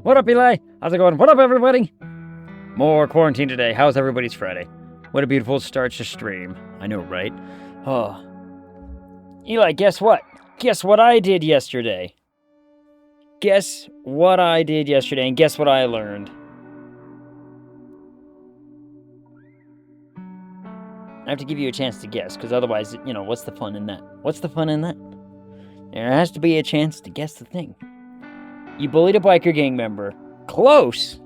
What up, Eli? How's it going? What up, everybody? More quarantine today. How's everybody's Friday? What a beautiful start to stream. I know, right? Oh. Eli, guess what? Guess what I did yesterday? Guess what I did yesterday, and guess what I learned? I have to give you a chance to guess, because otherwise, you know, what's the fun in that? What's the fun in that? There has to be a chance to guess the thing. You bullied a biker gang member. Close.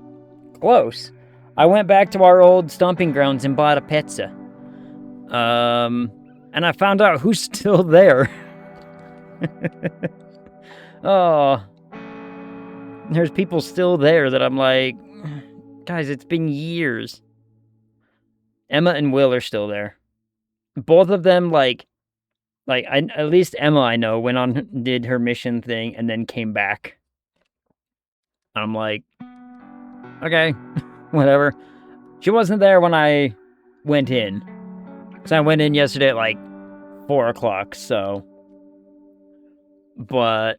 Close. I went back to our old stomping grounds and bought a pizza. And I found out who's still there. Oh. There's people still there that I'm like, guys, it's been years. Emma and Will are still there. Both of them, at least Emma, I know, went on, did her mission thing, and then came back. I'm like, okay, whatever. She wasn't there when I went in. Because I went in yesterday at, 4 o'clock, so. But,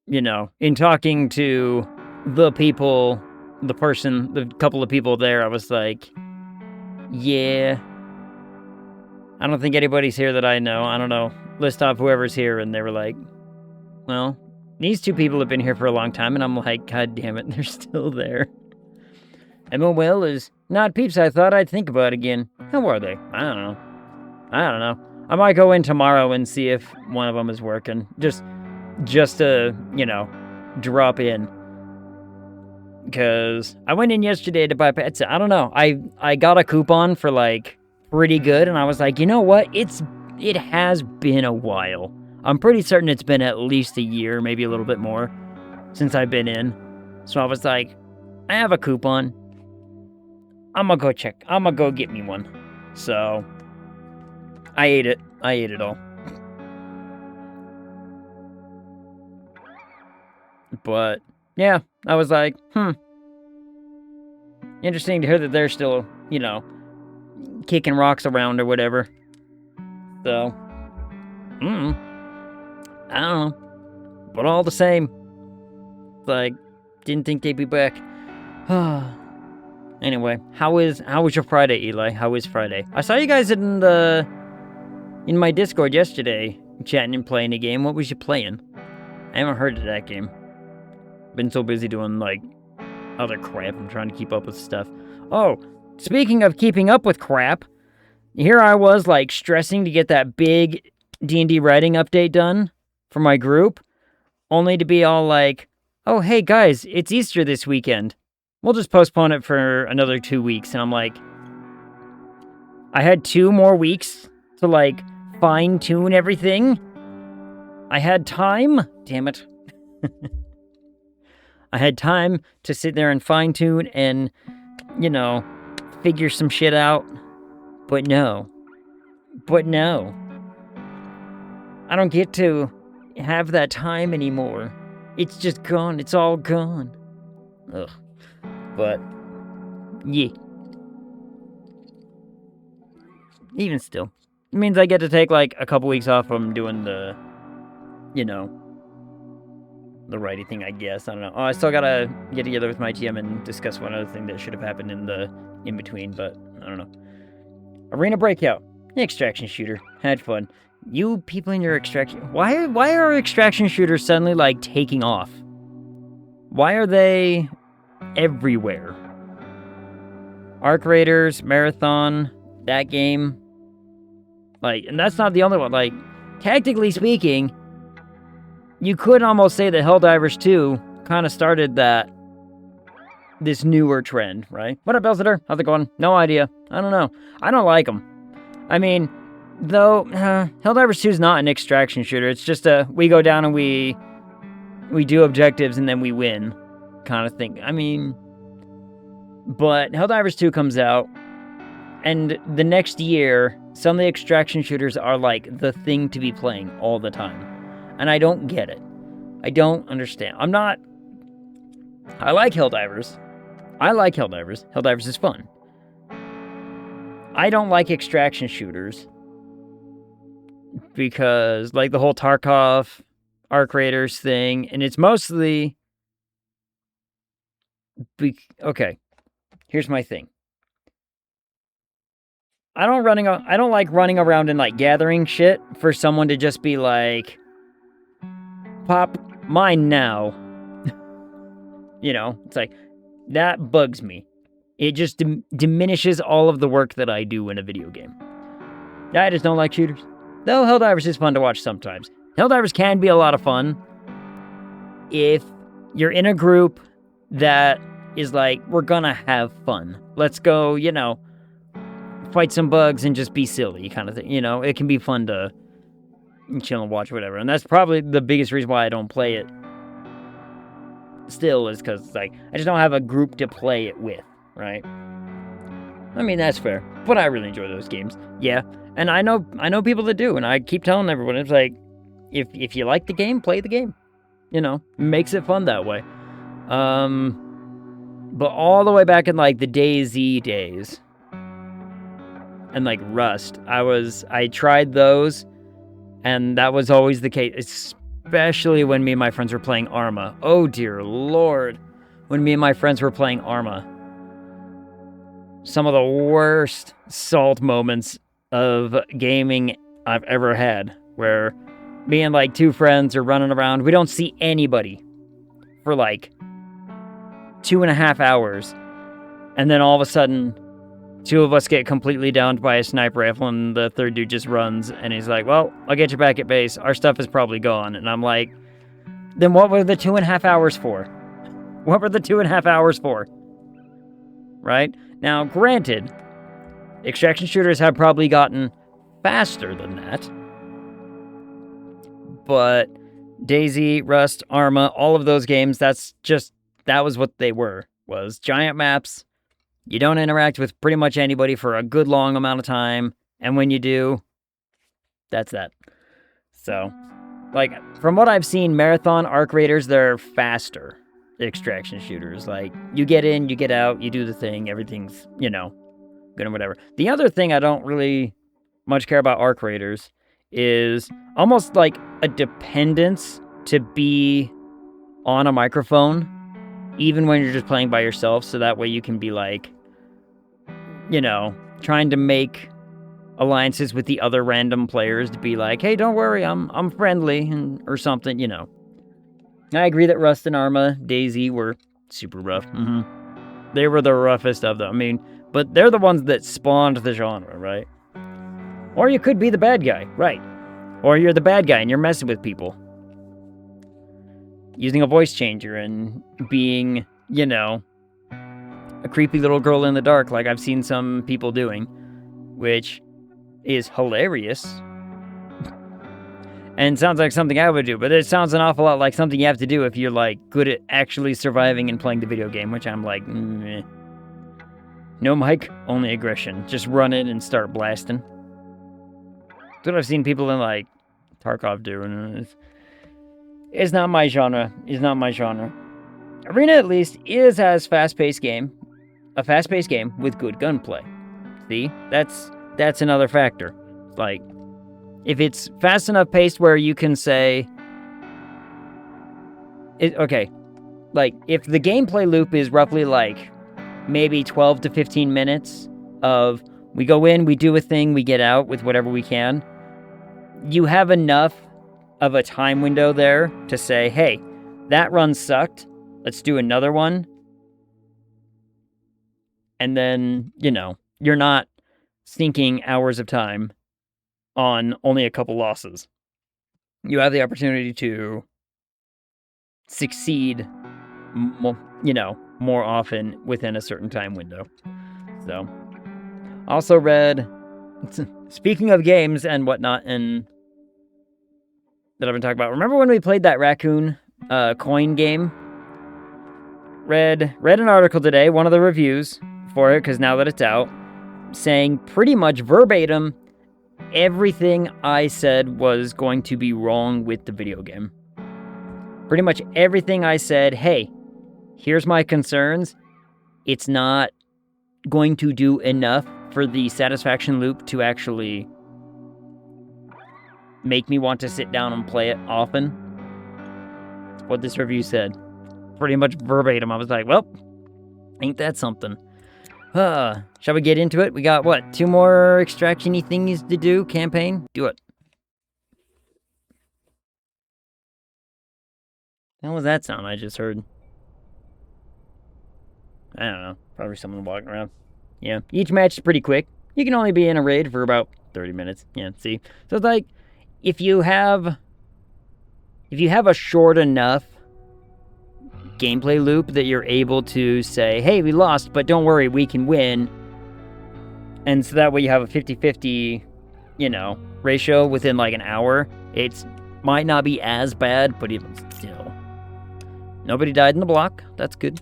you know, in talking to the people, the couple of people there, I was like, yeah. I don't think anybody's here that I know. I don't know. List off whoever's here, and they were like, well, these two people have been here for a long time, and I'm like, god damn it, they're still there. Emma Will is not peeps I thought I'd think about again. How are they? I don't know. I might go in tomorrow and see if one of them is working. Just to, you know, drop in. Because I went in yesterday to buy pizza. I don't know. I got a coupon for, pretty good, and I was like, you know what? It has been a while. I'm pretty certain it's been at least a year, maybe a little bit more, since I've been in. So I was like, I have a coupon. I'm gonna go get me one. So, I ate it. I ate it all. But, yeah, I was like, interesting to hear that they're still, you know, kicking rocks around or whatever. So, I don't know. But all the same, didn't think they'd be back. Anyway, how was your Friday, Eli? How was Friday? I saw you guys in my Discord yesterday, chatting and playing a game. What was you playing? I haven't heard of that game. Been so busy doing, other crap. I'm trying to keep up with stuff. Oh, speaking of keeping up with crap, here I was, stressing to get that big D&D writing update done for my group, only to be all like, oh, hey, guys, it's Easter this weekend. We'll just postpone it for another 2 weeks. And I'm like, I had 2 more weeks to, fine-tune everything. I had time. Damn it. I had time to sit there and fine-tune and, you know, figure some shit out. But no. I don't get to have that time anymore. It's just gone. It's all gone. Ugh. But, yeah. Even still. It means I get to take, a couple weeks off from doing the, you know, the writing thing, I guess. I don't know. Oh, I still gotta get together with my TM and discuss one other thing that should have happened in between, but I don't know. Arena Breakout. Extraction shooter. Had fun. You people in your extraction... Why are extraction shooters suddenly, taking off? Why are they everywhere? Arc Raiders, Marathon, that game. And that's not the only one. Tactically speaking, you could almost say that Helldivers 2 kind of started this newer trend, right? What up, Elsitor? How's it going? No idea. I don't know. I don't like them. I mean, though, Helldivers 2 is not an extraction shooter. It's just we go down and we do objectives and then we win kind of thing. I mean, but Helldivers 2 comes out, and the next year, some of the extraction shooters are the thing to be playing all the time. And I don't get it. I don't understand. I like Helldivers. Helldivers is fun. I don't like extraction shooters because, the whole Tarkov our creators thing, and it's mostly... Okay, here's my thing. I don't like running around and, like, gathering shit for someone to just be like, pop mine now. You know, it's like, that bugs me. It just diminishes all of the work that I do in a video game. I just don't like shooters. Though Helldivers is fun to watch sometimes. Helldivers can be a lot of fun if you're in a group that is like, we're gonna have fun. Let's go, you know, fight some bugs and just be silly kind of thing. You know, it can be fun to chill and watch whatever. And that's probably the biggest reason why I don't play it still, is because, like, I just don't have a group to play it with, right? I mean, that's fair. But I really enjoy those games. Yeah. And I know people that do, and I keep telling everyone, it's like, if you like the game, play the game. You know, makes it fun that way. But all the way back in, like, the DayZ days, and, like, Rust, I tried those, and that was always the case, especially when me and my friends were playing Arma. Oh, dear Lord. When me and my friends were playing Arma. Some of the worst salt moments of gaming I've ever had, where me and, like, two friends are running around. We don't see anybody for, like, 2.5 hours. And then all of a sudden, two of us get completely downed by a sniper rifle, and the third dude just runs, and he's like, well, I'll get you back at base. Our stuff is probably gone. And I'm like, then what were the 2.5 hours for? What were the 2.5 hours for? Right? Now, granted, extraction shooters have probably gotten faster than that. But DayZ, Rust, Arma, all of those games, that was what they were. Was giant maps. You don't interact with pretty much anybody for a good long amount of time. And when you do, that's that. So, like, from what I've seen, Marathon, Arc Raiders, they're faster extraction shooters. Like, you get in, you get out, you do the thing, everything's, you know, good and whatever. The other thing I don't really much care about Arc Raiders is almost like a dependence to be on a microphone, even when you're just playing by yourself, so that way you can be like, you know, trying to make alliances with the other random players to be like, hey, don't worry, I'm friendly, or something, you know. I agree that Rust and Arma, DayZ were super rough. They were the roughest of them. I mean, but they're the ones that spawned the genre, right? Or you could be the bad guy, right? Or you're the bad guy and you're messing with people. Using a voice changer and being, you know, a creepy little girl in the dark like I've seen some people doing, which is hilarious. And sounds like something I would do, but it sounds an awful lot like something you have to do if you're, like, good at actually surviving and playing the video game, which I'm like, meh. No mic, only aggression. Just run in and start blasting. That's what I've seen people in, like, Tarkov do, and it's not my genre. It's not my genre. Arena, at least, is a fast-paced game with good gunplay. See? That's another factor. Like, if it's fast enough paced where you can say... okay, like, if the gameplay loop is roughly, like, maybe 12 to 15 minutes of, we go in, we do a thing, we get out with whatever we can, you have enough of a time window there to say, hey, that run sucked, let's do another one. And then, you know, you're not sinking hours of time on only a couple losses. You have the opportunity to succeed, you know, more often within a certain time window. So, also read, speaking of games and whatnot, and that I've been talking about, remember when we played that raccoon coin game? Read an article today, one of the reviews for it, because now that it's out, saying pretty much verbatim everything I said was going to be wrong with the video game. Pretty much everything I said, hey, here's my concerns. It's not going to do enough for the satisfaction loop to actually make me want to sit down and play it often. what this review said. Pretty much verbatim. I was like, well, ain't that something? Shall we get into it? We got, what, 2 more extraction-y things to do? Campaign? Do it. What was that sound I just heard? I don't know. Probably someone walking around. Yeah. Each match is pretty quick. You can only be in a raid for about 30 minutes. Yeah, see? So it's like, if you have a short enough gameplay loop that you're able to say, hey, we lost, but don't worry, we can win. And so that way you have a 50-50, ratio within like an hour. It might not be as bad, but even still. Nobody died in the block. That's good.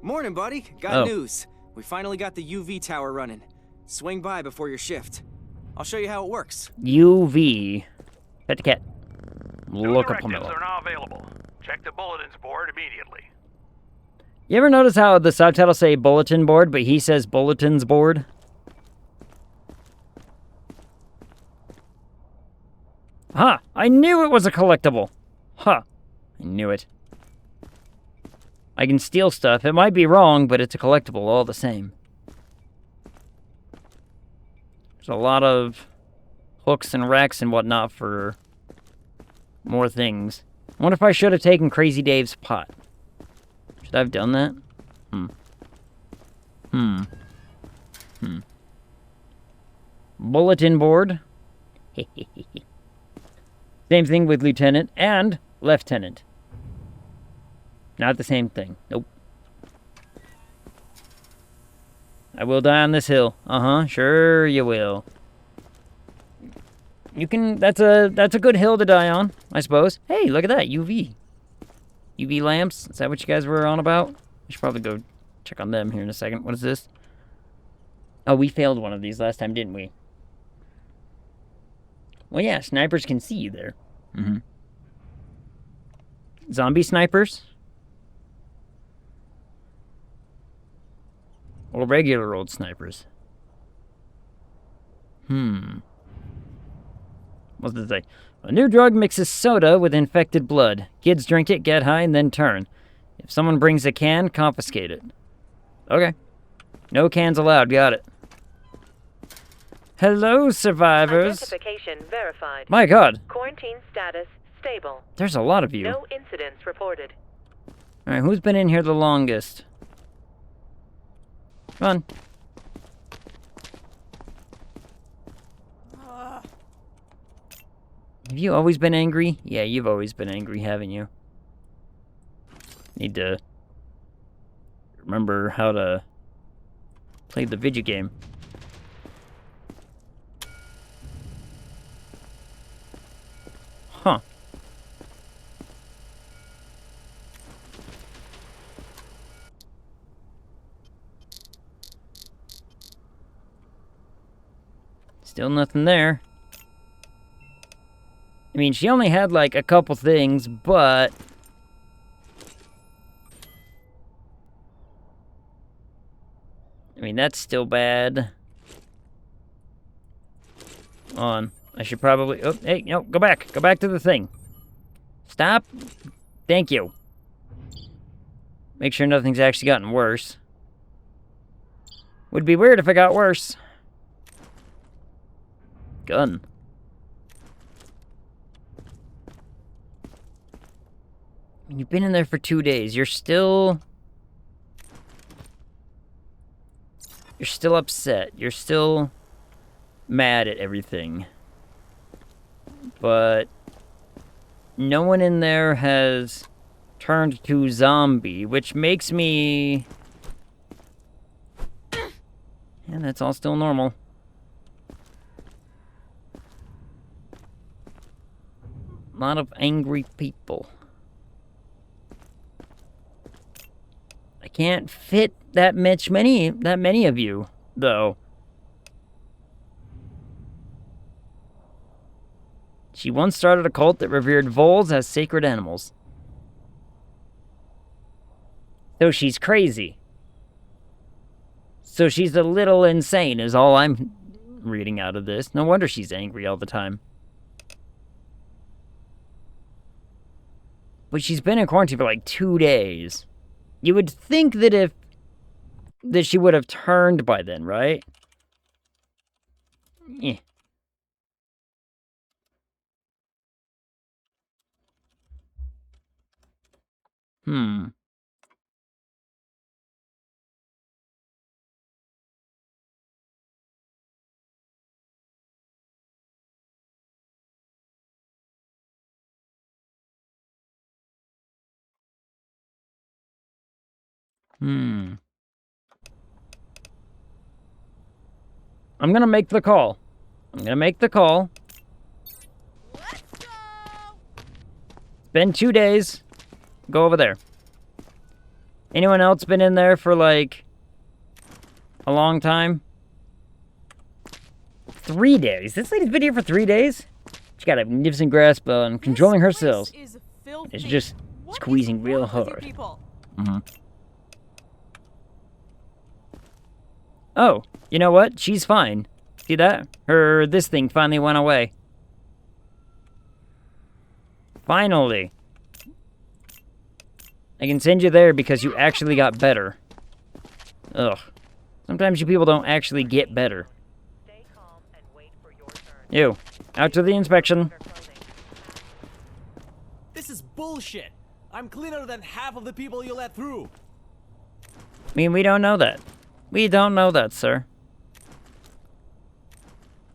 Morning, buddy. Got news. We finally got the UV tower running. Swing by before your shift. I'll show you how it works. UV. Pet the cat. Look up directives are now available. Check the bulletins board immediately. You ever notice how the subtitles say bulletin board, but he says bulletins board? Huh. I knew it was a collectible. Huh. I knew it. I can steal stuff. It might be wrong, but it's a collectible all the same. There's a lot of hooks and racks and whatnot for more things. I wonder if I should have taken Crazy Dave's pot. Should I have done that? Bulletin board. Same thing with Lieutenant and Lieutenant. Not the same thing. Nope. I will die on this hill. Sure you will. You can, that's a good hill to die on, I suppose. Hey, look at that, UV. UV lamps, is that what you guys were on about? We should probably go check on them here in a second. What is this? Oh, we failed one of these last time, didn't we? Well, yeah, snipers can see you there. Zombie snipers? Or regular old snipers? What did it say? A new drug mixes soda with infected blood. Kids drink it, get high, and then turn. If someone brings a can, confiscate it. Okay. No cans allowed. Got it. Hello, survivors. Identification verified. My God. Quarantine status stable. There's a lot of you. No incidents reported. All right, who's been in here the longest? Come on. Have you always been angry? Yeah, you've always been angry, haven't you? Need to remember how to play the video game. Huh. Still nothing there. I mean, she only had like a couple things, but I mean, that's still bad. On. I should probably... Oh, hey, no, go back. Go back to the thing. Stop. Thank you. Make sure nothing's actually gotten worse. Would be weird if it got worse. Gun. You've been in there for 2 days. You're still upset. You're still mad at everything. But no one in there has turned to zombie, which makes me... And that's all still normal. A lot of angry people. I can't fit that many of you, though. She once started a cult that revered voles as sacred animals. So she's crazy. So she's a little insane, is all I'm reading out of this. No wonder she's angry all the time. But she's been in quarantine for like 2 days. You would think that that she would have turned by then, right? Eh. Hmm. Hmm. I'm gonna make the call. I'm gonna make the call. Let's go! It's been 2 days. Go over there. Anyone else been in there for, like, a long time? 3 days? This lady's been here for 3 days? She got a magnificent grasp on controlling her cells. It's just squeezing real hard. Mm-hmm. Oh, you know what? She's fine. See that? This thing finally went away. Finally. I can send you there because you actually got better. Ugh. Sometimes you people don't actually get better. Stay calm and wait for your turn. You, out to the inspection. This is bullshit. I'm cleaner than half of the people you let through. I mean, we don't know that. We don't know that, sir.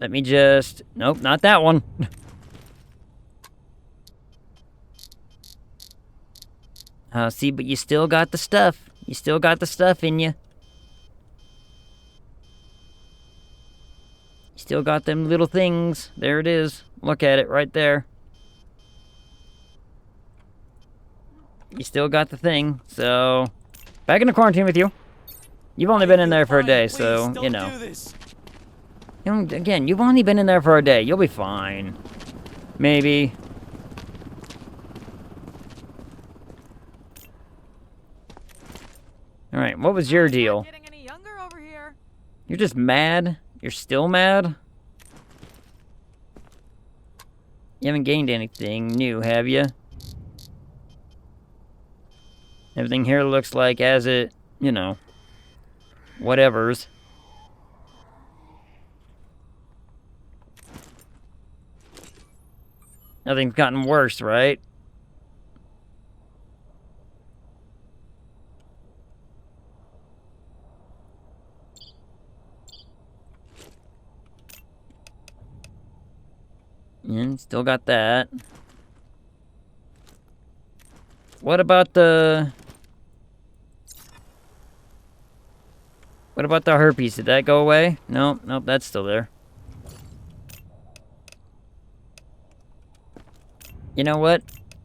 Let me just... Nope, not that one. See, but you still got the stuff. You still got the stuff in you. You still got them little things. There it is. Look at it right there. You still got the thing, so... Back into quarantine with you. You've only been in there for a day, so, you know. Again, you've only been in there for a day. You'll be fine. Maybe. Alright, what was your deal? Getting any younger over here. You're just mad? You're still mad? You haven't gained anything new, have you? Everything here looks like as it, you know, whatevers. Nothing's gotten worse, right? And still got that. What about the... What about the herpes? Did that go away? Nope, nope, that's still there. You know what?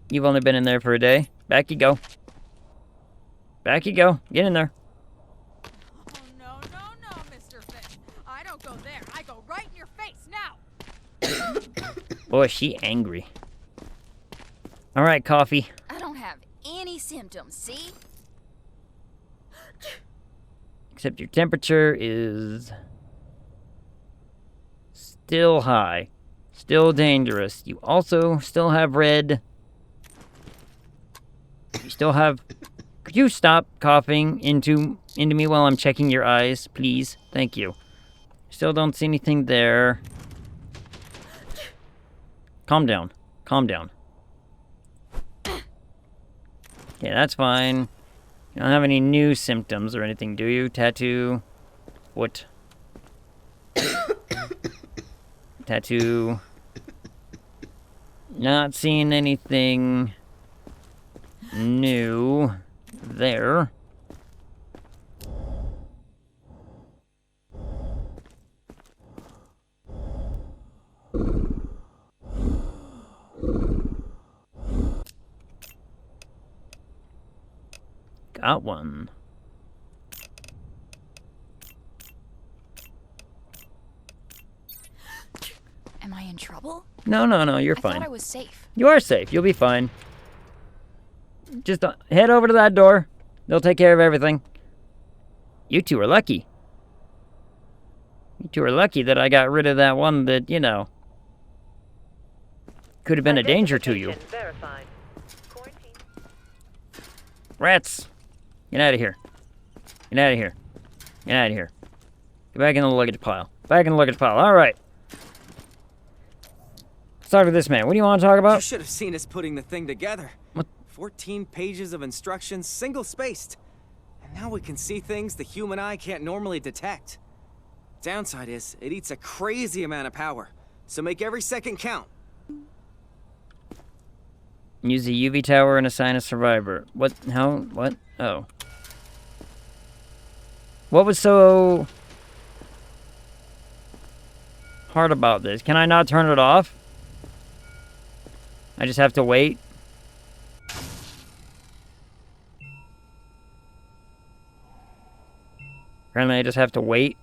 You've only been in there for a day. Back you go. Back you go. Get in there. Oh, no, Mr. Finn. I don't go there. I go right in your face now. Boy, is she angry. Alright, coffee. I don't have any symptoms, see? Except your temperature is still high. Still dangerous. You also still have red. You still have... Could you stop coughing into me while I'm checking your eyes, please? Thank you. Still don't see anything there. Calm down. Calm down. Yeah, that's fine. You don't have any new symptoms or anything, do you? Tattoo. What? Tattoo. Not seeing anything new there. Got one. Am I in trouble? No, you're I fine. thought I was safe. You are safe. You'll be fine. Just head over to that door. They'll take care of everything. You two are lucky. You two are lucky that I got rid of that one that, you know, could have been a danger to you. Verified. Quarantine Rats! Get out of here. Get out of here. Get out of here. Get back in the luggage pile. Back in the luggage pile. Alright. Let's talk to this man. What do you want to talk You about? should have seen us putting the thing together. What? 14 pages of instructions, single-spaced. And now we can see things the human eye can't normally detect. Downside is, it eats a crazy amount of power. So make every second count. Use the UV tower and assign a survivor. What? How? What? Oh. What was so hard about this? Can I not turn it off? I just have to wait? Apparently I just have to wait.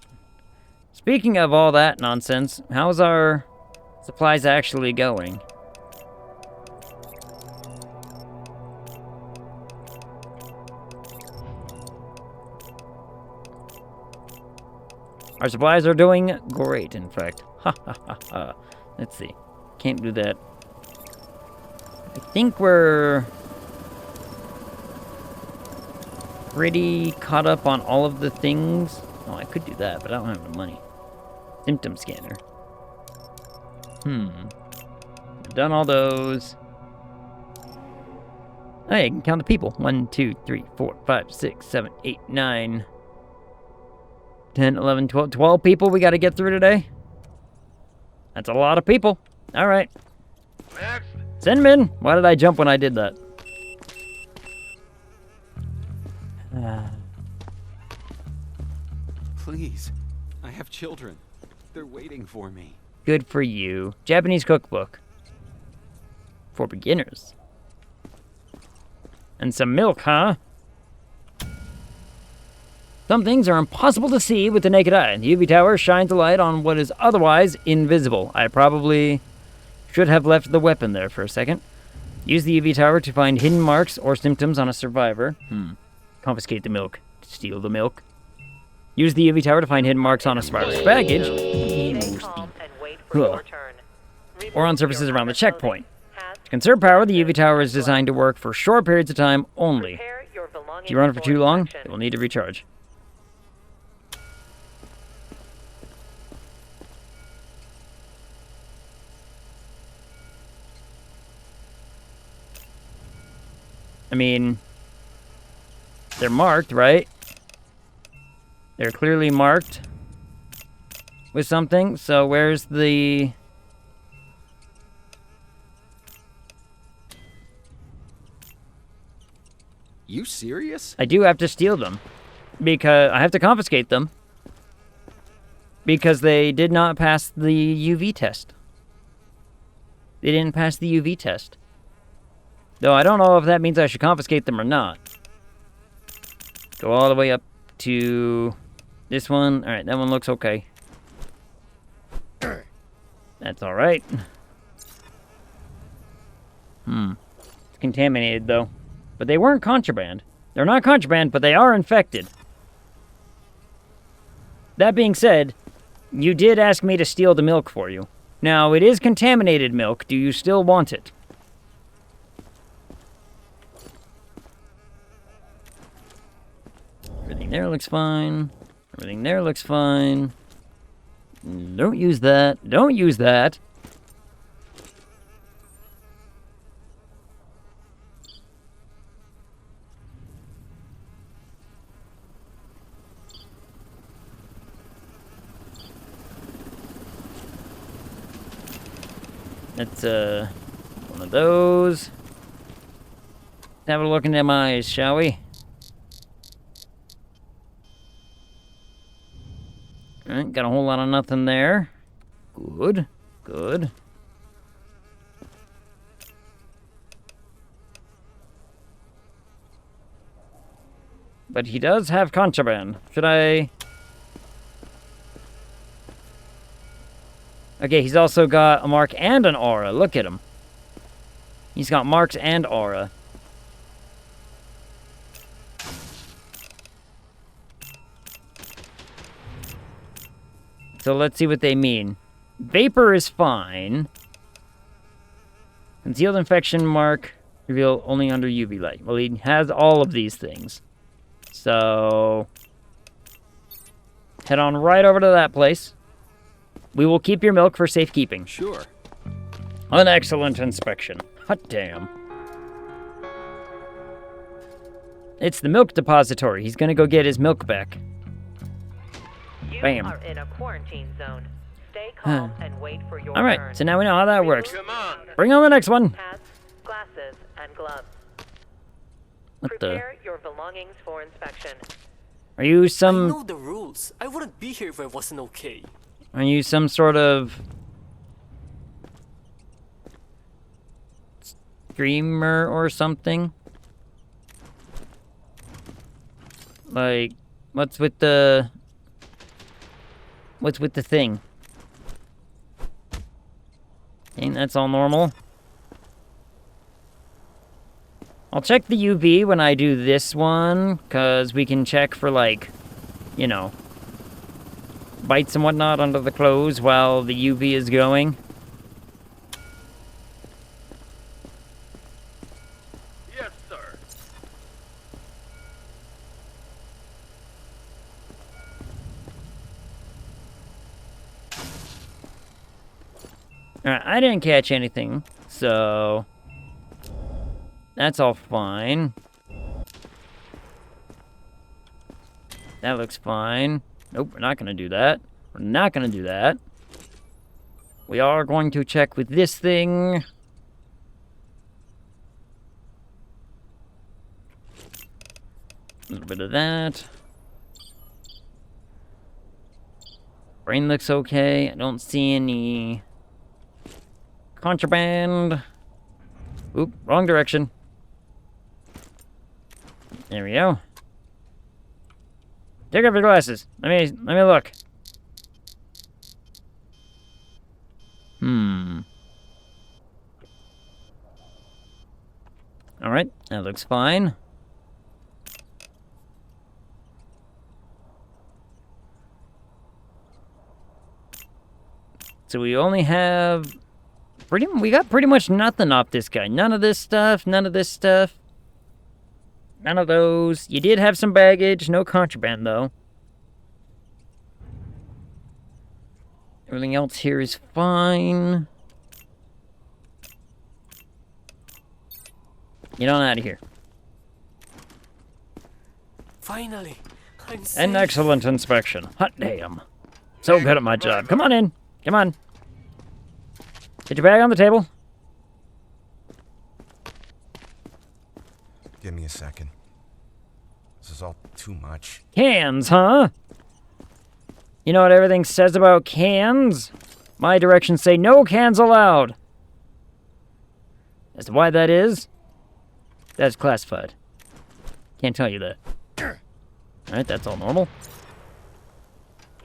Speaking of all that nonsense, how's our supplies actually going? Our supplies are doing great, in fact. Ha ha ha ha. Let's see. Can't do that. I think we're pretty caught up on all of the things. Oh, I could do that, but I don't have the money. Symptom scanner. I've done all those. Hey, I can count the people. 1, 2, 3, 4, 5, 6, 7, 8, 9, 10, 11, 12. 12 people we got to get through today? That's a lot of people. All right. Next. Send 'em in. Why did I jump when I did that? Please, I have children. They're waiting for me. Good for you. Japanese cookbook. For beginners. And some milk, huh? Some things are impossible to see with the naked eye. The UV tower shines a light on what is otherwise invisible. I probably should have left the weapon there for a second. Use the UV tower to find hidden marks or symptoms on a survivor. Confiscate the milk. Steal the milk. Use the UV tower to find hidden marks on a survivor's baggage. Stay calm and wait for your turn. Or on surfaces around the checkpoint. To conserve power, the UV tower is designed to work for short periods of time only. Prepare your If you run it for too long, inspection. it will need to recharge. I mean, they're marked, right? They're clearly marked with something, so where's the... You serious? I do have to steal them. Because I have to confiscate them. Because they did not pass the UV test. They didn't pass the UV test. Though I don't know if that means I should confiscate them or not. Go all the way up to this one. Alright, that one looks okay. That's alright. It's contaminated though. But they weren't contraband. They're not contraband, but they are infected. That being said, you did ask me to steal the milk for you. Now, it is contaminated milk. Do you still want it? Everything there looks fine. Everything there looks fine. Don't use that. Don't use that. That's, one of those. Have a look into my eyes, shall we? Alright, got a whole lot of nothing there. Good, good. But he does have contraband. Should I... Okay, he's also got a mark and an aura. Look at him. He's got marks and aura. So let's see what they mean. Vapor is fine. Concealed infection mark. Reveal only under UV light. Well, he has all of these things. So, head on right over to that place. We will keep your milk for safekeeping. Sure. An excellent inspection. Hot damn. It's the milk depository. He's gonna go get his milk back. You Bam. are in a quarantine zone. Stay calm and wait for your Alright, turn. so now we know how that works. Come on. Bring on the next one. Hats, glasses, and gloves. What the? Prepare your belongings for inspection. Are you I some... know the rules. I wouldn't be here if it wasn't okay. Are you some sort of... streamer or something? Like, what's with the thing? Ain't that's all normal? I'll check the UV when I do this one, because we can check for, like, you know, bites and whatnot under the clothes while the UV is going. Yes, sir. Alright, I didn't catch anything, so... that's all fine. That looks fine. Nope, we're not gonna do that. We're not gonna do that. We are going to check with this thing. A little bit of that. Brain looks okay. I don't see any contraband. Oop, wrong direction. There we go. Take off your glasses. Let me look. Alright, that looks fine. So we only have... we got pretty much nothing off this guy. None of this stuff, none of this stuff. None of those. You did have some baggage, no contraband though. Everything else here is fine. Get on out of here. Finally, I'm safe. An excellent inspection. Hot damn. So good at my job. Come on in. Come on. Get your bag on the table. Give me a second. This is all too much. Cans, huh? You know what everything says about cans? My directions say no cans allowed. As to why that is, that's classified. Can't tell you that. Alright, that's all normal.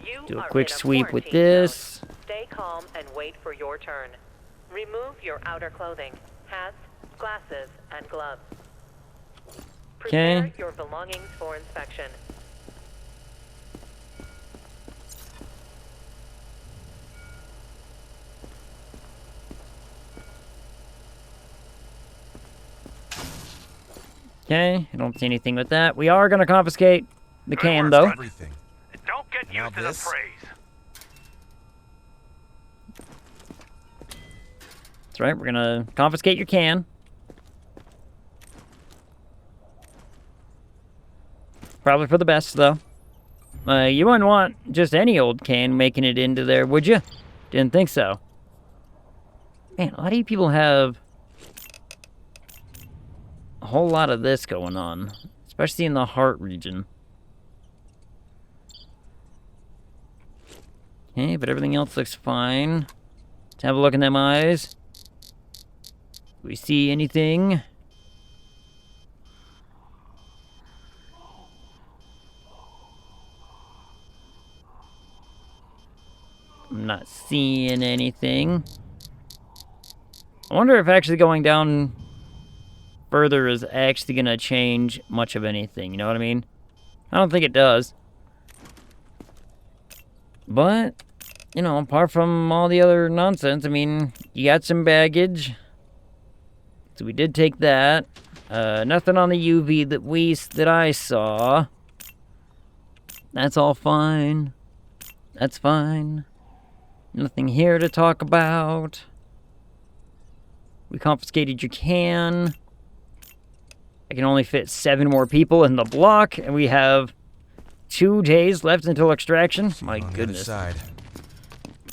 You Do a are quick in sweep with quarantine this. zone. Stay calm and wait for your turn. Remove your outer clothing, hats, glasses, and gloves. Prepare Okay. your belongings for inspection. Okay, I don't see anything with that. We are gonna confiscate the can, though. Everything. Don't get Now used to the this? phrase. That's right, we're gonna confiscate your can. Probably for the best, though. You wouldn't want just any old can making it into there, would you? Didn't think so. Man, a lot of you people have a whole lot of this going on, especially in the heart region. Okay, but everything else looks fine. Let's have a look in them eyes. Do we see anything? I'm not seeing anything. I wonder if actually going down further is actually going to change much of anything. You know what I mean? I don't think it does. But, you know, apart from all the other nonsense, I mean, you got some baggage. So we did take that. Nothing on the UV that I saw. That's all fine. That's fine. Nothing here to talk about. We confiscated your can. I can only fit 7 more people in the block, and we have 2 days left until extraction. My On goodness. The other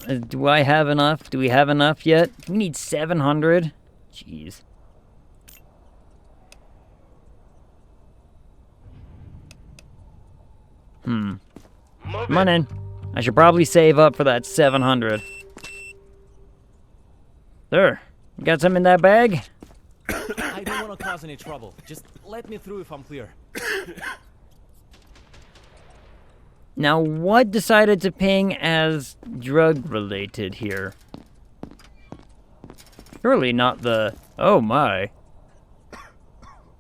side. Do I have enough? Do we have enough yet? We need 700. Jeez. Come on in. I should probably save up for that 700. Sir, you got some in that bag? I don't want to cause any trouble. Just let me through if I'm clear. Now, what decided to ping as drug-related here? Surely not the... Oh, my.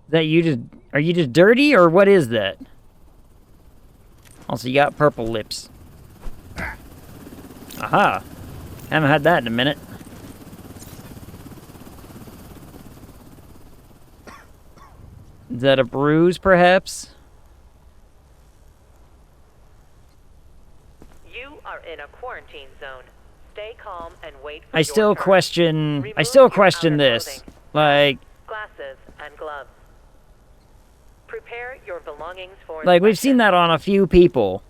That you just... Are you just dirty, or what is that? Also, you got purple lips. Aha! Haven't had that in a minute. Is that a bruise, perhaps? You are in a quarantine zone. Stay calm and wait for I still your turn. question... I Remove still your question outer this. clothing, Like... glasses and gloves. Prepare your belongings for Like, we've seen that on a few people.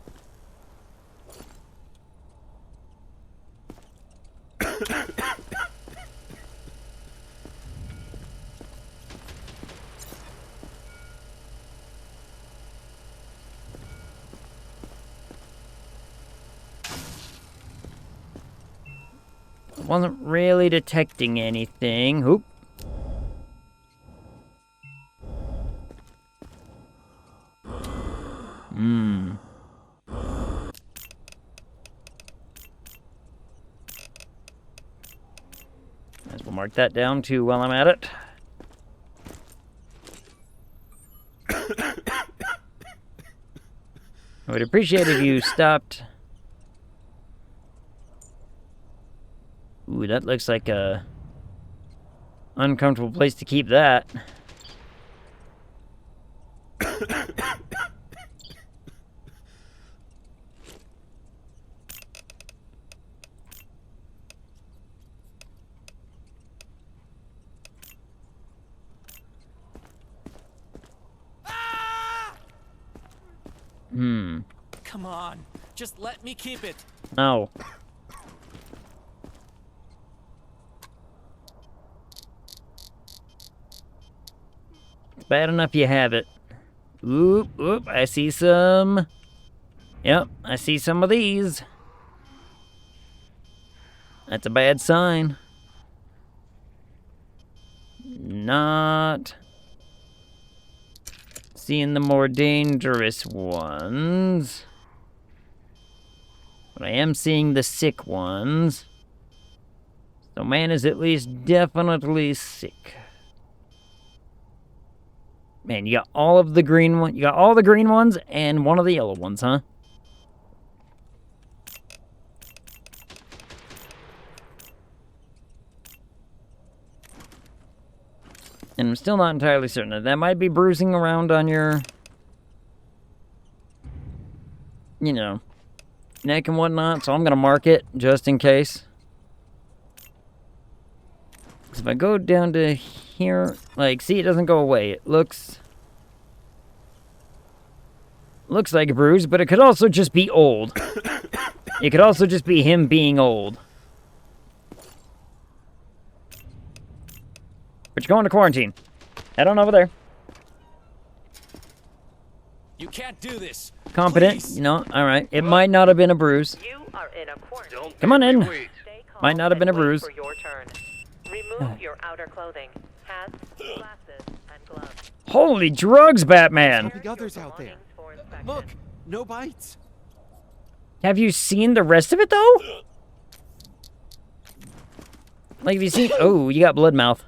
Wasn't really detecting anything. Oop. Might as well mark that down too while I'm at it. I would appreciate if you stopped. Ooh, that looks like a uncomfortable place to keep that. Come on, just let me keep it. No. Bad enough you have it. Oop, oop, I see some. Yep, I see some of these. That's a bad sign. Not seeing the more dangerous ones. But I am seeing the sick ones. So man is at least definitely sick. Man, you got all of the green one. You got all the green ones and one of the yellow ones, huh? And I'm still not entirely certain. That might be bruising around on your, you know, neck and whatnot. So I'm gonna mark it just in case. Because if I go down to here, like, see, it doesn't go away. It looks like a bruise, but it could also just be old. It could also just be him being old. But you're going to quarantine. Head on over there. You can't do this. Competent, Please. you know, alright. It might not have been a bruise. You are in a quarantine. Come on in. Stay calm Might not have been a and wait bruise. for your turn. Remove your outer clothing, hats, glasses, and gloves. Holy drugs, Batman! The others out there. Belongings for inspection. Look, no bites. Have you seen the rest of it, though? Like, have you seen... Oh, you got blood mouth.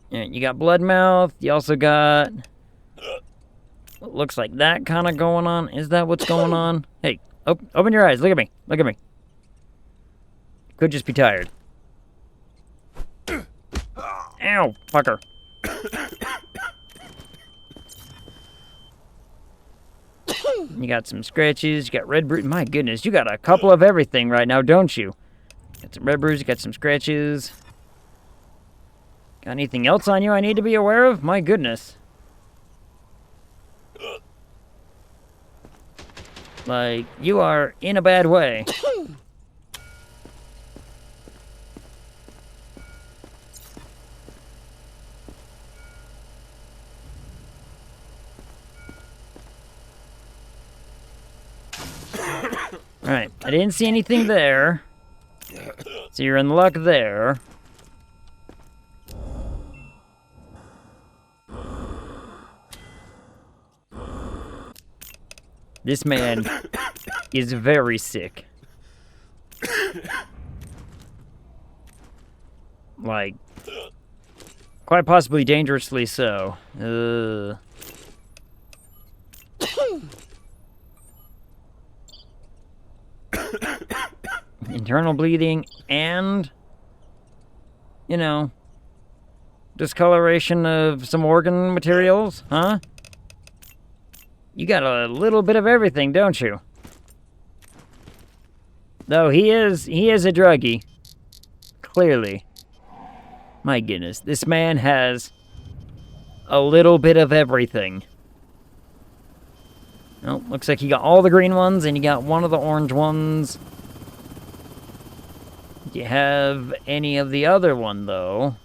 Yeah, you got blood mouth. You also got... Looks like that kind of going on. Is that what's going on? Hey, open your eyes. Look at me. Look at me. Could just be tired. Ow, fucker. You got some scratches. You got red bruise. My goodness, you got a couple of everything right now, don't you? Got some red bruise. You got some scratches. Got anything else on you I need to be aware of? My goodness. Like, you are in a bad way. Alright, I didn't see anything there. So you're in luck there. This man is very sick. Like, quite possibly dangerously so. Internal bleeding and, you know, discoloration of some organ materials, huh? You got a little bit of everything, don't you? Though he is a druggie. Clearly. My goodness, this man has a little bit of everything. Well, looks like he got all the green ones and he got one of the orange ones. Do you have any of the other one, though?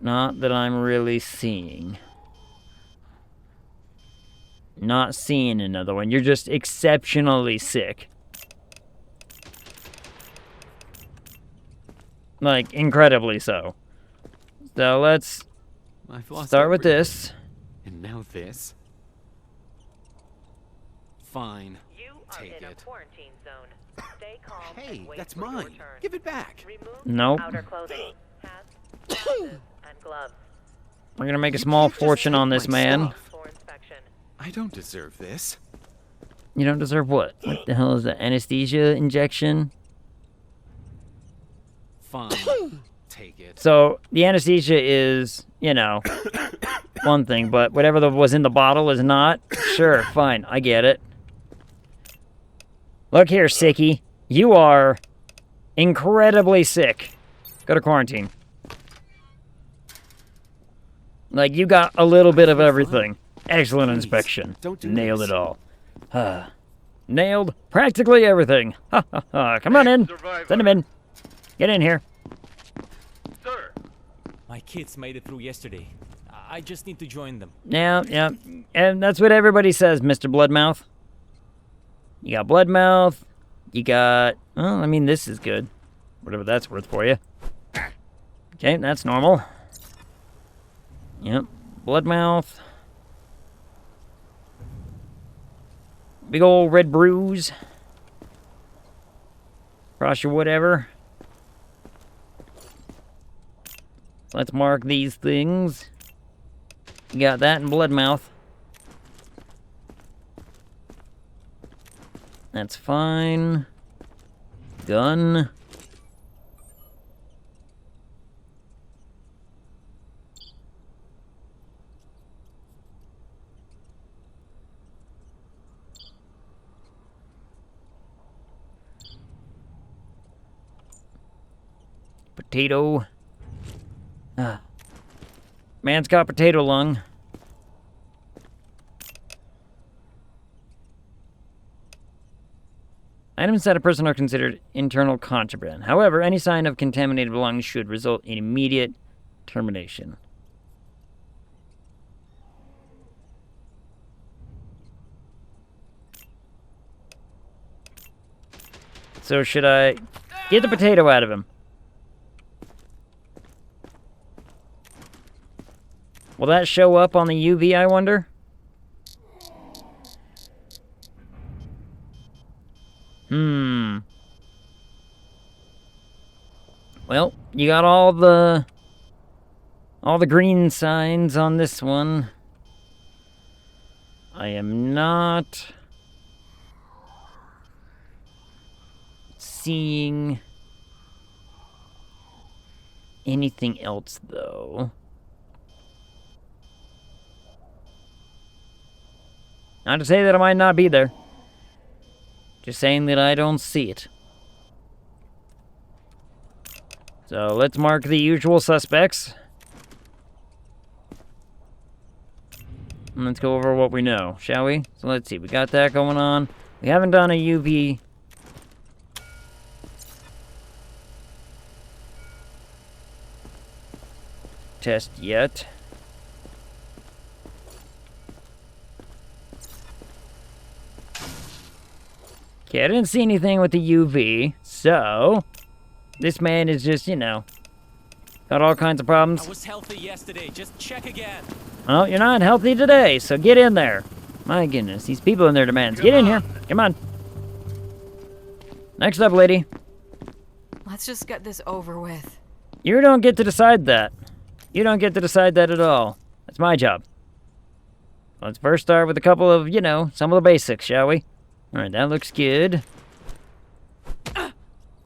Not that I'm really seeing. Not seeing another one. You're just exceptionally sick. Like, incredibly so. So let's start with this. And now this. Fine. You are Take in a it. quarantine zone. Stay calm Hey, and wait that's for your mine. turn. Give it back. Remove Nope. outer clothing, hats, glasses, and gloves We're gonna make a You small can't just fortune take on this my man. stuff. for inspection. I don't deserve this. You don't deserve what? What the hell is that? Anesthesia injection? Fine. Take it. So, the anesthesia is, you know, one thing, but whatever was in the bottle is not? Sure, fine, I get it. Look here, sickie. You are incredibly sick. Go to quarantine. Like, you got a little bit of everything. Excellent Please, inspection. don't do Nailed this. it all. Nailed practically everything. Ha ha ha. Come on in. Send him in. Get in here. Sir, My kids made it through yesterday. I just need to join them. Yeah. And that's what everybody says, Mr. Bloodmouth. You got Bloodmouth. You got... Well, I mean, this is good. Whatever that's worth for you. Okay, that's normal. Yep. Bloodmouth. Big old red bruise. Across your whatever. Let's mark these things. You got that in Bloodmouth. That's fine. Gun. Potato. Man's got potato lung. Items that a person are considered internal contraband. However, any sign of contaminated lungs should result in immediate termination. So should I get the potato out of him? Will that show up on the UV, I wonder? Well, you got all the all the green signs on this one. I am not seeing anything else, though. Not to say that it might not be there. Just saying that I don't see it. So let's mark the usual suspects. And let's go over what we know, shall we? So let's see, we got that going on. We haven't done a UV test yet. Okay, I didn't see anything with the UV, so this man is just, you know, got all kinds of problems. I was healthy yesterday. Just check again. Well, you're not healthy today, so get in there. My goodness, these people in their demands. Get in here. Come on. Next up, lady. Let's just get this over with. You don't get to decide that. You don't get to decide that at all. That's my job. Let's first start with a couple of, you know, some of the basics, shall we? Alright, that looks good.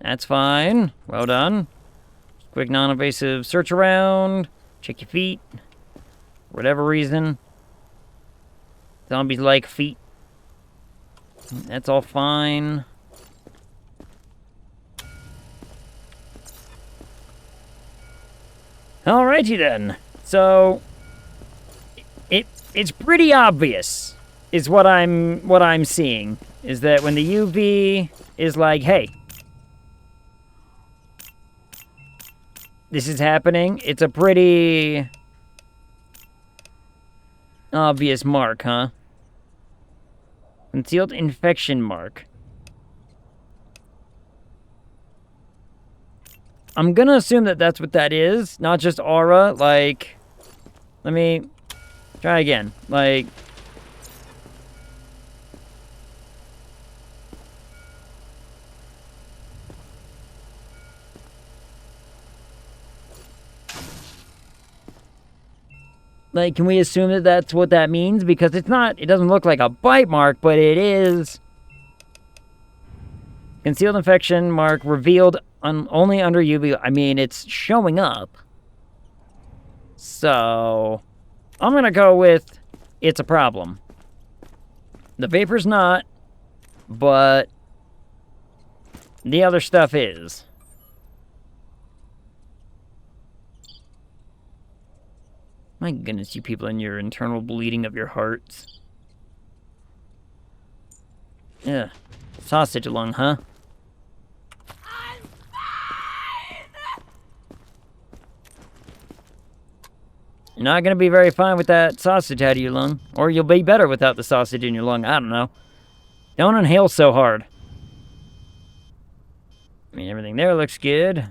That's fine. Well done. Quick non-invasive search around. Check your feet. For whatever reason. Zombies like feet. That's all fine. Alrighty then. So it's pretty obvious is what I'm seeing. Is that when the UV is like, hey, this is happening, it's a pretty obvious mark, huh? Concealed infection mark. I'm gonna assume that that's what that is, not just aura, like, let me try again, like, can we assume that that's what that means? Because it's not, it doesn't look like a bite mark, but it is. Concealed infection mark revealed only under UV. I mean, it's showing up. So, I'm gonna go with it's a problem. The vapor's not, but the other stuff is. My goodness, you people and your internal bleeding of your hearts. Yeah. Sausage lung, huh? I'm fine! You're not gonna be very fine with that sausage out of your lung. Or you'll be better without the sausage in your lung. I don't know. Don't inhale so hard. I mean, everything there looks good.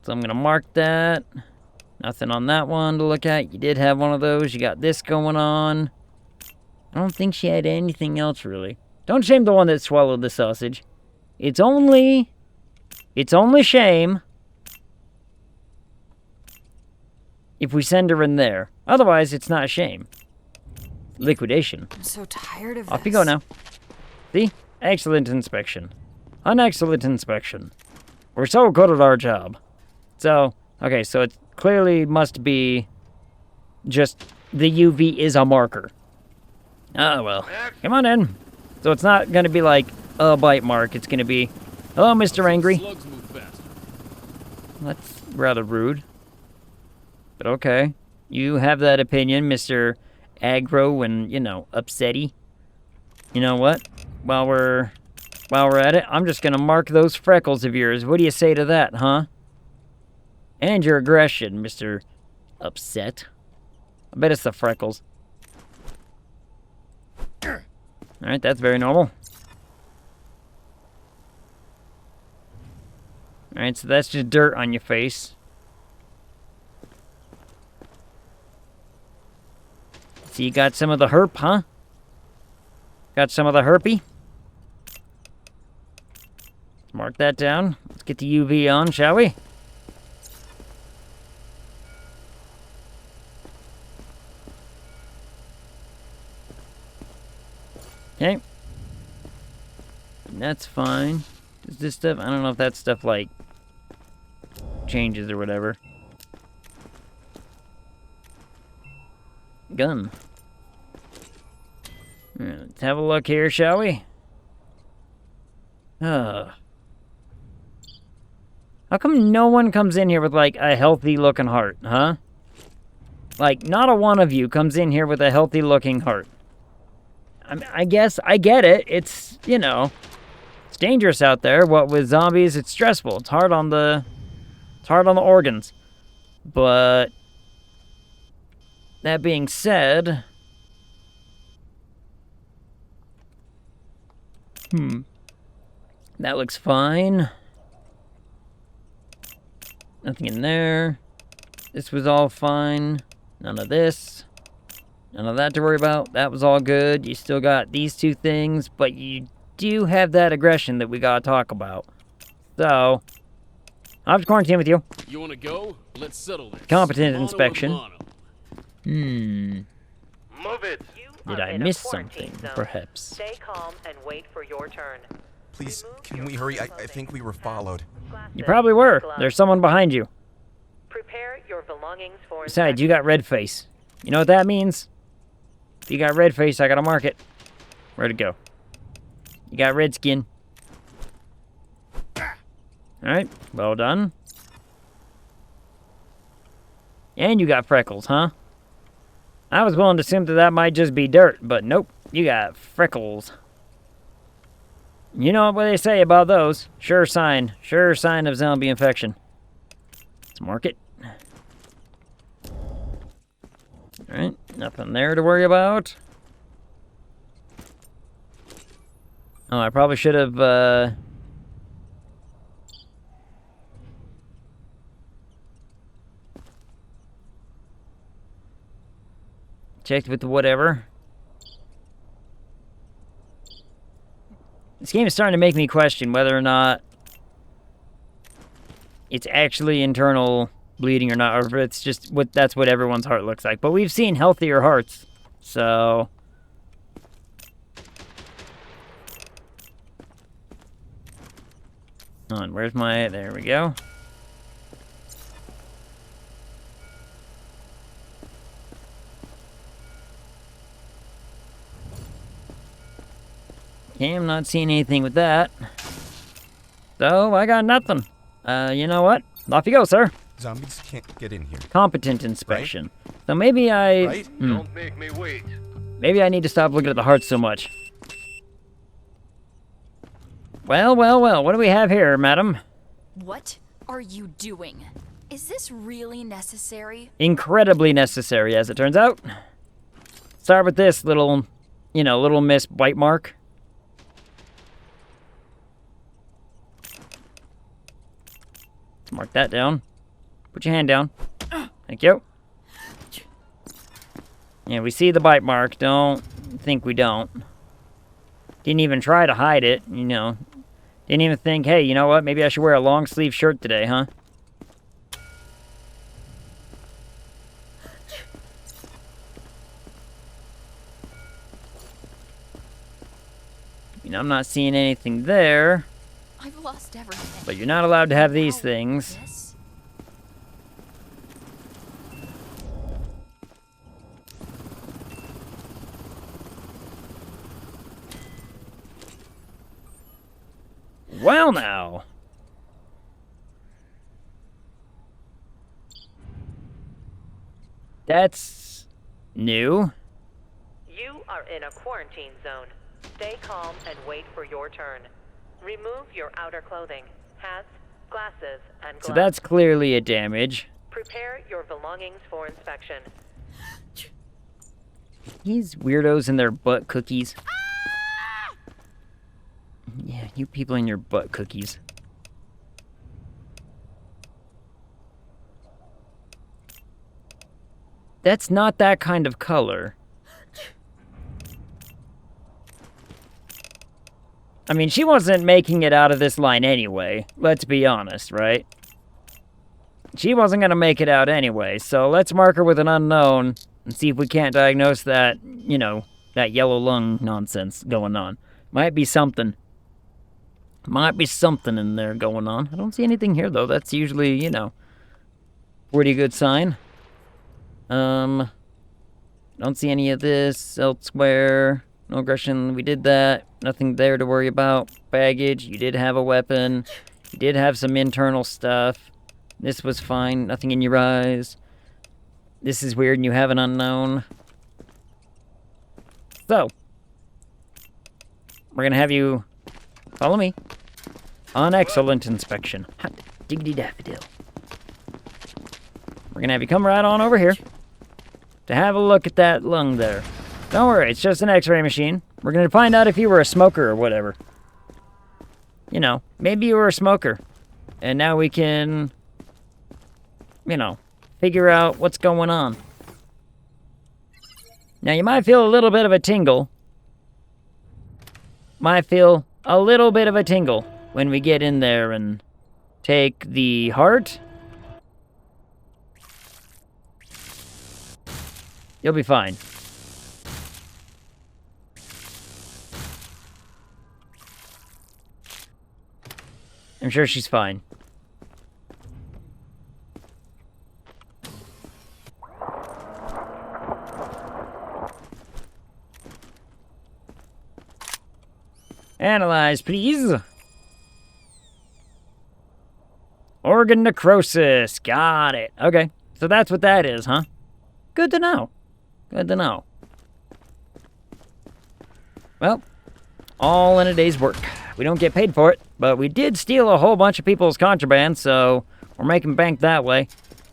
So I'm gonna mark that. Nothing on that one to look at. You did have one of those. You got this going on. I don't think she had anything else, really. Don't shame the one that swallowed the sausage. It's only shame if we send her in there. Otherwise, it's not a shame. Liquidation. I'm so tired of this. Off you go now. See? Excellent inspection. An excellent inspection. We're so good at our job. So, okay, so it clearly must be just the UV is a marker. Oh, well. Come on in. So it's not going to be like a bite mark. It's going to be, hello, Mr. Angry. Slugs move fast. That's rather rude. But okay. You have that opinion, Mr. Aggro and, you know, upsetty. You know what? While we're at it, I'm just going to mark those freckles of yours. What do you say to that, huh? And your aggression, Mr. Upset. I bet it's the freckles. Alright, that's very normal. Alright, so that's just dirt on your face. So you got some of the herp, huh? Got some of the herpy? Let's mark that down. Let's Let's get the UV on, shall we? Okay. That's fine. Is this stuff? I don't know if that stuff, like, changes or whatever. Gun. Alright, let's have a look here, shall we? How come no one comes in here with, like, a healthy-looking heart, huh? Like, not a one of you comes in here with a healthy-looking heart. I guess I get it. It's, you know, it's dangerous out there. What with zombies, it's stressful. It's hard on the organs. But that being said, that looks fine. Nothing in there. This was all fine. None of this. None of that to worry about. That was all good. You still got these two things, but you do have that aggression that we gotta talk about. So, I'll have to quarantine with you. You wanna go? Let's settle this. Competent Mono inspection. a mono. Move it. Did I miss something, perhaps? Stay calm and wait for your turn. Please, can we hurry? I think we were followed. You probably were. There's someone behind you. Prepare your belongings for Besides, you got red face. You know what that means? If you got red face, I gotta mark it. Where'd it go? You got red skin. Alright, well done. And you got freckles, huh? I was willing to assume that that might just be dirt, but nope, you got freckles. You know what they say about those. Sure sign of zombie infection. Let's mark it. Alright, nothing there to worry about. Oh, I probably should have, checked with the whatever. This game is starting to make me question whether or not it's actually internal bleeding or not, or if it's just that's what everyone's heart looks like. But we've seen healthier hearts, so on. Where's my? There we go. Okay, I'm not seeing anything with that. So, I got nothing. You know what? Off you go, sir. Zombies can't get in here. Competent inspection. Right? So maybe I... Right? Don't make me wait. Maybe I need to stop looking at the hearts so much. Well, well, well. What do we have here, madam? What are you doing? Is this really necessary? Incredibly necessary, as it turns out. Start with this little, you know, little miss bite mark. Mark that down. Put your hand down. Thank you. Yeah, we see the bite mark. Don't think we don't. Didn't even try to hide it, you know. Didn't even think, hey, you know what? Maybe I should wear a long sleeve shirt today, huh? You know, I'm not seeing anything there. I've lost everything. But you're not allowed to have these things. Yes? Well, now. That's new. You are in a quarantine zone. Stay calm and wait for your turn. Remove your outer clothing, hats, glasses, and gloves. So that's clearly a damage. Prepare your belongings for inspection. These weirdos and their butt cookies. Yeah, you people and your butt cookies. That's not that kind of color. I mean, she wasn't making it out of this line anyway. Let's be honest, right? She wasn't going to make it out anyway, so let's mark her with an unknown and see if we can't diagnose that, you know, that yellow lung nonsense going on. Might be something. Might be something in there going on. I don't see anything here, though. That's usually, you know, pretty good sign. Don't see any of this elsewhere. No aggression. We did that. Nothing there to worry about. Baggage. You did have a weapon. You did have some internal stuff. This was fine. Nothing in your eyes. This is weird and you have an unknown. So, we're gonna have you follow me on excellent inspection. Hot diggity daffodil. We're gonna have you come right on over here to have a look at that lung there. Don't worry, it's just an x-ray machine. We're gonna find out if you were a smoker or whatever. You know, maybe you were a smoker. And now we can, you know, figure out what's going on. Now, you might feel a little bit of a tingle. Might feel a little bit of a tingle when we get in there and take the heart. You'll be fine. I'm sure she's fine. Analyze, please. Organ necrosis. Got it. Okay. So that's what that is, huh? Good to know. Good to know. Well, all in a day's work. We don't get paid for it, but we did steal a whole bunch of people's contraband, so we're making bank that way.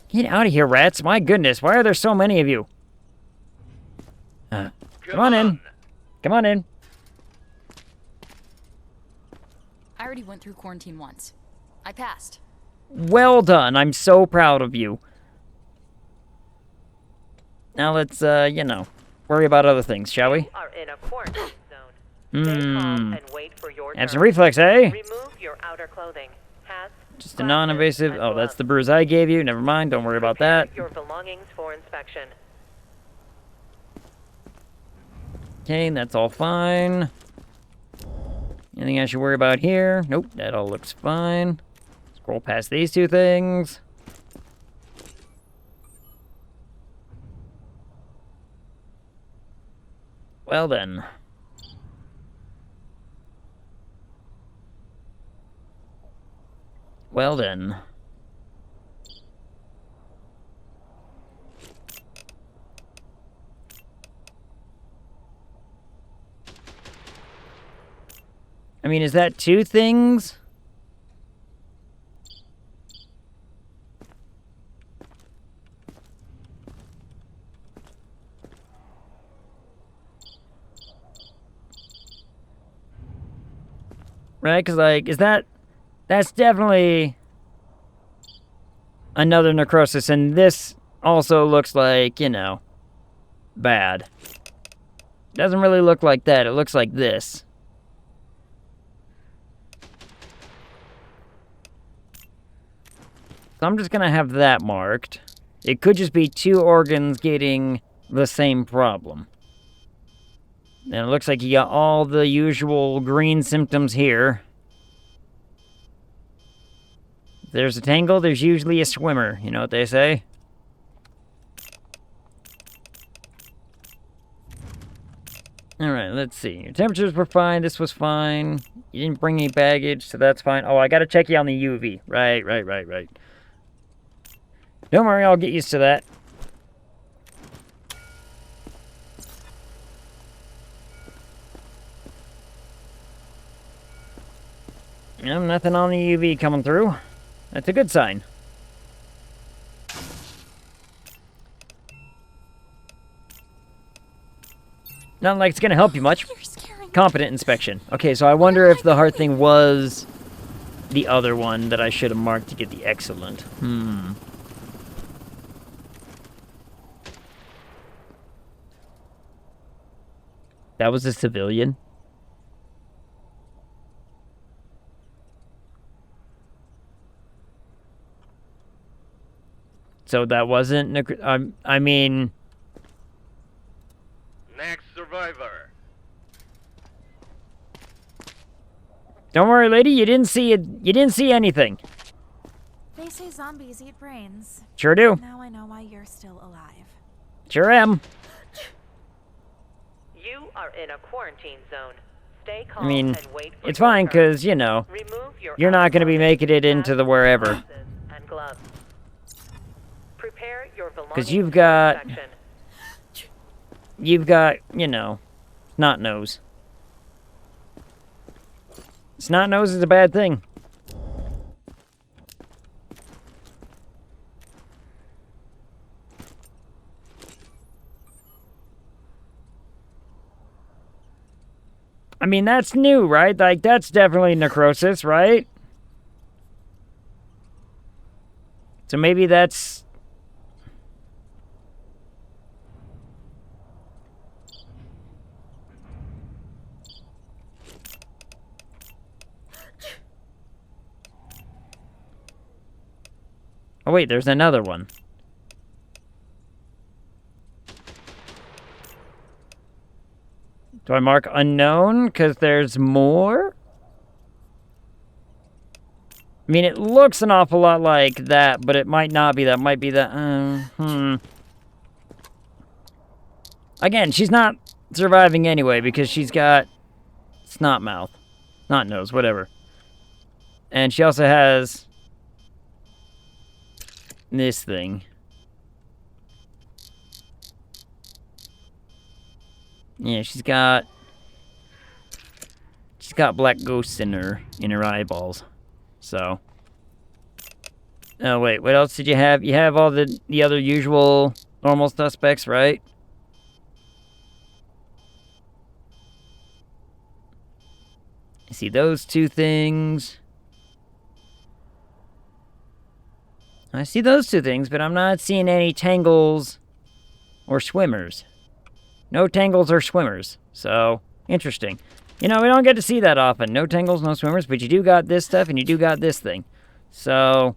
Get out of here, rats. My goodness, why are there so many of you? Come on in. Come on in. I already went through quarantine once. I passed. Well done. I'm so proud of you. Now let's, you know, worry about other things, shall we? You are in a quarantine zone. Stay calm and wait for your Have turn. some reflex, eh? Remove your outer clothing. Hats, Just a non-invasive. glasses, Oh, and that's the gloves. bruise I gave you. Never mind. Don't worry about that. Your belongings for inspection. Okay, that's all fine. Anything I should worry about here? Nope, that all looks fine. Scroll past these two things. Well then. Well then. I mean, is that two things? Right? Because, like, is that... That's definitely another necrosis, and this also looks like, you know, bad. Doesn't really look like that. It looks like this. So I'm just going to have that marked. It could just be two organs getting the same problem. And it looks like you got all the usual green symptoms here. If there's a tangle, there's usually a swimmer. You know what they say? Alright, let's see. Your temperatures were fine. This was fine. You didn't bring any baggage, so that's fine. Oh, I gotta check you on the UV. Right. Don't worry, I'll get used to that. Nothing on the UV coming through. That's a good sign. Not like it's gonna help you much. Competent inspection. Okay, so I wonder if the heart thing was the other one that I should have marked to get the excellent. That was a civilian? So that wasn't... I mean... Next survivor. Don't worry, lady. You didn't see it. You didn't see anything. They say zombies eat brains. Sure do. Now I know why you're still alive. Sure am. You are in a quarantine zone. Stay calm I mean, and wait for it's your fine, turn. because, you know, Remove your you're not going to be making it into the wherever. glasses and gloves. Prepare your belongings you've for got- inspection. You've got, you know, snot nose. Snot nose is a bad thing. I mean, that's new, right? Like, that's definitely necrosis, right? So maybe that's... Oh, wait, there's another one. Do I mark unknown? Because there's more? I mean, it looks an awful lot like that, but it might not be that. It might be that. Again, she's not surviving anyway because she's got snot mouth. Snot nose, whatever. And she also has this thing. Yeah, she's got black ghosts in her eyeballs. So. Oh wait, what else did you have? You have all the other usual normal suspects, right? I see those two things. I see those two things, but I'm not seeing any tangles or swimmers. No tangles or swimmers. So, interesting. You know, we don't get to see that often. No tangles, no swimmers, but you do got this stuff and you do got this thing. So...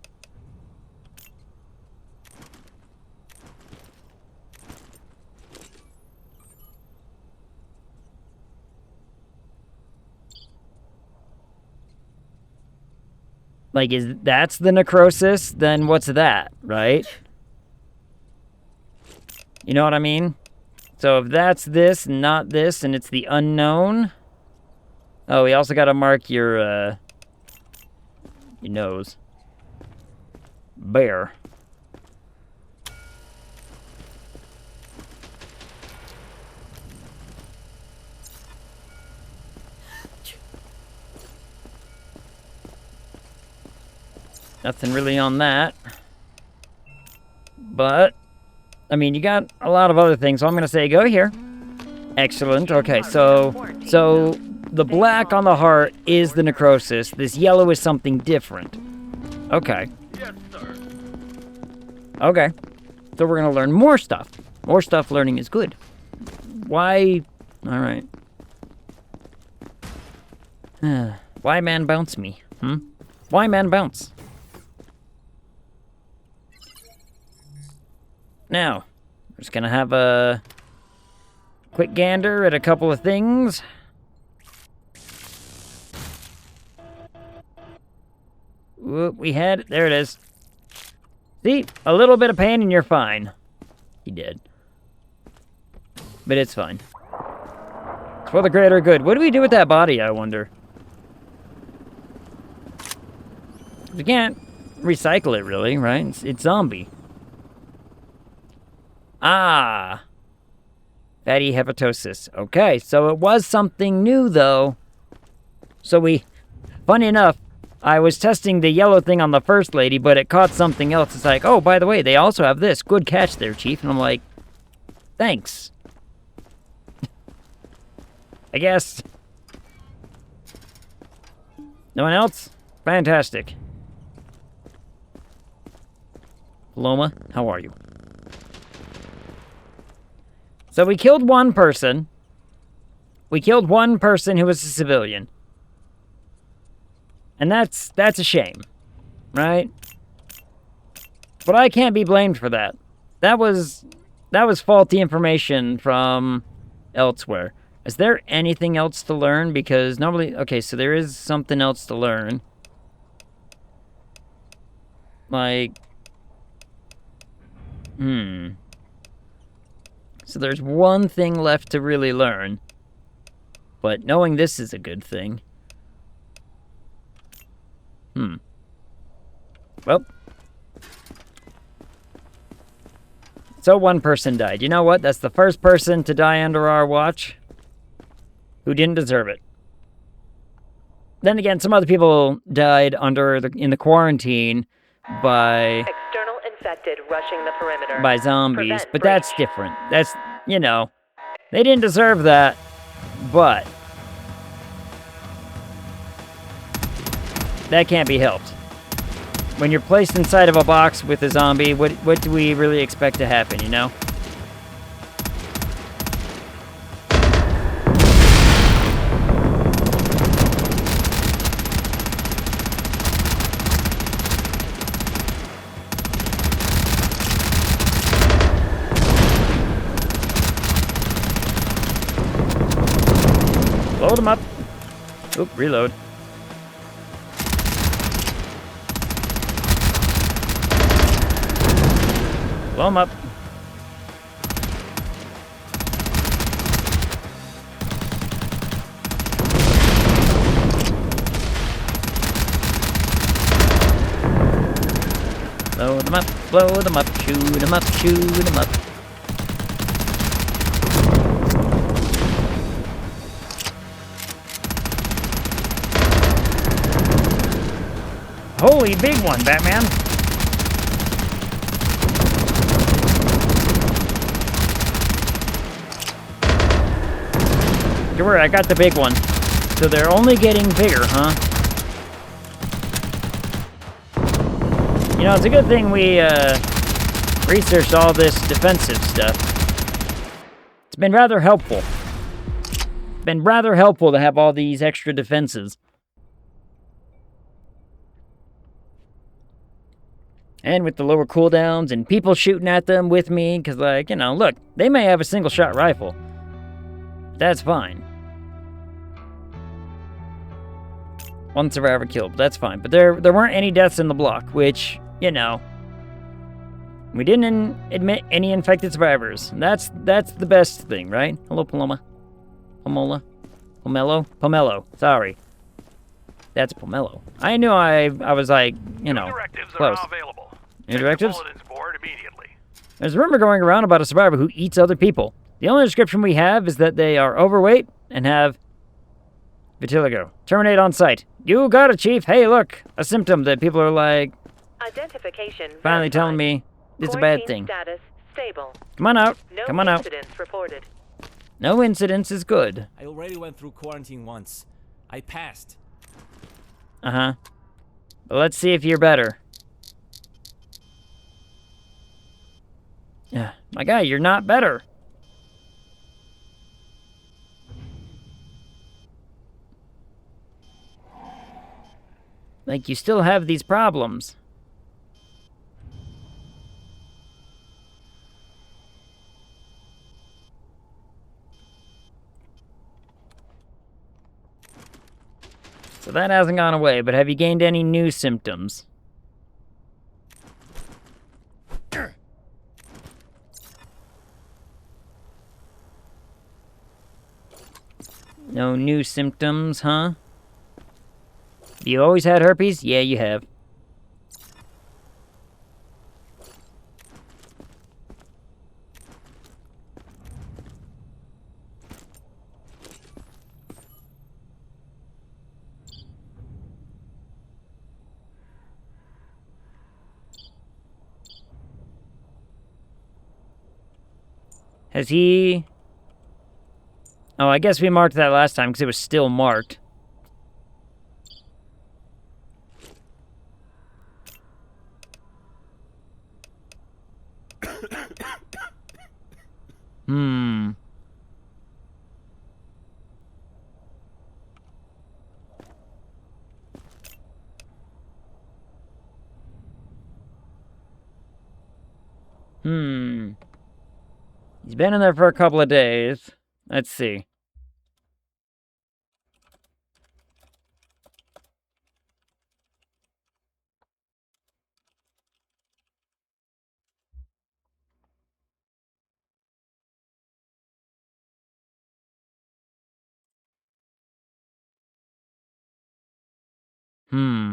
Like, that's the necrosis, then what's that, right? You know what I mean? So if that's this, not this, and it's the unknown... Oh, we also gotta mark your nose. Bear. Nothing really on that. But, I mean, you got a lot of other things, so I'm gonna say go here. Excellent. Okay, so the black on the heart is the necrosis. This yellow is something different. Okay. Yes, sir. Okay. So we're gonna learn more stuff. More stuff learning is good. Why? All right. Why man bounce me? Why man bounce? Now, we're just gonna have a quick gander at a couple of things. Whoop, we had it. There it is. See? A little bit of pain and you're fine. He did. But it's fine. It's for the greater good. What do we do with that body, I wonder? We can't recycle it, really, right? It's zombie. Ah. Fatty hepatosis. Okay, so it was something new, though. So funny enough, I was testing the yellow thing on the first lady, but it caught something else. It's like, oh, by the way, they also have this. Good catch there, Chief. And I'm like, thanks. I guess. No one else? Fantastic. Loma, how are you? So we killed one person. We killed one person who was a civilian. And that's a shame, right? But I can't be blamed for that. That was faulty information from elsewhere. Is there anything else to learn? Because normally... Okay, so there is something else to learn. Like... So there's one thing left to really learn. But knowing this is a good thing. Well. So one person died. You know what? That's the first person to die under our watch who didn't deserve it. Then again, some other people died in the quarantine by... External infected rushing the perimeter. By zombies. Prevent But breach. that's different. That's, you know... They didn't deserve that. But... that can't be helped. When you're placed inside of a box with a zombie, what do we really expect to happen, you know? Load them up. Oop, reload. Blow them up. Blow them up, blow them up, shoot them up, shoot them up. Holy big one, Batman. Don't worry, I got the big one. So they're only getting bigger, huh? You know, it's a good thing we researched all this defensive stuff. It's been rather helpful. Been rather helpful to have all these extra defenses. And with the lower cooldowns and people shooting at them with me, because, like, you know, look, they may have a single-shot rifle. That's fine. One survivor killed, but that's fine. But there weren't any deaths in the block, which, you know, we didn't admit any infected survivors. That's the best thing, right? Hello, Paloma. Pomelo. Sorry. That's Pomelo. I knew I was like, you know, directives close. are now available. New Check directives? the bulletins board immediately. There's a rumor going around about a survivor who eats other people. The only description we have is that they are overweight and have vitiligo. Terminate on site. You got it, Chief. Hey, look, a symptom that people are like Identification finally verified. telling me it's a bad Quarantine thing. Status stable. Come on out. No Come on out. incidents reported. No incidents is good. I already went through quarantine once. I passed. Uh-huh. But let's see if you're better. Yeah, my guy, you're not better. Like, you still have these problems. So that hasn't gone away, but have you gained any new symptoms? No new symptoms, huh? You always had herpes? Yeah, you have. Has he... Oh, I guess we marked that last time because it was still marked. He's been in there for a couple of days. Let's see. Hmm.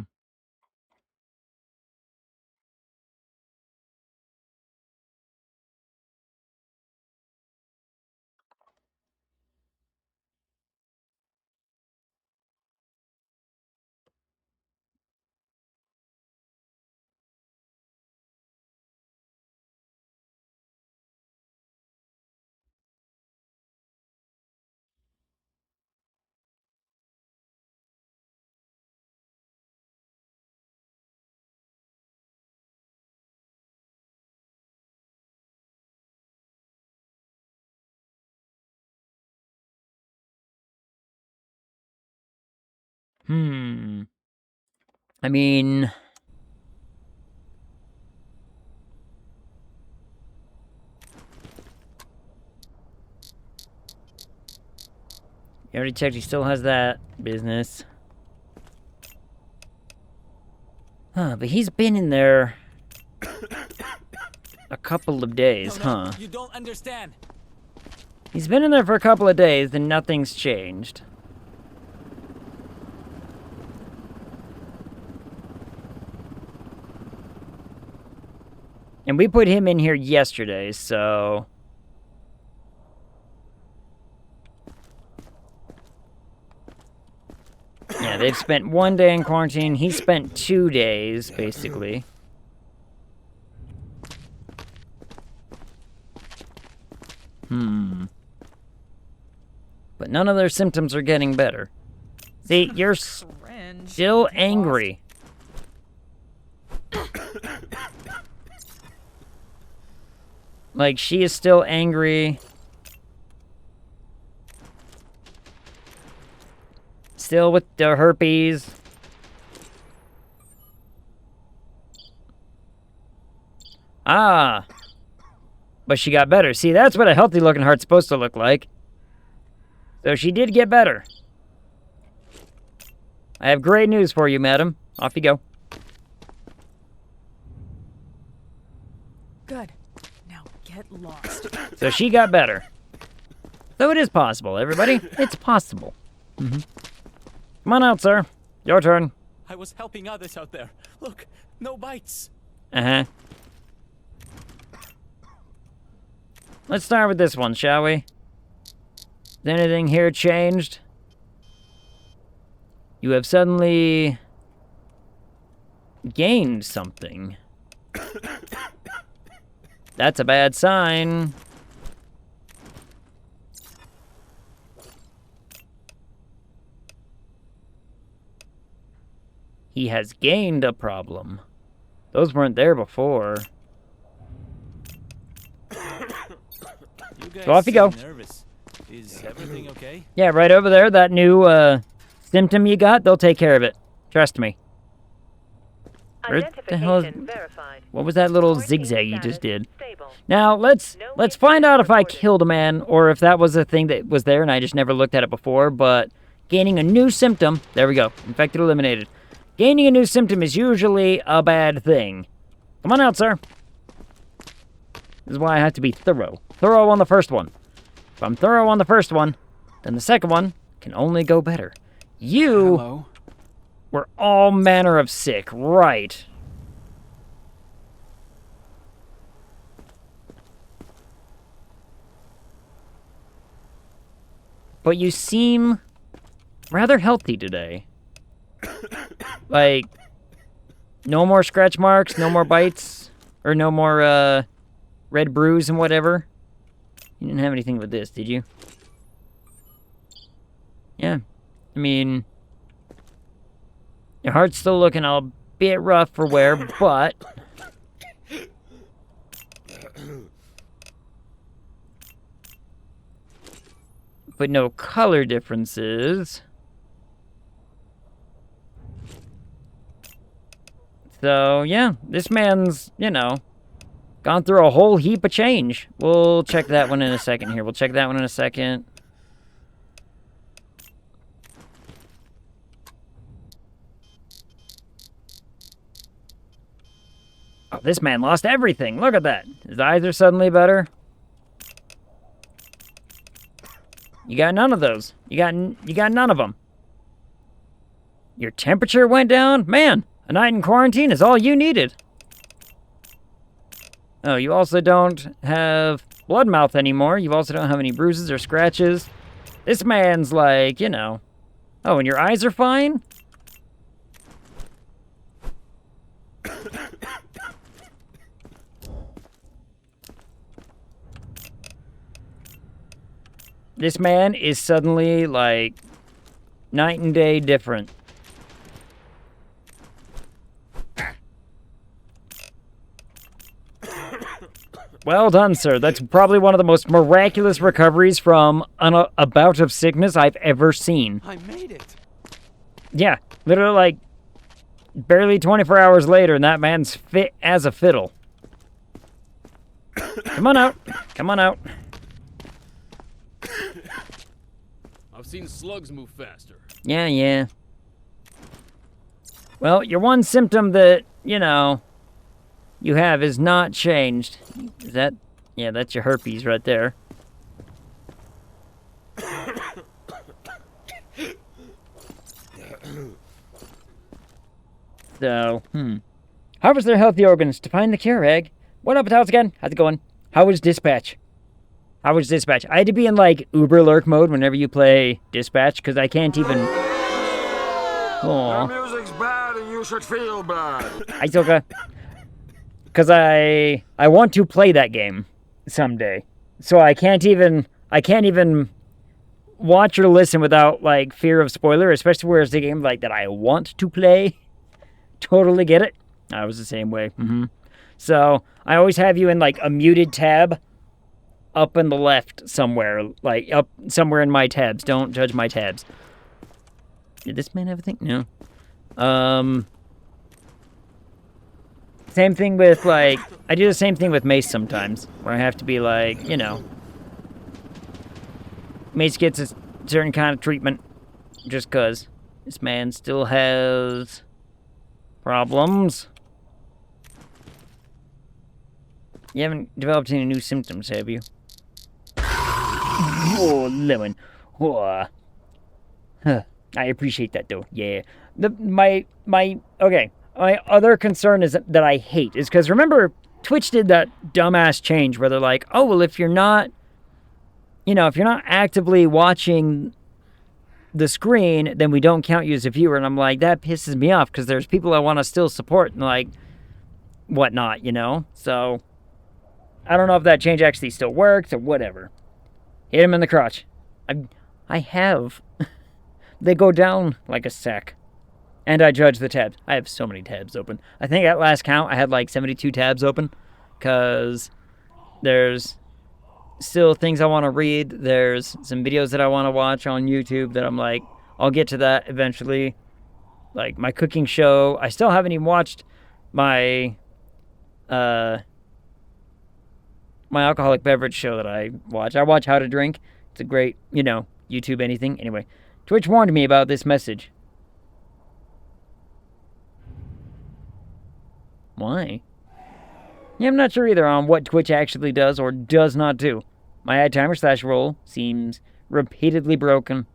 I mean... You already checked he still has that business. Huh, but he's been in there a couple of days, huh? You don't understand. He's been in there for a couple of days and nothing's changed. And we put him in here yesterday, so... Yeah, they've spent 1 day in quarantine. He spent 2 days, basically. But none of their symptoms are getting better. See, you're still angry. Like, she is still angry. Still with the herpes. Ah. But she got better. See, that's what a healthy-looking heart's supposed to look like. So she did get better. I have great news for you, madam. Off you go. Good. Now get lost. So she got better. So it is possible, everybody. It's possible. Come on out, sir. Your turn. I was helping others out there. Look, no bites. Uh-huh. Let's start with this one, shall we? Has anything here changed? You have suddenly gained something. That's a bad sign. He has gained a problem. Those weren't there before. So off you go. Nervous. Is everything okay? Yeah, right over there, that new symptom you got, they'll take care of it. Trust me. Where the hell is... verified. What was that little zigzag you just did? Now, let's find out if I killed a man, or if that was a thing that was there and I just never looked at it before, but gaining a new symptom... There we go. Infected eliminated. Gaining a new symptom is usually a bad thing. Come on out, sir. This is why I have to be thorough. Thorough on the first one. If I'm thorough on the first one, then the second one can only go better. You... Hello? Were all manner of sick, right? But you seem rather healthy today. Like, no more scratch marks, no more bites, or no more, red bruise and whatever. You didn't have anything with this, did you? Yeah. I mean... Your heart's still looking a bit rough for wear, but... But no color differences. So, yeah, this man's, you know, Gone through a whole heap of change. We'll check that one in a second here. We'll check that one in a second. Oh, this man lost everything. Look at that. His eyes are suddenly better. You got none of those. You got none of them. Your temperature went down? Man, a night in quarantine is all you needed. Oh, you also don't have blood mouth anymore. You also don't have any bruises or scratches. This man's like, you know. Oh, and your eyes are fine? This man is suddenly, like, night and day different. Well done, sir. That's probably one of the most miraculous recoveries from a bout of sickness I've ever seen. I made it. Yeah, literally, like, barely 24 hours later, and that man's fit as a fiddle. Come on out. Come on out. I've seen slugs move faster. Yeah, yeah. Well, your one symptom that, you know, you have is not changed. Is that... Yeah, that's your herpes right there. So, harvest their healthy organs to find the cure, Egg. What up, Pals again? How's it going? How was dispatch? How was dispatch? I had to be in, like, Uber lurk mode whenever you play dispatch, because I can't even... Aww. The music's bad and you should feel bad. Hi, Silka. Because I want to play that game someday. So I can't even watch or listen without, like, fear of spoiler, especially where it's a game, like, that I want to play. Totally get it. I was the same way. So I always have you in, like, a muted tab up in the left somewhere. Like, up somewhere in my tabs. Don't judge my tabs. Did this man have a thing? No. Same thing with, like... I do the same thing with Mace sometimes. Where I have to be like, you know... Mace gets a certain kind of treatment. Just because. This man still has... problems. You haven't developed any new symptoms, have you? Oh, lemon. Oh. Huh. I appreciate that, though. Yeah. My other concern is that I hate is because remember, Twitch did that dumbass change where they're like, oh, well, if you're not actively watching the screen, then we don't count you as a viewer. And I'm like, that pisses me off because there's people I want to still support and, like, whatnot, you know? So, I don't know if that change actually still works or whatever. Hit him in the crotch. I have. They go down like a sack. And I judge the tabs. I have so many tabs open. I think at last count, I had like 72 tabs open. Because there's still things I want to read. There's some videos that I want to watch on YouTube that I'm like, I'll get to that eventually. Like my cooking show. I still haven't even watched my my alcoholic beverage show that I watch. I watch How to Drink. It's a great, YouTube anything. Anyway, Twitch warned me about this message. Why? Yeah, I'm not sure either on what Twitch actually does or does not do. My ad timer / roll seems repeatedly broken.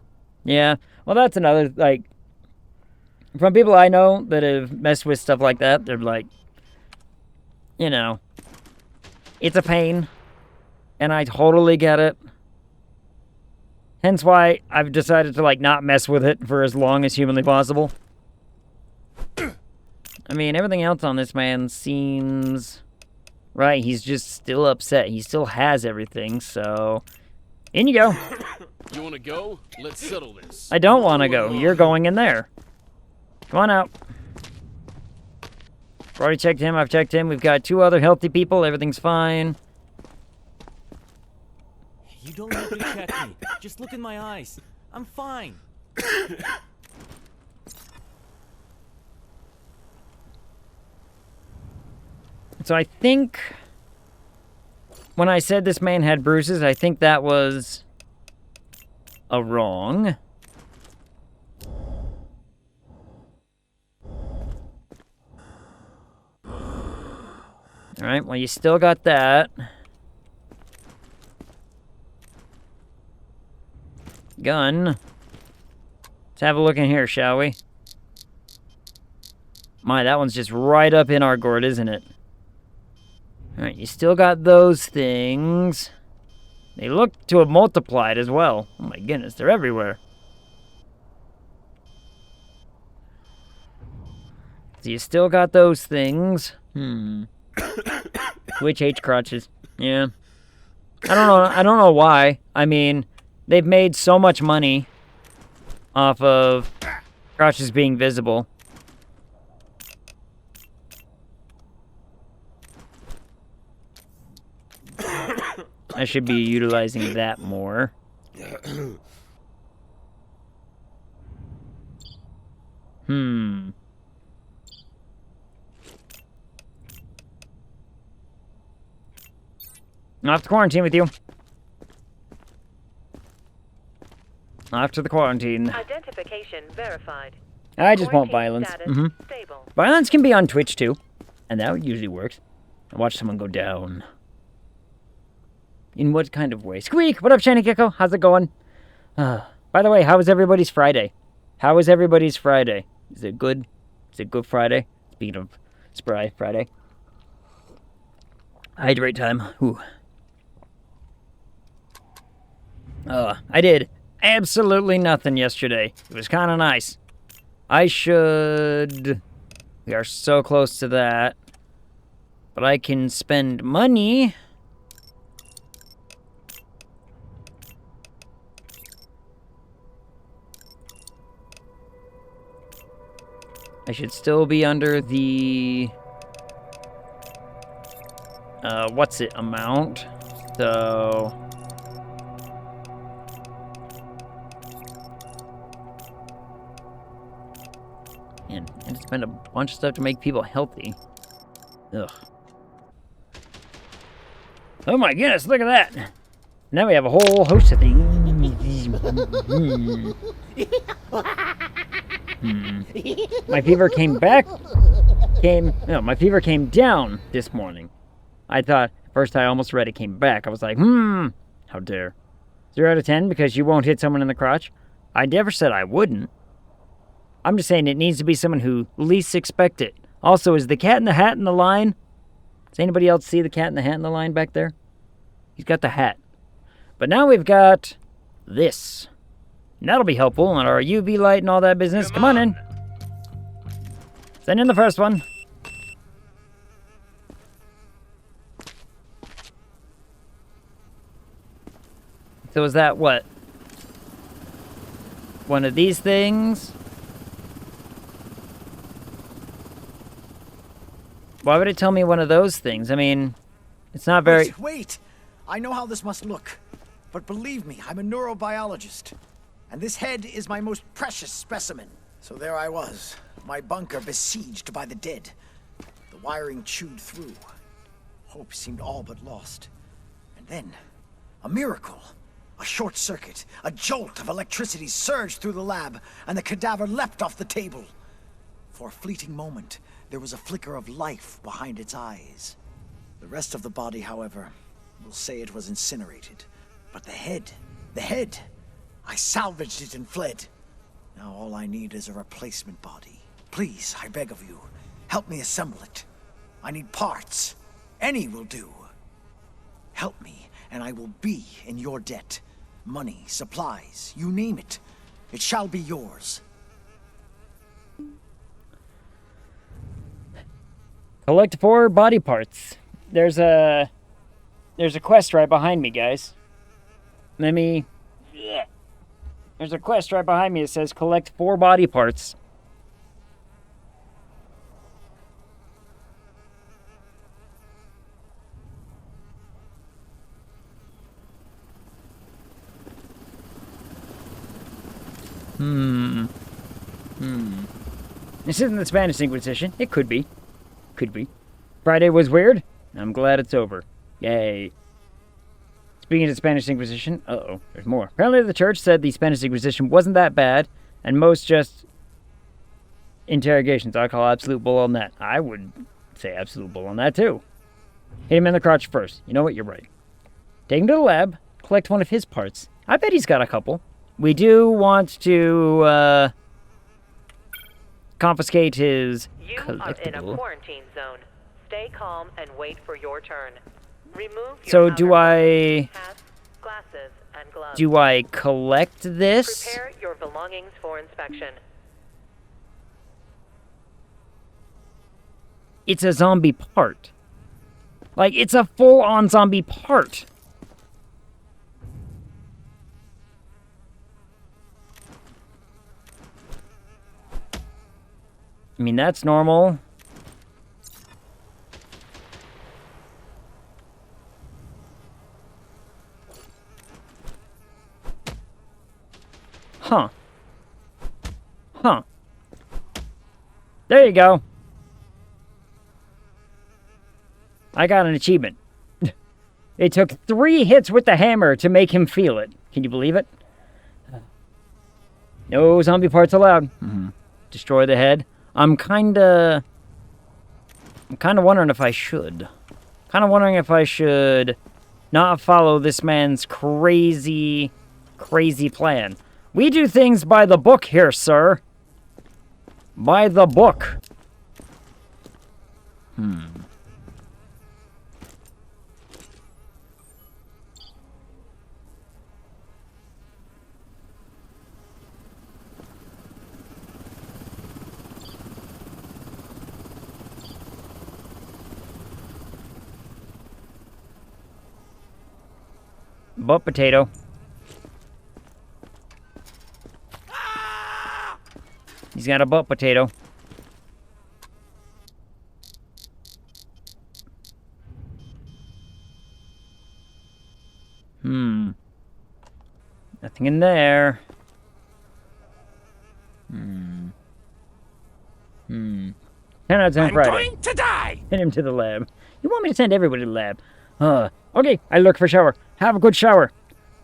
Yeah, well that's another, like, from people I know that have messed with stuff like that, they're like, it's a pain, and I totally get it. Hence why I've decided to, like, not mess with it for as long as humanly possible. I mean, everything else on this man seems right. He's just still upset. He still has everything, so in you go. You want to go? Let's settle this. I don't want to go. You're going in there. Come on out. I've already checked him. I've checked him. We've got 2 other healthy people. Everything's fine. You don't need to check me. Just look in my eyes. I'm fine. So I think when I said this man had bruises, I think that was a wrong. Alright, well, you still got that. Gun. Let's have a look in here, shall we? My, that one's just right up in our gourd, isn't it? Alright, you still got those things. They look to have multiplied as well. Oh my goodness, they're everywhere. So you still got those things. Which H crotches? Yeah. I don't know why. I mean, they've made so much money off of crotches being visible. I should be utilizing that more. I'll have to quarantine with you. After the quarantine. Identification verified. I just want violence. Stable. Violence can be on Twitch too. And that usually works. I watch someone go down. In what kind of way? Squeak! What up, Shiny Gecko? How's it going? By the way, how was everybody's Friday? How was everybody's Friday? Is it good? Is it good Friday? Speaking of Spry Friday. Hydrate time. Ooh. I did absolutely nothing yesterday. It was kind of nice. We are so close to that. But I can spend money. I should still be under the... what's it, amount? So... Man, I had to spend a bunch of stuff to make people healthy. Ugh. Oh my goodness, look at that! Now we have a whole host of things. My fever came back. My fever came down this morning. I thought, first I almost read it came back. I was like, how dare. 0 out of 10 because you won't hit someone in the crotch? I never said I wouldn't. I'm just saying it needs to be someone who least expect it. Also, is the cat in the hat in the line? Does anybody else see the cat in the hat in the line back there? He's got the hat. But now we've got this. And that'll be helpful on our UV light and all that business. Come on in. Send in the first one. So is that what? One of these things? Why would it tell me one of those things? I mean, it's not very... Wait! I know how this must look. But believe me, I'm a neurobiologist. And this head is my most precious specimen. So there I was, my bunker besieged by the dead. The wiring chewed through. Hope seemed all but lost. And then, a miracle. A short circuit, a jolt of electricity surged through the lab, and the cadaver leapt off the table. For a fleeting moment, there was a flicker of life behind its eyes. The rest of the body, however, will say it was incinerated. But the head, I salvaged it and fled. Now all I need is a replacement body. Please, I beg of you, help me assemble it. I need parts. Any will do. Help me, and I will be in your debt. Money, supplies, you name it. It shall be yours. Collect 4 body parts. There's a quest right behind me, guys. There's a quest right behind me that says collect 4 body parts. This isn't the Spanish Inquisition. It could be. Could be. Friday was weird. I'm glad it's over. Yay. Speaking of the Spanish Inquisition, there's more. Apparently the church said the Spanish Inquisition wasn't that bad, and most just interrogations. I call absolute bull on that. I would say absolute bull on that, too. Hit him in the crotch first. You know what? You're right. Take him to the lab, collect one of his parts. I bet he's got a couple. We do want to, confiscate his You collectible. are in a quarantine zone. Stay calm and wait for your turn. Remove your So outer do clothing, I... hats, glasses, and gloves. Do I collect this? Prepare your belongings for inspection. It's a zombie part. Like, it's a full-on zombie part. I mean, that's normal. Huh. Huh. There you go. I got an achievement. It took 3 hits with the hammer to make him feel it. Can you believe it? No zombie parts allowed. Destroy the head. I'm kinda wondering if I should. Kinda wondering if I should not follow this man's crazy plan. We do things by the book here, sir. By the book. Butt potato. He's got a butt potato. Nothing in there. 10 out of 10 Friday. I'm going to die! Send him to the lab. You want me to send everybody to the lab? Okay, I look for shower. Have a good shower.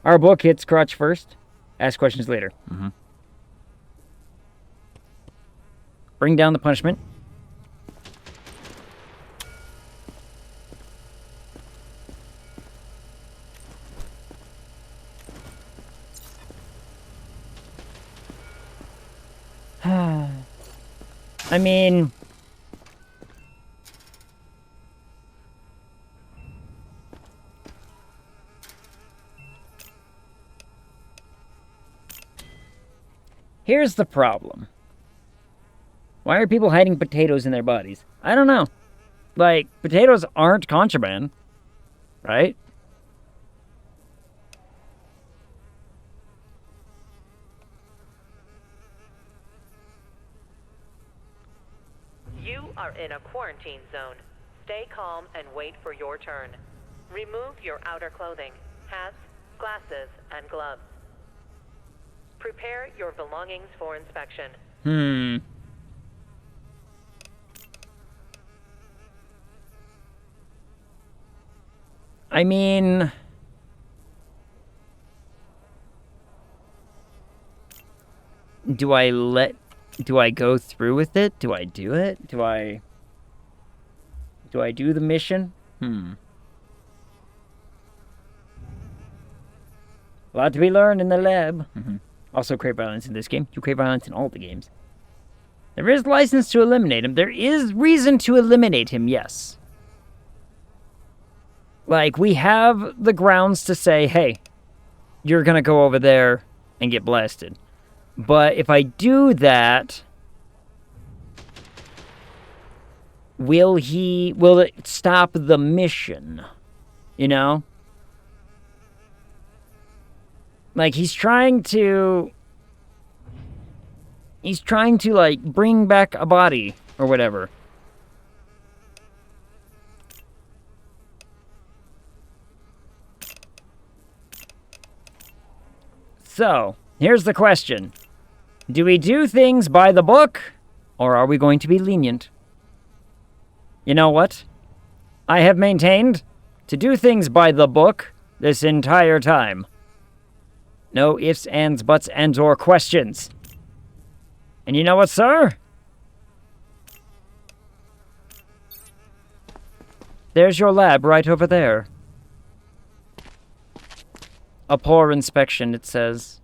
Our book hits crotch first. Ask questions later. Bring down the punishment. I mean... Here's the problem. Why are people hiding potatoes in their bodies? I don't know. Like, potatoes aren't contraband, right? You are in a quarantine zone. Stay calm and wait for your turn. Remove your outer clothing, hats, glasses, and gloves. Prepare your belongings for inspection. I mean... Do I go through with it? Do I do it? Do I do the mission? A lot to be learned in the lab. Also, create violence in this game. You create violence in all the games. There is license to eliminate him. There is reason to eliminate him, yes. Like, we have the grounds to say, hey, you're gonna go over there and get blasted. But if I do that, will it stop the mission? You know? Like, he's trying to, like, bring back a body, or whatever. So, here's the question. Do we do things by the book, or are we going to be lenient? You know what? I have maintained to do things by the book this entire time. No ifs, ands, buts, and or questions. And you know what, sir? There's your lab right over there. A poor inspection, it says.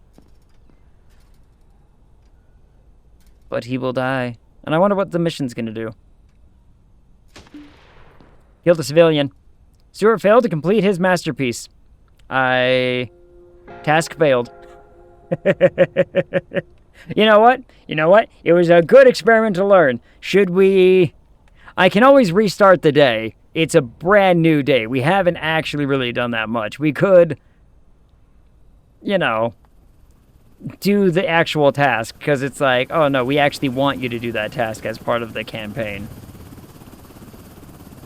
But he will die. And I wonder what the mission's gonna do. Killed a civilian. Stewart failed to complete his masterpiece. Task failed. You know what? You know what? It was a good experiment to learn. Should we... I can always restart the day. It's a brand new day. We haven't actually really done that much. We could, you know, do the actual task, because it's like, oh no, we actually want you to do that task as part of the campaign.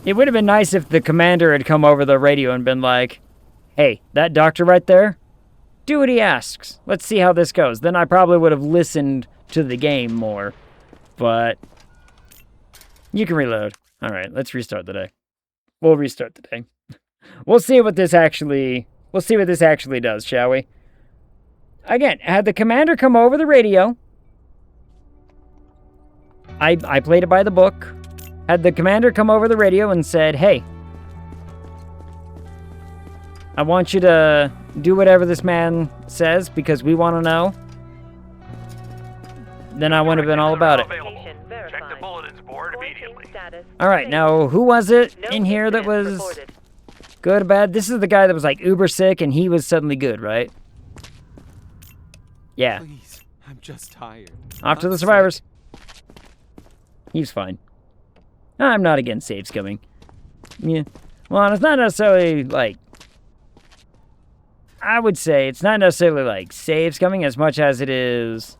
It would have been nice if the commander had come over the radio and been like, hey, that doctor right there, do what he asks. Let's see how this goes. Then I probably would have listened to the game more. But you can reload. All right, let's restart the day. We'll restart the day. We'll see what this actually does, shall we? Again, had the commander come over the radio, I played it by the book. Had the commander come over the radio and said, hey, I want you to do whatever this man says because we want to know, then I would have been all about it. Check the bulletins board immediately. Alright, now, who was it in here that was good or bad? This is the guy that was like uber sick and he was suddenly good, right? Yeah. Please, I'm just tired. Off to the survivors. He's fine. I'm not against save scumming. Yeah. Well, it's not necessarily like... I would say it's not necessarily like save scumming as much as it is...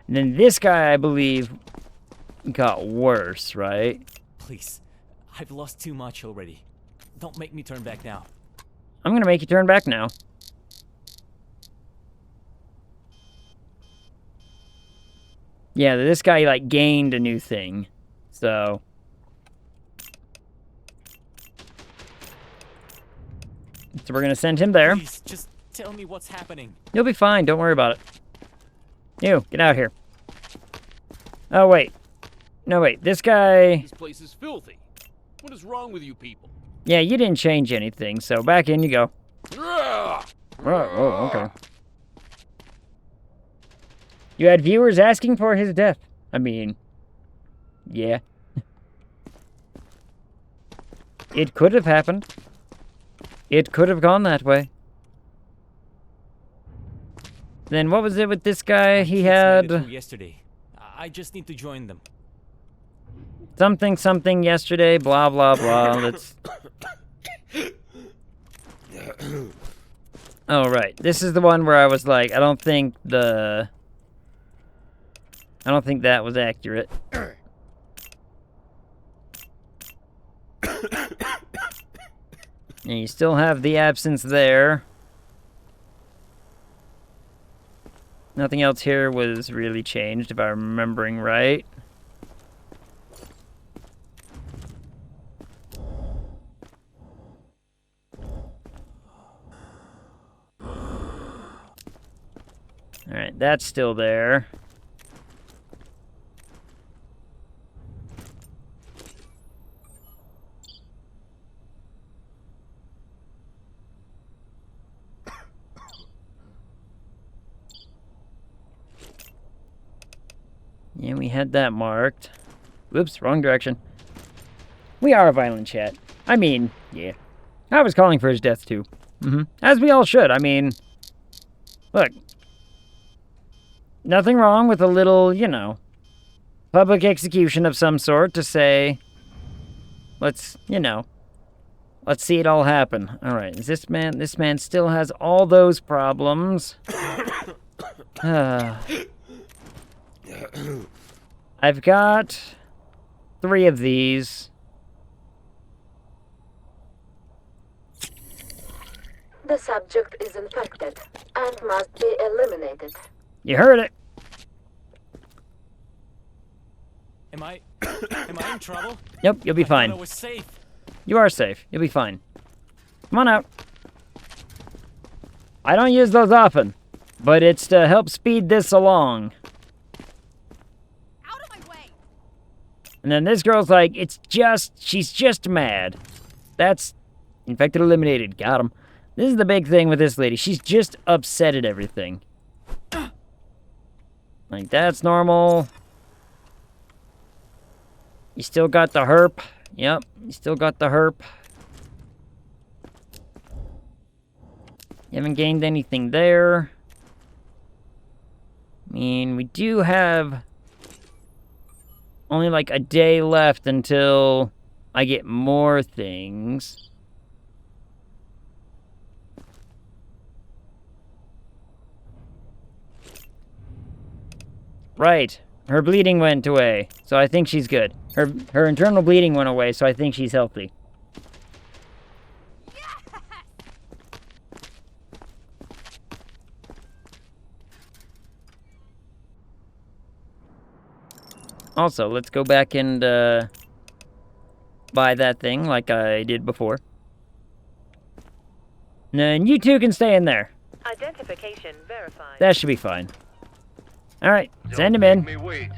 And then this guy, I believe, got worse, right? Please, I've lost too much already. Don't make me turn back now. I'm gonna make you turn back now. Yeah, this guy, like, gained a new thing. So... So we're gonna send him there. Please, just tell me what's happening. You'll be fine, don't worry about it. You, get out here. Oh, wait. No, wait, this guy... This place is filthy. What is wrong with you people? Yeah, you didn't change anything, so back in you go. Ah! Oh, okay. You had viewers asking for his death. I mean... Yeah. It could have happened. It could have gone that way. Then what was it with this guy? He had... yesterday. I just need to join them. Something, something yesterday, blah, blah, blah. Let's... Oh, right. This is the one where I was like, I don't think that was accurate. And you still have the absence there. Nothing else here was really changed, if I'm remembering right. Alright, that's still there. Yeah, we had that marked. Whoops, wrong direction. We are a violent chat. I mean, yeah. I was calling for his death, too. As we all should. I mean, look. Nothing wrong with a little, you know, public execution of some sort to say, let's, you know, let's see it all happen. Alright, is this man still has all those problems. I've got 3 of these. The subject is infected and must be eliminated. You heard it. Am I in trouble? Yep, you'll be fine. I was safe. You are safe. You'll be fine. Come on out. I don't use those often, but it's to help speed this along. Out of my way! And then this girl's like, she's just mad. That's infected eliminated. Got him. This is the big thing with this lady. She's just upset at everything. Like, that's normal. You still got the herp. Yep, you still got the herp. You haven't gained anything there. I mean, we do have only like a day left until I get more things. Right. Her bleeding went away, so I think she's good. Her internal bleeding went away, so I think she's healthy. Also, let's go back and buy that thing like I did before. And then you two can stay in there. Identification verified. That should be fine. All right, send him in. Wait!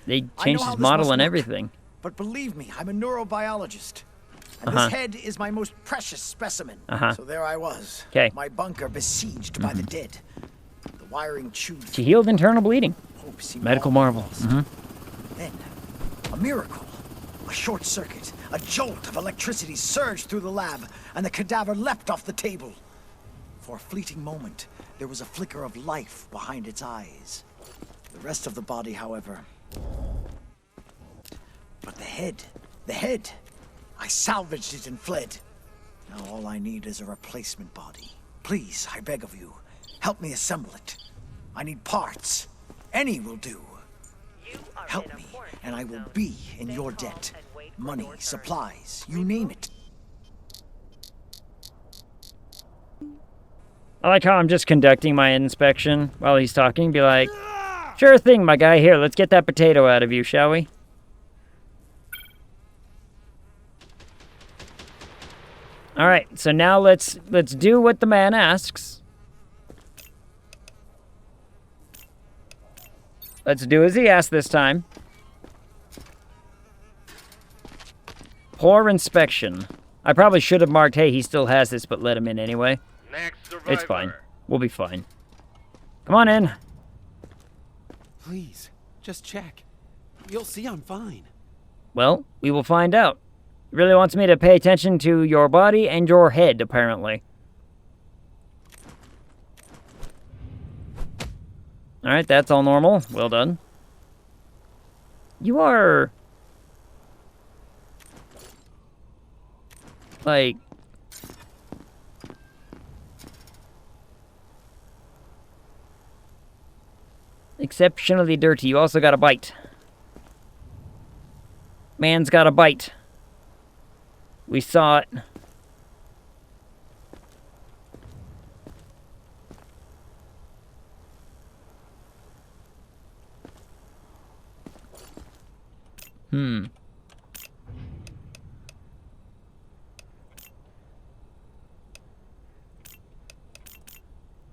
They changed his model and everything. But believe me, I'm a neurobiologist. And this head is my most precious specimen. So there I was. Okay. My bunker besieged by the dead. The wiring chewed. She healed internal bleeding. Medical marvel. Then, a miracle. A short circuit. A jolt of electricity surged through the lab, and the cadaver leapt off the table. For a fleeting moment, there was a flicker of life behind its eyes. The rest of the body, however... But the head... I salvaged it and fled. Now all I need is a replacement body. Please, I beg of you, help me assemble it. I need parts. Any will do. Help me, and I will be in your debt. Money, supplies, you name it. I like how I'm just conducting my inspection while he's talking. Be like, sure thing, my guy. Here, let's get that potato out of you, shall we? All right, so now let's do what the man asks. Let's do as he asked this time. Poor inspection. I probably should have marked, hey, he still has this, but let him in anyway. Next survivor. It's fine. We'll be fine. Come on in. Please, just check. You'll see I'm fine. Well, we will find out. He really wants me to pay attention to your body and your head, apparently. Alright, that's all normal. Well done. You are... like... exceptionally dirty. You also got a bite. Man's got a bite. We saw it.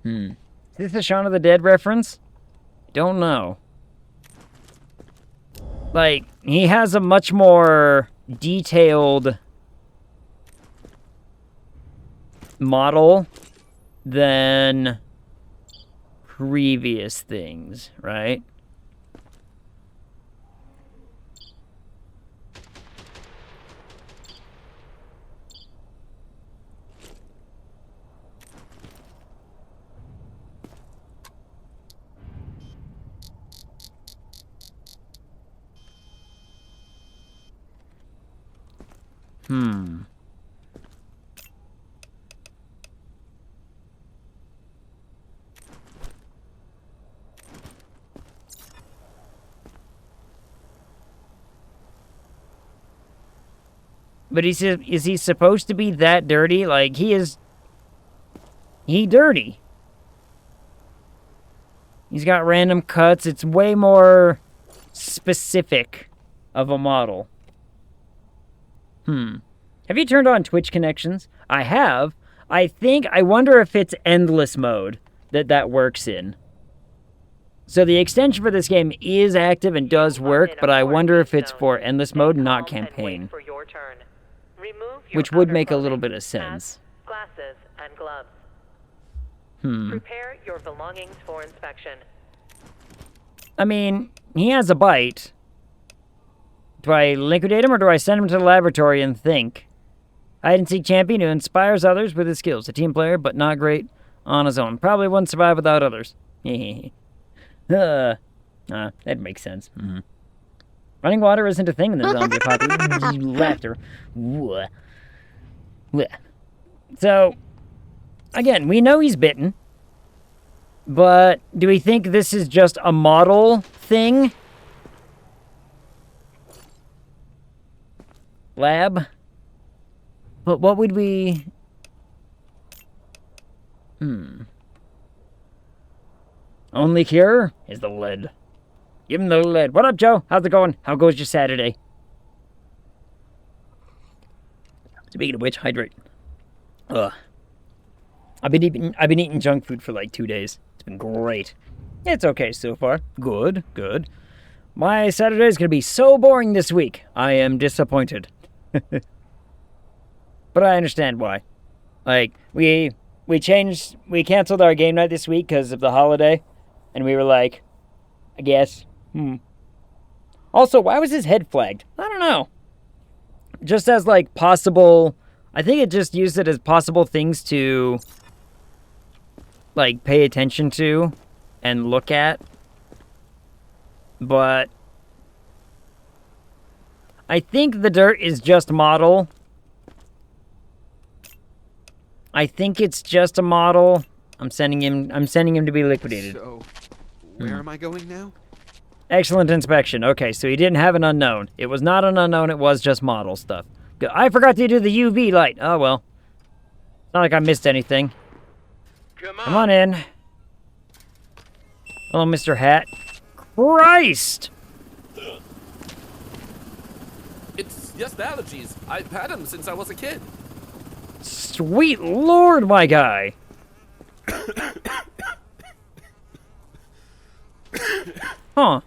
Is this a Shaun of the Dead reference? Don't know. Like, he has a much more detailed model than previous things, right? But is he supposed to be that dirty? Like, he dirty. He's got random cuts. It's way more specific of a model. Have you turned on Twitch connections? I have. I wonder if it's endless mode that works in. So the extension for this game is active and does work, but I wonder if it's for endless mode, not campaign. Which would make a little bit of sense. Glasses and gloves. Prepare your belongings for inspection. I mean, he has a bite. Do I liquidate him or do I send him to the laboratory and think? Hide-and-seek champion who inspires others with his skills. A team player, but not great on his own. Probably wouldn't survive without others. That makes sense. Running water isn't a thing in the zombie apocalypse. Laughter. So, again, we know he's bitten. But do we think this is just a model thing? Lab? But what would we... Only cure is the lead. Give him the lead. What up, Joe? How's it going? How goes your Saturday? Speaking of which, hydrate. I've been eating junk food for like 2 days. It's been great. It's okay so far. Good. My Saturday is gonna be so boring this week. I am disappointed. But I understand why. Like, we canceled our game night this week because of the holiday. And we were like, I guess, Also, why was his head flagged? I don't know. Just as, like, possible... I think it just used it as possible things to, like, pay attention to and look at. But I think the dirt is just model. I think it's just a model. I'm sending him to be liquidated. So, where am I going now? Excellent inspection. Okay, so he didn't have an unknown. It was not an unknown, it was just model stuff. Good. I forgot to do the UV light. Oh, well. It's not like I missed anything. Come on in. Hello, Mr. Hat. Christ! It's just allergies. I've had them since I was a kid. Sweet Lord, my guy. Huh.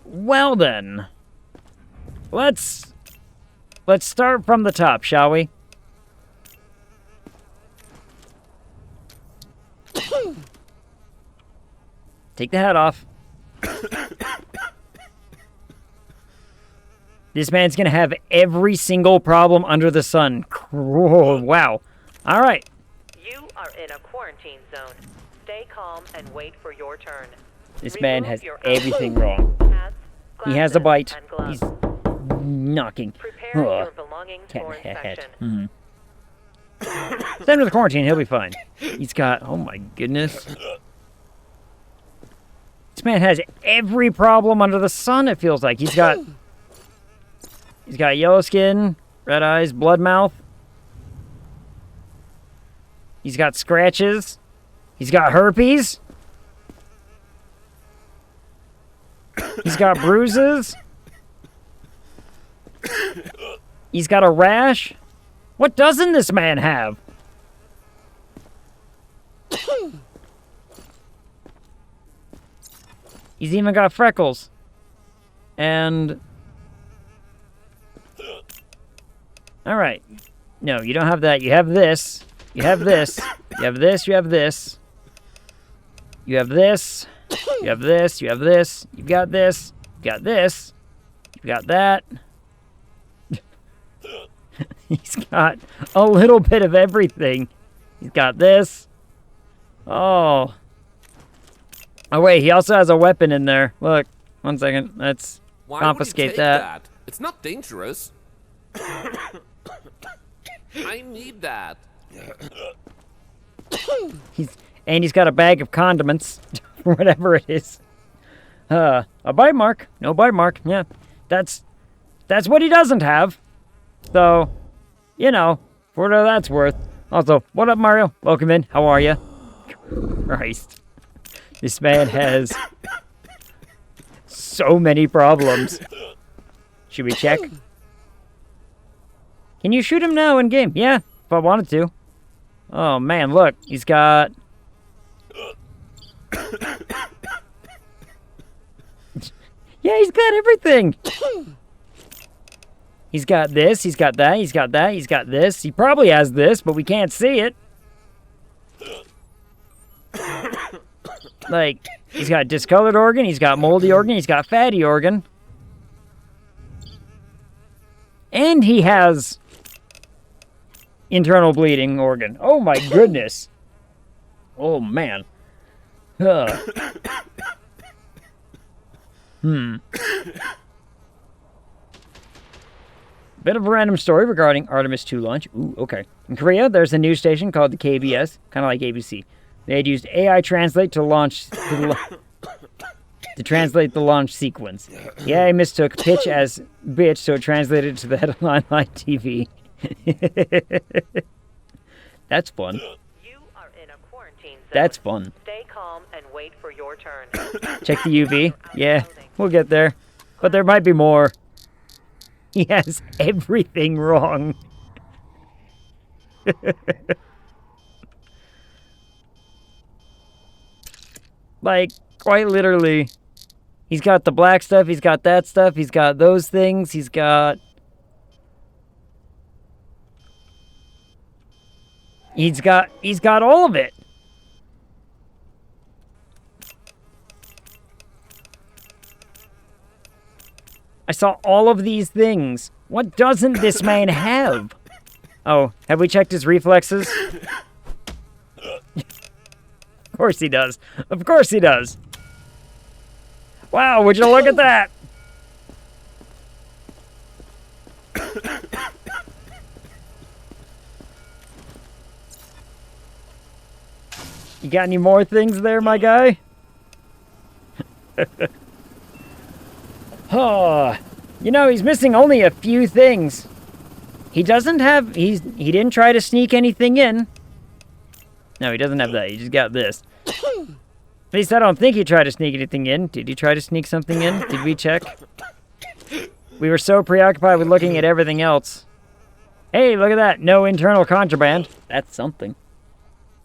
Well then. Let's start from the top, shall we? Take the hat off. This man's gonna have every single problem under the sun. Whoa, wow. All right. You are in a quarantine zone. Stay calm and wait for your turn. This man has everything wrong. He has a bite. He's knocking. Prepare your belongings for inspection. Send him to the quarantine. He'll be fine. He's got... Oh, my goodness. This man has every problem under the sun, it feels like. He's got yellow skin, red eyes, blood mouth. He's got scratches. He's got herpes. He's got bruises. He's got a rash. What doesn't this man have? He's even got freckles. And... Alright. No, you don't have that. You have this. You have this. You have this. You have this. You have this. You have this. You have this. You've got this. You got this. You've got that. He's got a little bit of everything. He's got this. Oh. Oh, wait. He also has a weapon in there. Look. 1 second. Let's confiscate that. It's not dangerous. I need that. He's got a bag of condiments. Whatever it is. A bite mark. No bite mark. Yeah. That's what he doesn't have. So, You know, for what that's worth. Also, what up, Mario? Welcome in. How are you? Christ. This man has so many problems. Should we check? Can you shoot him now in game? Yeah, if I wanted to. Oh man, look, he's got... Yeah, he's got everything. He's got this, he's got that, he's got that, he's got this. He probably has this, but we can't see it. Like, he's got discolored organ, he's got moldy organ, he's got fatty organ. And he has internal bleeding organ. Oh my goodness. Oh man. Bit of a random story regarding Artemis 2 launch. Ooh, okay. In Korea, there's a news station called the KBS, kind of like ABC. They had used AI Translate to launch to translate the launch sequence. The AI mistook pitch as bitch, so it translated to the headline on TV. That's fun. You are in a quarantine zone. That's fun. Stay calm and wait for your turn. Check the UV. Yeah, we'll get there. But there might be more. He has everything wrong. Like, quite literally. He's got the black stuff, he's got that stuff, he's got those things, he's got... He's got all of it. I saw all of these things. What doesn't this man have? Oh, have we checked his reflexes? Of course he does. Of course he does. Wow, would you look at that? You got any more things there, my guy? Oh, you know, he's missing only a few things. He doesn't have, he didn't try to sneak anything in. No, he doesn't have that. He just got this. At least I don't think he tried to sneak anything in. Did he try to sneak something in? Did we check? We were so preoccupied with looking at everything else. Hey, look at that. No internal contraband. That's something.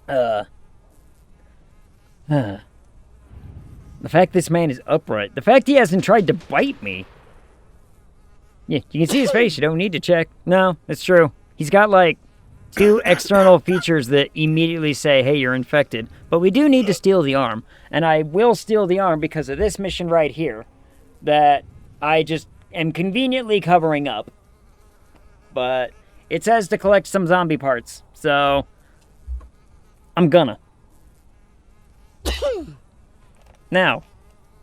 The fact this man is upright. The fact he hasn't tried to bite me. Yeah, you can see his face. You don't need to check. No, it's true. He's got, like, 2 external features that immediately say, hey, you're infected. But we do need to steal the arm. And I will steal the arm because of this mission right here that I just am conveniently covering up. But it says to collect some zombie parts. So, I'm gonna. Now,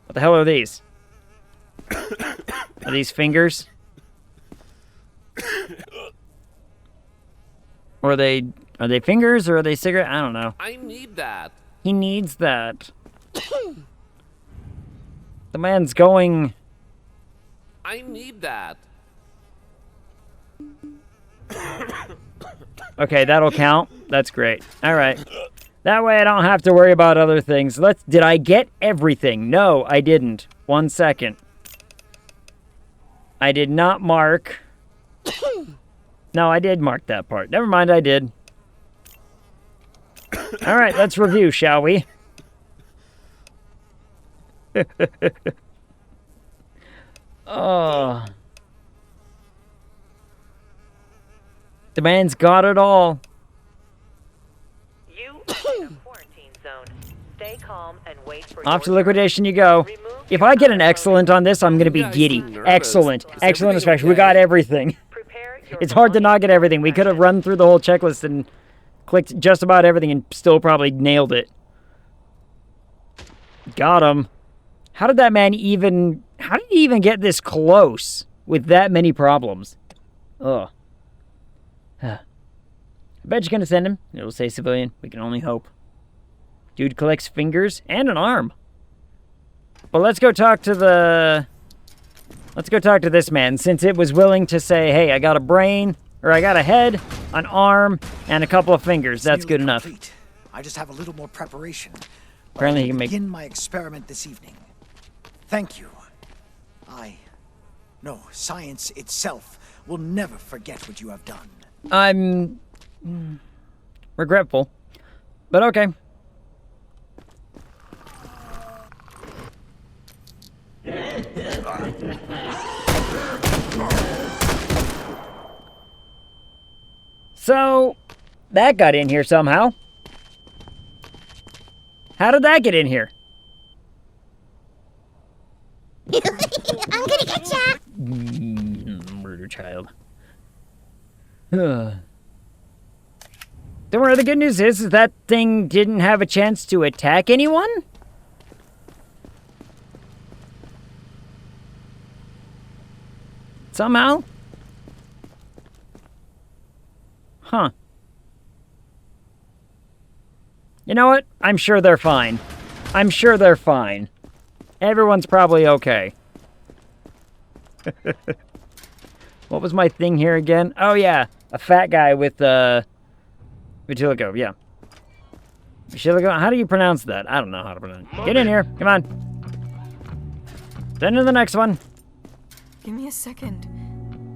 what the hell are these? Are these fingers? Or are they fingers or are they cigarette? I don't know. I need that. He needs that. The man's going... I need that. Okay, that'll count. That's great. Alright. That way I don't have to worry about other things. Did I get everything? No, I didn't. 1 second. I did not mark... No, I did mark that part. Never mind, I did. Alright, let's review, shall we? Oh. The man's got it all. You are in a quarantine zone. Stay calm and wait for Off to liquidation you go. If I get an excellent on this, I'm gonna be giddy. Excellent. Excellent inspection. We got everything. It's hard to not get everything. We could have run through the whole checklist and clicked just about everything and still probably nailed it. Got him. How did that man even... How did he even get this close with that many problems? Ugh. I bet you're gonna send him. It'll say civilian. We can only hope. Dude collects fingers and an arm. But let's go talk to the... Let's go talk to this man, since it was willing to say, hey, I got a brain, Or I got a head, an arm, and a couple of fingers. That's good enough. Complete. I just have a little more preparation. Apparently he I can make... begin my experiment this evening. Thank you. No, science itself will never forget what you have done. I'm... regretful. But okay. So, that got in here somehow. How did that get in here? I'm gonna get ya! Murder child. Don't worry, the good news is that thing didn't have a chance to attack anyone? Somehow? Huh. You know what? I'm sure they're fine. I'm sure they're fine. Everyone's probably okay. What was my thing here again? Oh, yeah. A fat guy with, vitiligo, yeah. Vitiligo? How do you pronounce that? I don't know how to pronounce it. Get in here. Come on. Then to the next one. Give me a second.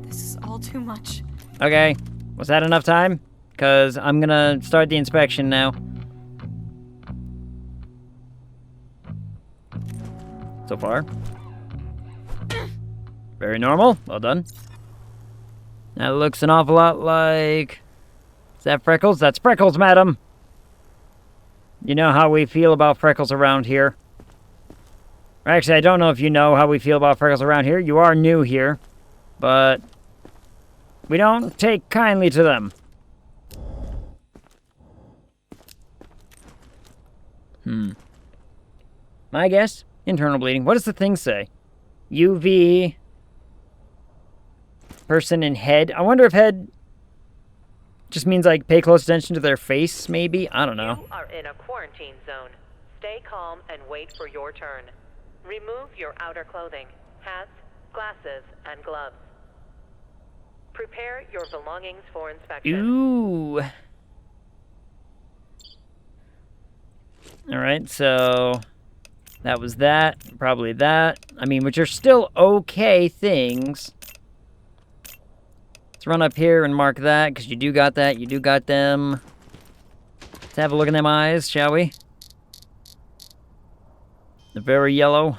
This is all too much. Okay. Was that enough time? Because I'm gonna start the inspection now. So far. Very normal. Well done. That looks an awful lot like... Is that Freckles? That's Freckles, madam! You know how we feel about Freckles around here. Actually, I don't know if you know how we feel about Freckles around here. You are new here. But... we don't take kindly to them. My guess? Internal bleeding. What does the thing say? UV... person in head. I wonder if head just means like pay close attention to their face, maybe? I don't know. You are in a quarantine zone. Stay calm and wait for your turn. Remove your outer clothing, hats, glasses, and gloves. Prepare your belongings for inspection. Ooh. Alright, so that was that. Probably that. I mean, which are still okay things. Let's run up here and mark that, because you do got that, you do got them. Let's have a look in them eyes, shall we? They're very yellow.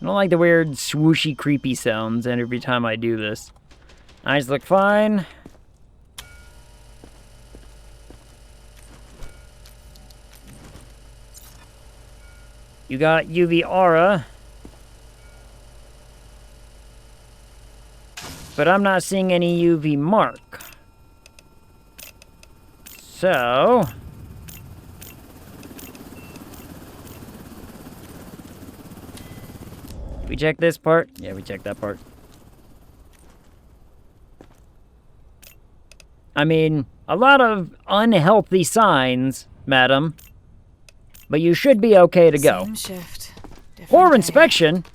I don't like the weird swooshy creepy sounds every time I do this. Eyes look fine. You got UV aura. But I'm not seeing any UV mark. So... did we check this part? Yeah, we checked that part. I mean, a lot of unhealthy signs, madam. But you should be okay to go. Same shift. For inspection?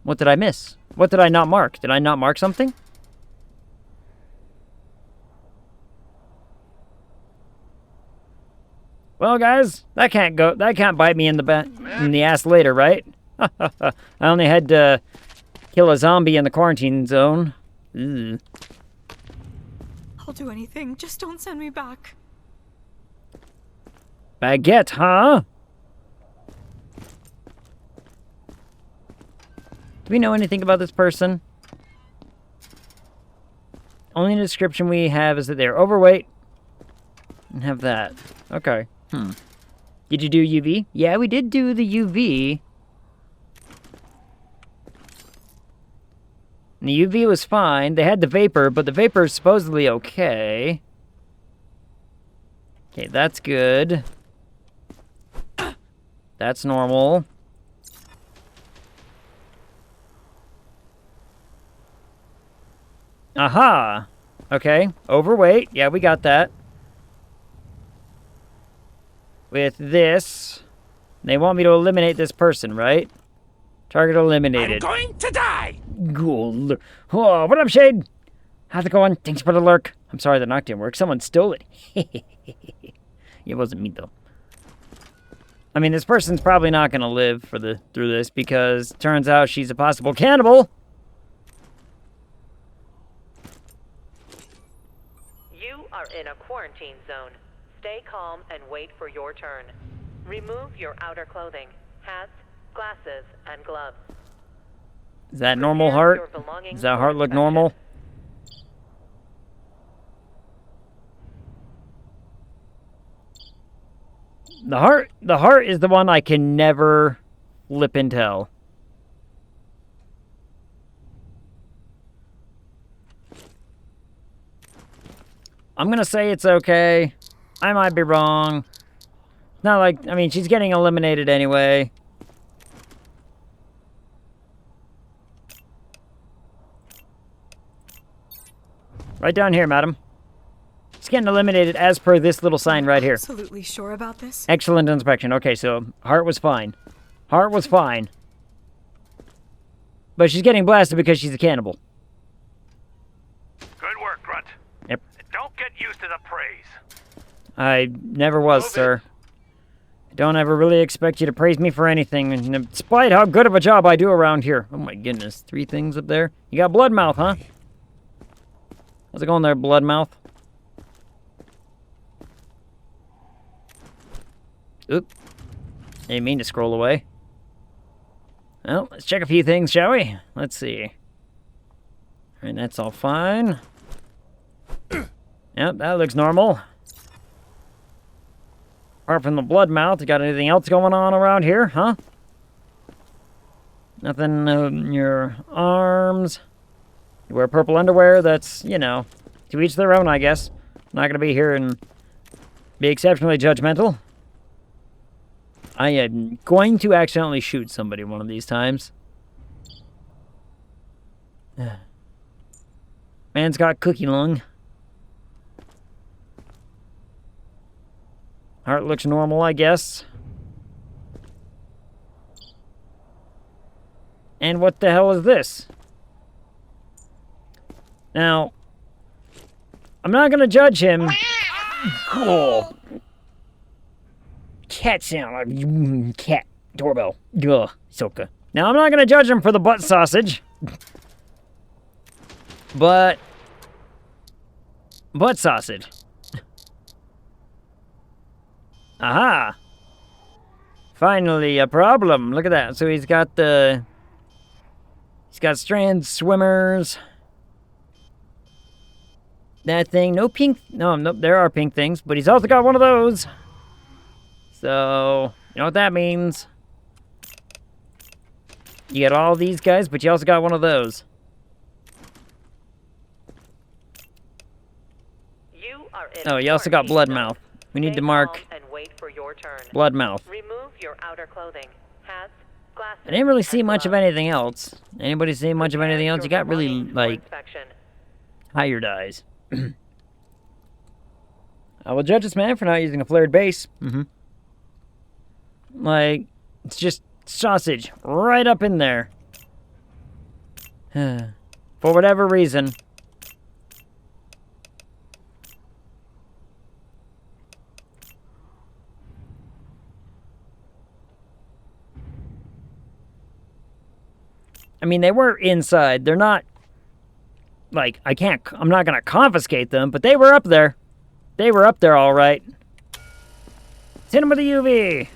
What did I miss? What did I not mark? Did I not mark something? Well, guys, that can't bite me in the ass later, right? I only had to kill a zombie in the quarantine zone. Ugh. I'll do anything. Just don't send me back. Baguette, huh? Do we know anything about this person? Only description we have is that they're overweight and have that. Okay. Did you do UV? Yeah, we did do the UV. And the UV was fine. They had the vapor, but the vapor is supposedly okay. Okay, that's good. That's normal. Aha! Okay, overweight. Yeah, we got that. With this, they want me to eliminate this person, right? Target eliminated. I'm going to die! Gold. Oh, what up, Shade? How's it going? Thanks for the lurk. I'm sorry the knock didn't work. Someone stole it. It wasn't me, though. I mean, this person's probably not going to live through this because turns out she's a possible cannibal. You are in a quarantine zone. Stay calm and wait for your turn. Remove your outer clothing, hats, glasses, and gloves. Is that normal heart? Does that heart look normal? The heart is the one I can never flip and tell. I'm gonna say it's okay. I might be wrong. Not like, I mean, she's getting eliminated anyway. Right down here, madam. She's getting eliminated as per this little sign right here. Absolutely sure about this? Excellent inspection. Okay, so heart was fine. Heart was fine. But she's getting blasted because she's a cannibal. Good work, Grunt. Yep. Don't get used to the praise. I never was, sir. I don't ever really expect you to praise me for anything, and despite how good of a job I do around here. Oh my goodness, 3 things up there. You got blood mouth, huh? How's it going there, blood mouth? Oop. Didn't mean to scroll away. Well, let's check a few things, shall we? Let's see. Alright, that's all fine. Yep, that looks normal. Apart from the blood mouth, you got anything else going on around here, huh? Nothing in your arms. You wear purple underwear, that's, you know, to each their own, I guess. I'm not gonna be here and be exceptionally judgmental. I am going to accidentally shoot somebody one of these times. Man's got cookie lung. Heart looks normal, I guess. And what the hell is this? Now, I'm not gonna judge him. Oh. Cat sound. Cat. Doorbell. Ugh. Soka. Now, I'm not gonna judge him for the butt sausage. But... butt sausage. Aha! Finally, a problem. Look at that. So he's got the... he's got strand swimmers. That thing. No pink... no, there are pink things. But he's also got one of those. So, you know what that means. You get all these guys, but you also got one of those. Oh, you also got blood mouth. We need to mark blood mouth. Remove your outer clothing. Hats, glasses, I didn't really see much of anything else. Anybody see much of anything else? You got really, like, hired eyes. I will judge this man for not using a flared base. Like, it's just sausage right up in there. For whatever reason. I mean, they were inside. They're not, like, I'm not gonna confiscate them, but they were up there. They were up there all right. Hit him with a UV.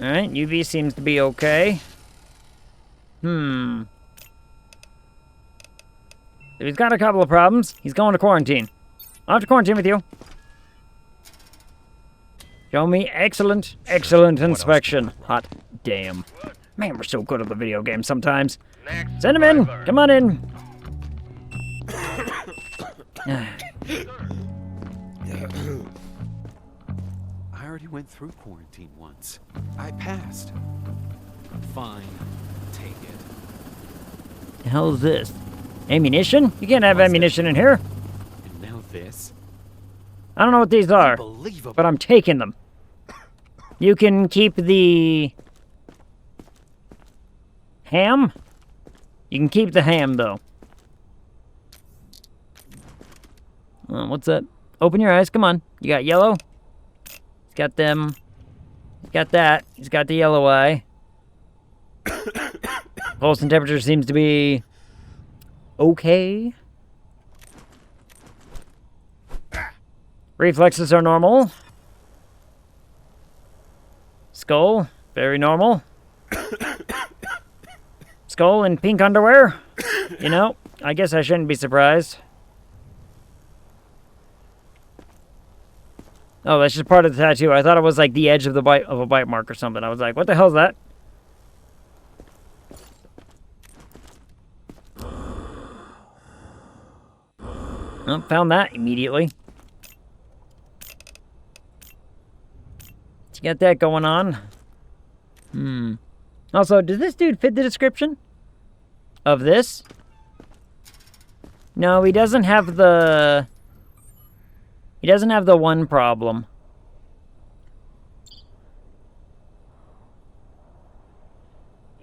Alright, UV seems to be okay. He's got a couple of problems. He's going to quarantine. I'll have to quarantine with you. Show me excellent inspection. Hot damn. Man, we're so good at the video game sometimes. Send him in. Come on in. I already went through quarantine once. I passed. Fine. Take it. The hell is this? Ammunition? You can't have ammunition in here. And now this. I don't know what these are, but I'm taking them. You can keep the ham. You can keep the ham, though. What's that? Open your eyes. Come on. You got yellow? He's got them. He's got that. He's got the yellow eye. Pulse and temperature seems to be okay. Reflexes are normal. Skull, very normal. Skull in pink underwear. You know, I guess I shouldn't be surprised. Oh, that's just part of the tattoo. I thought it was like the edge of the bite of a bite mark or something. I was like, what the hell is that? Oh, found that immediately. You got that going on. Also, does this dude fit the description of this? No, he doesn't have the... He doesn't have the one problem.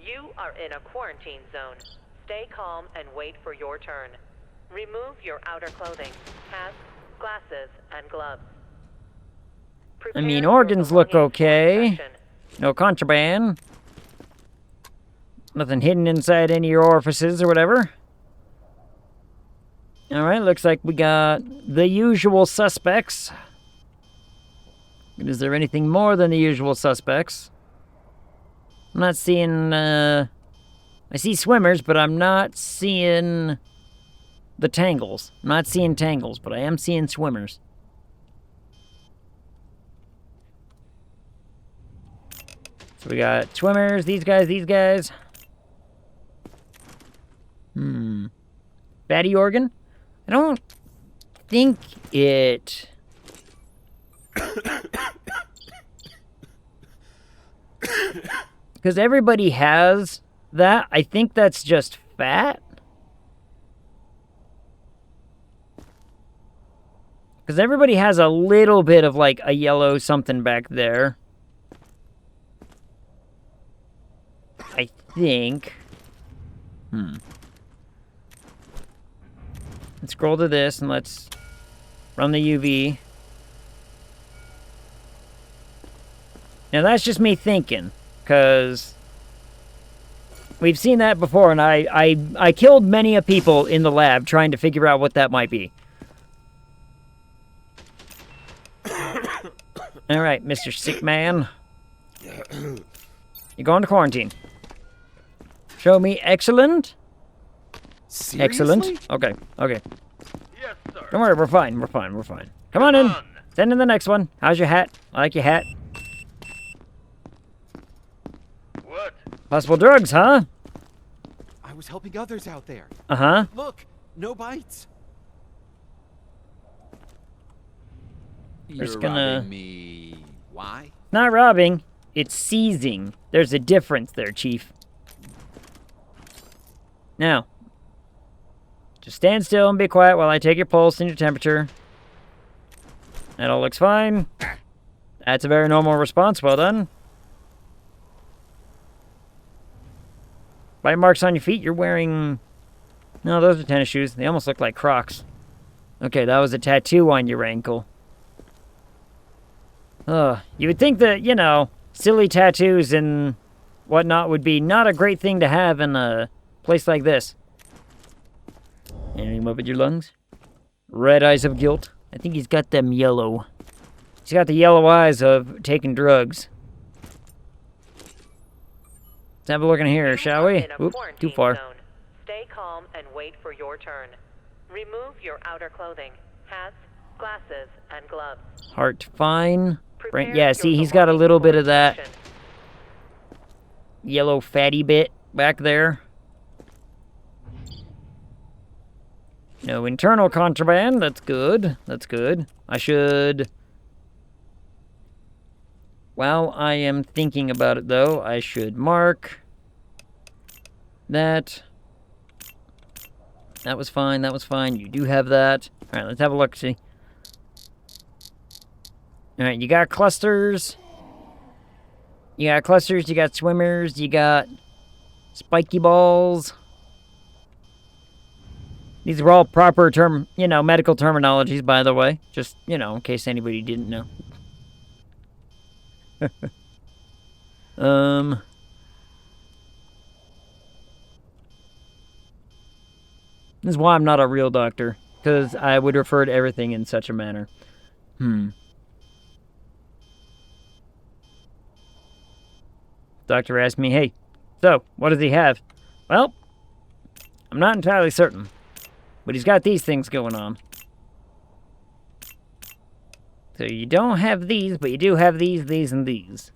You are in a quarantine zone. Stay calm and wait for your turn. Remove your outer clothing, hats, glasses, and gloves. I mean, organs look okay. No contraband. Nothing hidden inside any of your orifices or whatever. Alright, looks like we got the usual suspects. Is there anything more than the usual suspects? I'm not seeing, I see swimmers, but I'm not seeing the tangles. I'm not seeing tangles, but I am seeing swimmers. So we got swimmers, these guys. Fatty organ? I don't think it... Because everybody has that. I think that's just fat. Because everybody has a little bit of, like, a yellow something back there. I think. Let's scroll to this and let's run the UV. Now that's just me thinking, because we've seen that before, and I killed many a people in the lab trying to figure out what that might be. All right, Mr. Sick Man. You're going to quarantine. Show me excellent. Seriously? Excellent. Okay, okay. Yes, sir. Don't worry, we're fine, we're fine, we're fine. Come on in. Send in the next one. How's your hat? I like your hat. What? Possible drugs, huh? I was helping others out there. Uh-huh. Look, no bites. We're just You're gonna... robbing me. Why? Not robbing. It's seizing. There's a difference there, Chief. Now, just stand still and be quiet while I take your pulse and your temperature. That all looks fine. That's a very normal response. Well done. Bite marks on your feet. You're wearing... No, those are tennis shoes. They almost look like Crocs. Okay, that was a tattoo on your ankle. You would think that, you know, silly tattoos and whatnot would be not a great thing to have in a place like this. Anything up with your lungs? Red eyes of guilt. I think he's got them yellow. He's got the yellow eyes of taking drugs. Let's have a look in here, shall we? Oop, too far. Stay calm and wait for your turn. Remove your outer clothing, hats, glasses, and gloves. Heart fine. Yeah, see, he's got a little bit of that yellow fatty bit back there. No internal contraband. That's good. That's good. I should... While I am thinking about it, though, I should mark that. That was fine. That was fine. You do have that. All right, let's have a look. See. Alright, you got clusters. You got clusters, you got swimmers, you got spiky balls. These are all proper medical terminologies, by the way. Just, in case anybody didn't know. This is why I'm not a real doctor. Because I would refer to everything in such a manner. Doctor asked me, hey, so, what does he have? Well, I'm not entirely certain. But he's got these things going on. So you don't have these, but you do have these, and these.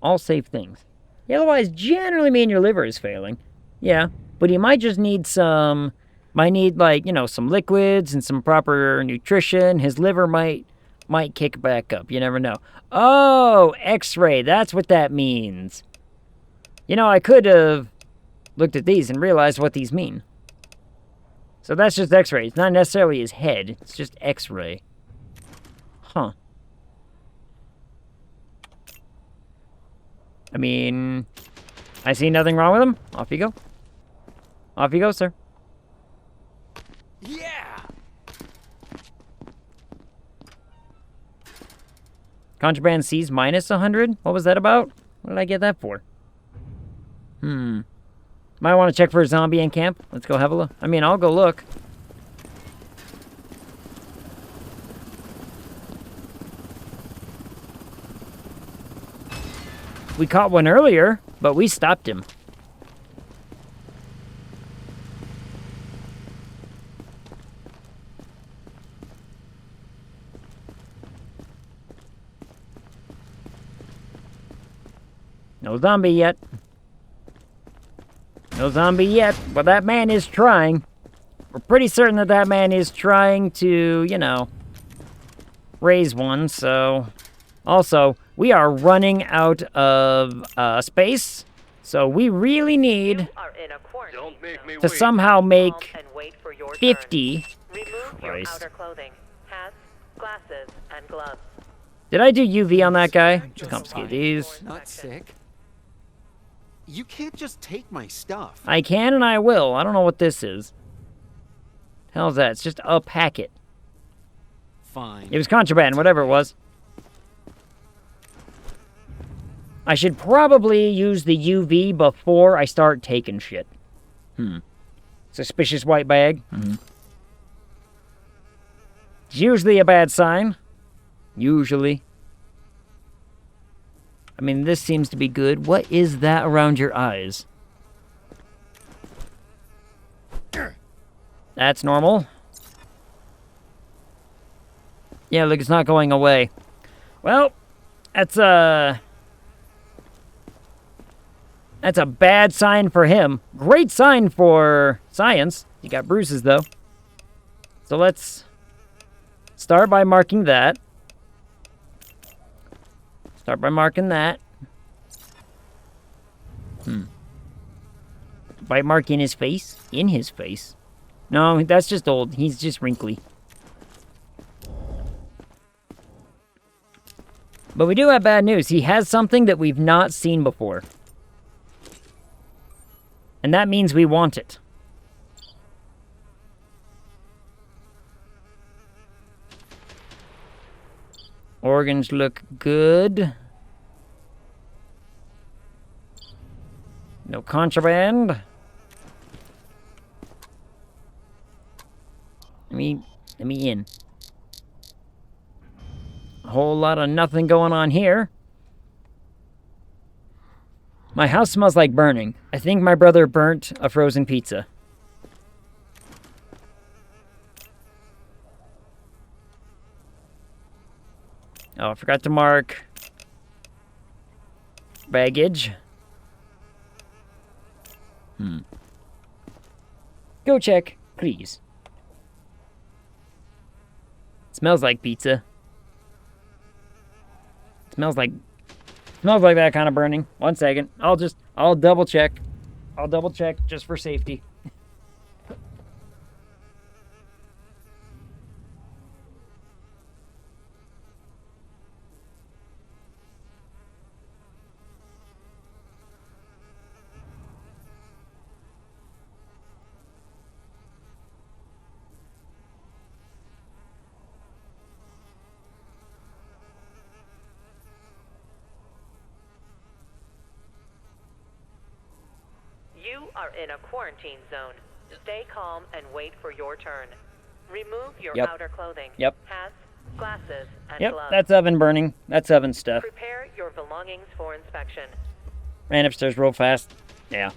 All safe things. Otherwise, generally mean your liver is failing. Yeah, but he might just need some... Might need, some liquids and some proper nutrition. His liver might kick back up. You never know. Oh, X-ray. That's what that means. I could have looked at these and realized what these mean. So that's just X-ray. It's not necessarily his head. It's just X-ray. Huh. I mean, I see nothing wrong with him. Off you go. Off you go, sir. Yeah! Contraband seized minus 100? What was that about? What did I get that for? Might want to check for a zombie in camp. Let's go have a look. I mean, I'll go look. We caught one earlier, but we stopped him. No zombie yet. No zombie yet, but that man is trying. We're pretty certain that man is trying to, raise one, so... Also, we are running out of space, so we really need to somehow make 50. Christ. Did I do UV on that guy? Just confiscate these. Not sick. You can't just take my stuff. I can and I will. I don't know what this is. Hell's that? It's just a packet. Fine. It was contraband, whatever it was. I should probably use the UV before I start taking shit. Suspicious white bag. It's usually a bad sign. Usually. I mean, this seems to be good. What is that around your eyes? That's normal. Yeah, look, it's not going away. Well, that's a bad sign for him. Great sign for science. You got bruises, though. So let's start by marking that. Start by marking that. By marking his face? In his face? No, that's just old. He's just wrinkly. But we do have bad news. He has something that we've not seen before. And that means we want it. Organs look good. No contraband. Let me in. A whole lot of nothing going on here. My house smells like burning. I think my brother burnt a frozen pizza. Oh, I forgot to mark baggage. Go check, please. Smells like pizza. Smells like that kind of burning. 1 second. I'll double check. I'll double check just for safety. are in a quarantine zone. Stay calm and wait for your turn. Remove your Yep. outer clothing. Yep. Hats, glasses, and Yep, gloves. that's oven burning. That's oven stuff. Prepare your belongings for inspection. Ran upstairs real fast. Yeah.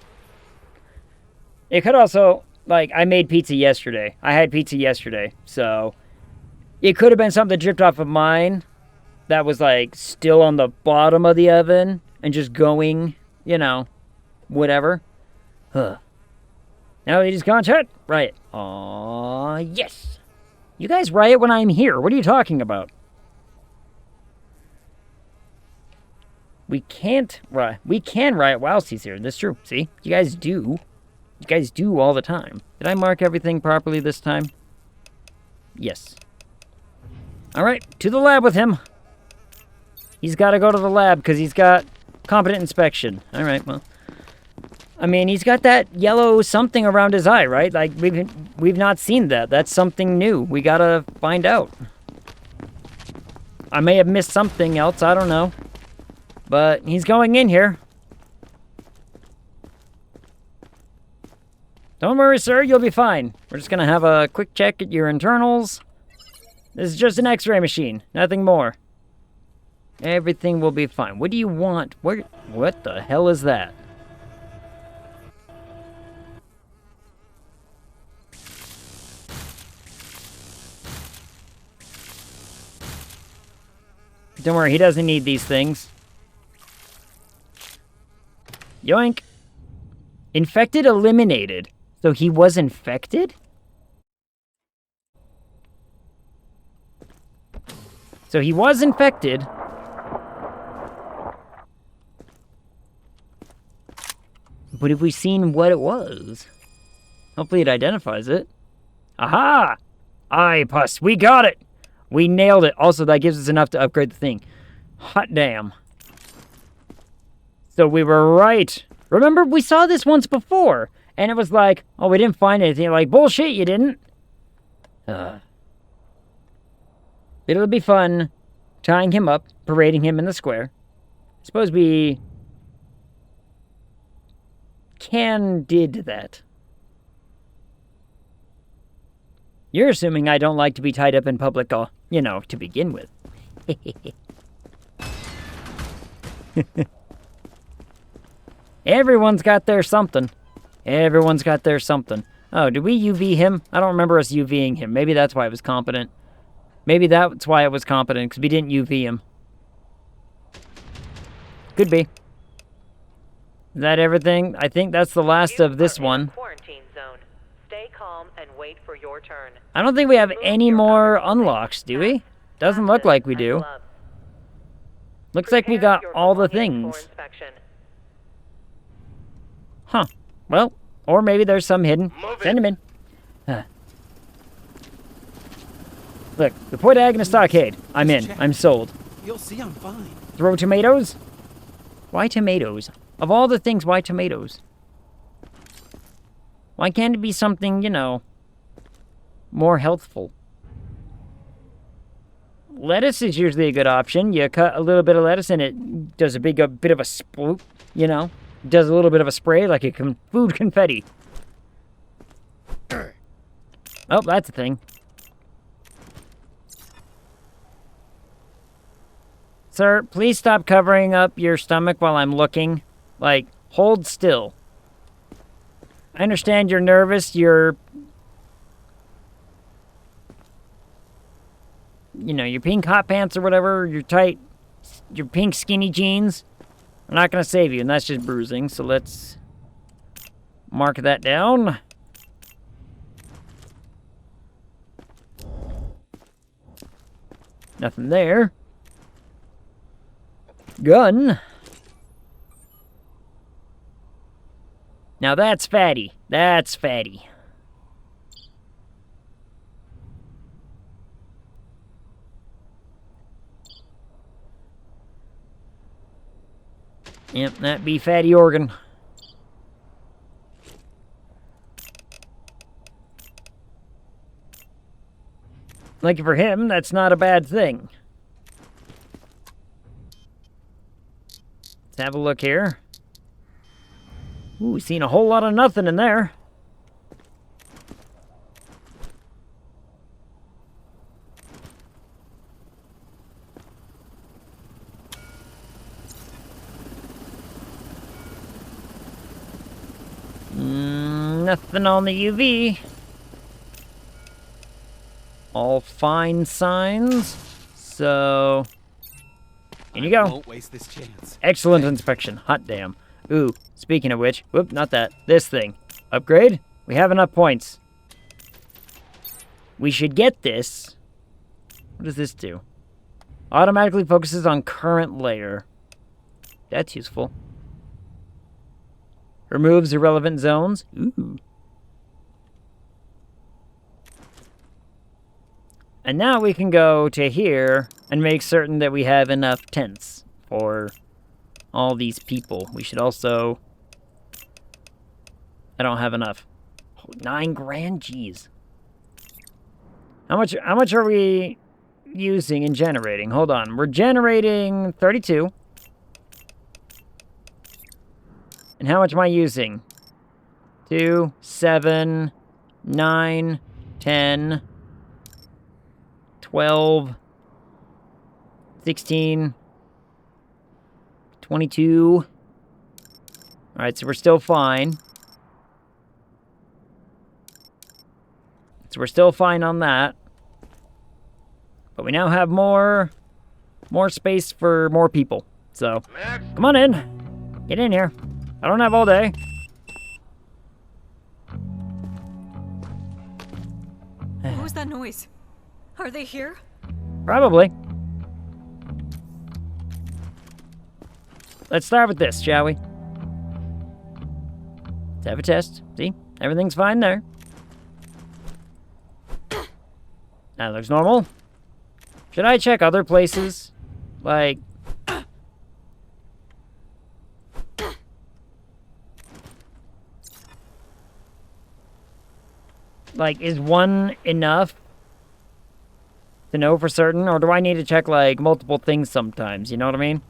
It could also, like, I made pizza yesterday. I had pizza yesterday, so it could have been something that dripped off of mine that was, like, still on the bottom of the oven and just going, you know, whatever. Huh. Now they just contact? Riot. Aw, yes. You guys riot when I'm here. What are you talking about? We can't riot. We can riot whilst he's here. That's true. See? You guys do. You guys do all the time. Did I mark everything properly this time? Yes. Alright, to the lab with him. He's got to go to the lab because he's got competent inspection. Alright, well. I mean, he's got that yellow something around his eye, right? Like, we've not seen that. That's something new. We gotta find out. I may have missed something else. I don't know. But he's going in here. Don't worry, sir. You'll be fine. We're just gonna have a quick check at your internals. This is just an x-ray machine. Nothing more. Everything will be fine. What do you want? What the hell is that? Don't worry, he doesn't need these things. Yoink. Infected eliminated. So he was infected? So he was infected. But have we seen what it was? Hopefully it identifies it. Aha! Aye, pus, we got it! We nailed it. Also, that gives us enough to upgrade the thing. Hot damn. So we were right. Remember, we saw this once before. And it was like, oh, we didn't find anything. Like, bullshit, you didn't. It'll be fun tying him up, parading him in the square. I suppose we did that. You're assuming I don't like to be tied up in public, you know, to begin with. Everyone's got their something. Everyone's got their something. Oh, did we UV him? I don't remember us UVing him. Maybe that's why it was competent. Maybe that's why it was competent, because we didn't UV him. Could be. Is that everything? I think that's the last of this one. Quarantine zone. Stay calm and wait for your turn. I don't think we have any more unlocks, do we? Doesn't look like we do. Looks like we got all the things. Huh. Well, or maybe there's some hidden. Send him in. Look, the Point Agnes Stockade. I'm in. I'm sold. You'll see I'm fine. Throw tomatoes? Why tomatoes? Of all the things, why tomatoes? Why can't it be something, you know, more healthful? Lettuce is usually a good option. You cut a little bit of lettuce and it does a bit of a sploop, you know? Does a little bit of a spray like a food confetti. Oh, that's a thing. Sir, please stop covering up your stomach while I'm looking. Like, hold still. I understand you're nervous, you're... You know, your pink hot pants or whatever, your pink skinny jeans. I'm not gonna save you, and that's just bruising, so let's mark that down. Nothing there. Gun. Now that's fatty. That's fatty. Yep, that be fatty organ. Lucky for him, that's not a bad thing. Let's have a look here. Ooh, seen a whole lot of nothing in there. Nothing on the UV. All fine signs. So, in you go. Won't waste this chance. Excellent inspection. Hot damn. Ooh, speaking of which, whoop, not that. This thing. Upgrade? We have enough points. We should get this. What does this do? Automatically focuses on current layer. That's useful. Removes irrelevant zones. Ooh. And now we can go to here and make certain that we have enough tents for all these people. We should also... I don't have enough. Oh, 9 grand? Jeez. How much are we using and generating? Hold on. We're generating 32. And how much am I using? 2, 7, 9, 10, 12, 16, 22. Alright, so we're still fine. So we're still fine on that. But we now have more space for more people. So, come on in. Get in here. I don't have all day. What was that noise? Are they here? Probably. Let's start with this, shall we? Let's have a test. See? Everything's fine there. That looks normal. Should I check other places? Like... Like, is one enough to know for certain? Or do I need to check, like, multiple things sometimes? You know what I mean?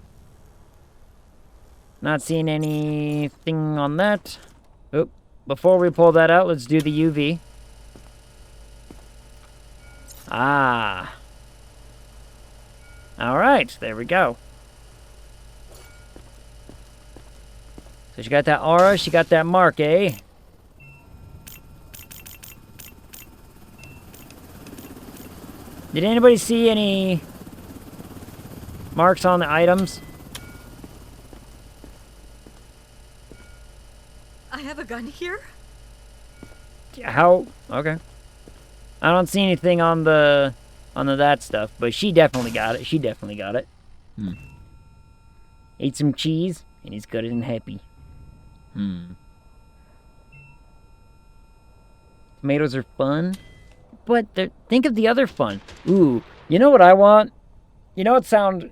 Not seeing anything on that. Oop. Before we pull that out, let's do the UV. Ah. Alright, there we go. So she got that aura, she got that mark, eh? Did anybody see any marks on the items? I have a gun here? How? Okay. I don't see anything on the that stuff, but she definitely got it. She definitely got it. Ate some cheese, and he's good and happy. Tomatoes are fun. But think of the other fun. Ooh, you know what I want? You know what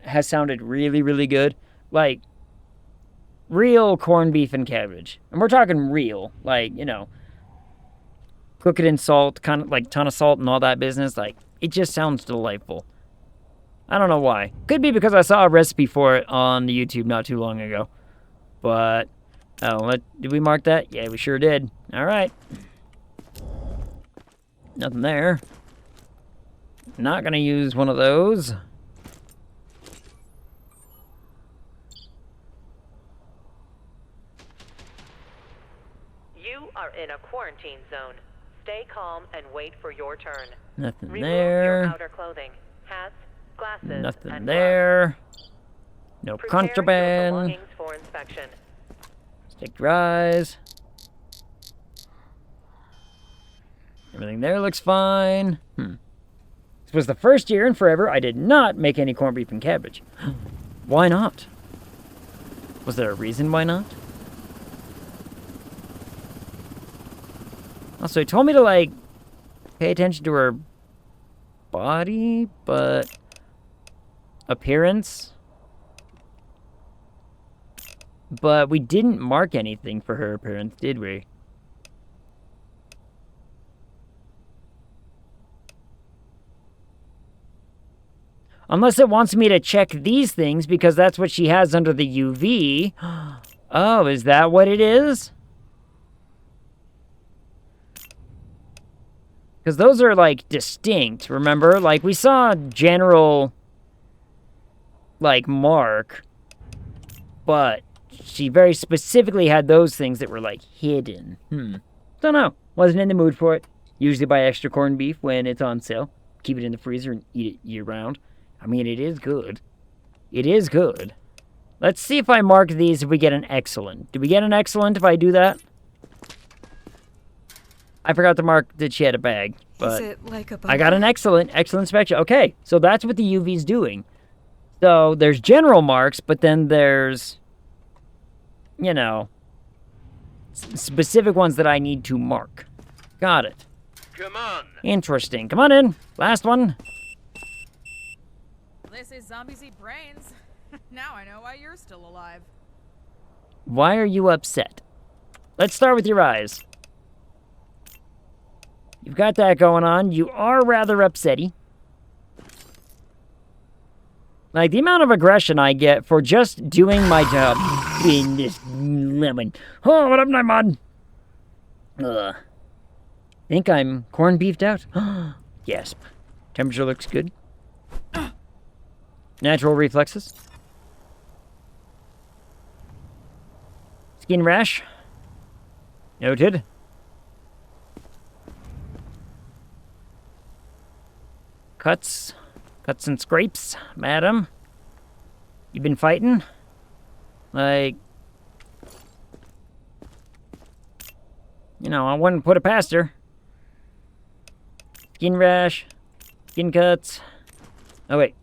has sounded really, really good? Like, real corned beef and cabbage. And we're talking real. Like, you know, cook it in salt, kind of like ton of salt and all that business. Like, it just sounds delightful. I don't know why. Could be because I saw a recipe for it on the YouTube not too long ago. But, did we mark that? Yeah, we sure did. All right. Nothing there. Not gonna use one of those. You are in a quarantine zone. Stay calm and wait for your turn. Nothing Remove there. your outer clothing, hats, glasses, Nothing and there. No prepare your contraband. belongings for inspection. Stick your eyes. Everything there looks fine. This was the first year in forever I did not make any corned beef and cabbage. Why not? Was there a reason why not? Also, he told me to, like, pay attention to her body, but appearance. But we didn't mark anything for her appearance, did we? Unless it wants me to check these things because that's what she has under the UV. Oh, is that what it is? Because those are, like, distinct, remember? Like, we saw General, like, Mark, but she very specifically had those things that were, like, hidden. Don't know. Wasn't in the mood for it. Usually buy extra corned beef when it's on sale. Keep it in the freezer and eat it year-round. I mean, it is good. It is good. Let's see if I mark these if we get an excellent. Do we get an excellent if I do that? I forgot to mark that she had a bag, but Is it like a I got an excellent inspection. Okay, so that's what the UV's doing. So there's general marks, but then there's, you know, specific ones that I need to mark. Got it. Come on. Interesting. Come on in. Last one. They say zombies eat brains. Now I know why you're still alive. Why are you upset? Let's start with your eyes. You've got that going on. You are rather upsetty. Like, the amount of aggression I get for just doing my job in this lemon. Oh, what up, Naimon? Think I'm corned beefed out? Gasp. Temperature looks good. Natural reflexes. Skin rash. Noted. Cuts and scrapes, madam. You been fighting? Like, you know, I wouldn't put it past her. Skin rash, skin cuts. Oh, wait.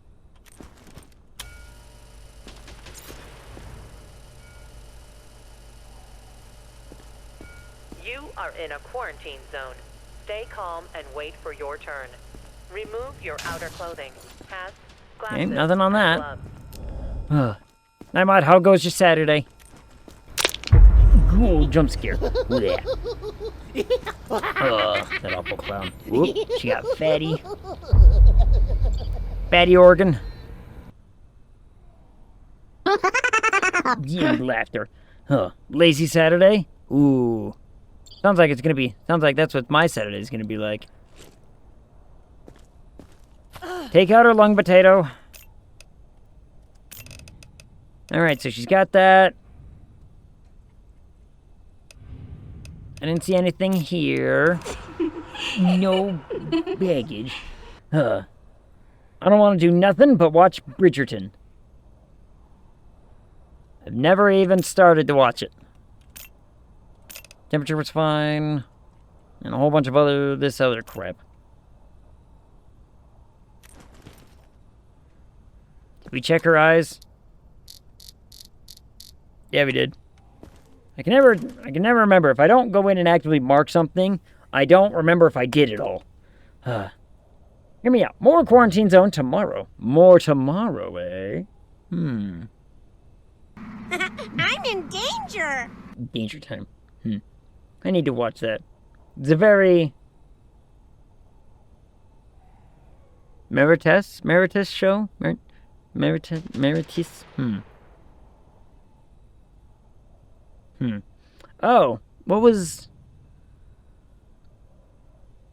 You are in a quarantine zone. Stay calm and wait for your turn. Remove your outer clothing. Hats, glasses, Okay, nothing on and that. gloves. Nightmod, how goes your Saturday? Ooh, jump scare. Yeah. That awful clown. Whoop, she got fatty. Fatty organ. Yeah, laughter. Lazy Saturday? Ooh. Sounds like that's what my Saturday's gonna be like. Take out her lung potato. Alright, so she's got that. I didn't see anything here. No baggage. I don't want to do nothing but watch Bridgerton. I've never even started to watch it. Temperature was fine. And a whole bunch of this other crap. Did we check her eyes? Yeah, we did. I can never remember. If I don't go in and actively mark something, I don't remember if I did it all. Hear me out. More quarantine zone tomorrow. More tomorrow, eh? I'm in danger. Danger time. I need to watch that. It's a very Meritus show? Meritus? Oh, what was...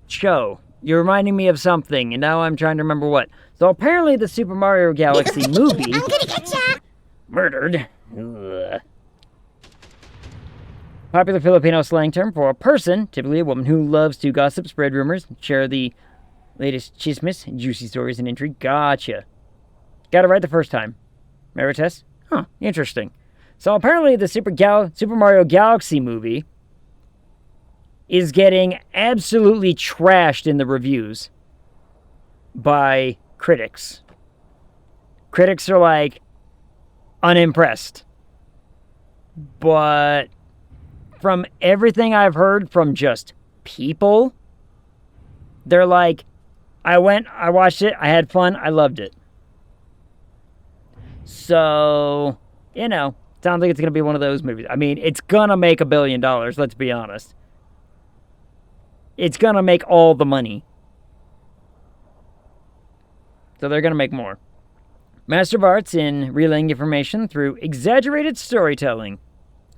Show. You're reminding me of something, and now I'm trying to remember what. So apparently the Super Mario Galaxy movie... I'm gonna get ya! Murdered. Ugh. Popular Filipino slang term for a person, typically a woman who loves to gossip, spread rumors, share the latest chismes, juicy stories, and intrigue. Gotcha. Got it right the first time. Meritus? Huh, interesting. So apparently the Super Mario Galaxy movie is getting absolutely trashed in the reviews by critics. Critics are like unimpressed. But from everything I've heard from just people, they're like, I watched it, I had fun, I loved it. So, you know, sounds like it's going to be one of those movies. I mean, it's going to make $1 billion, let's be honest. It's going to make all the money. So they're going to make more. Master of Arts in relaying information through exaggerated storytelling.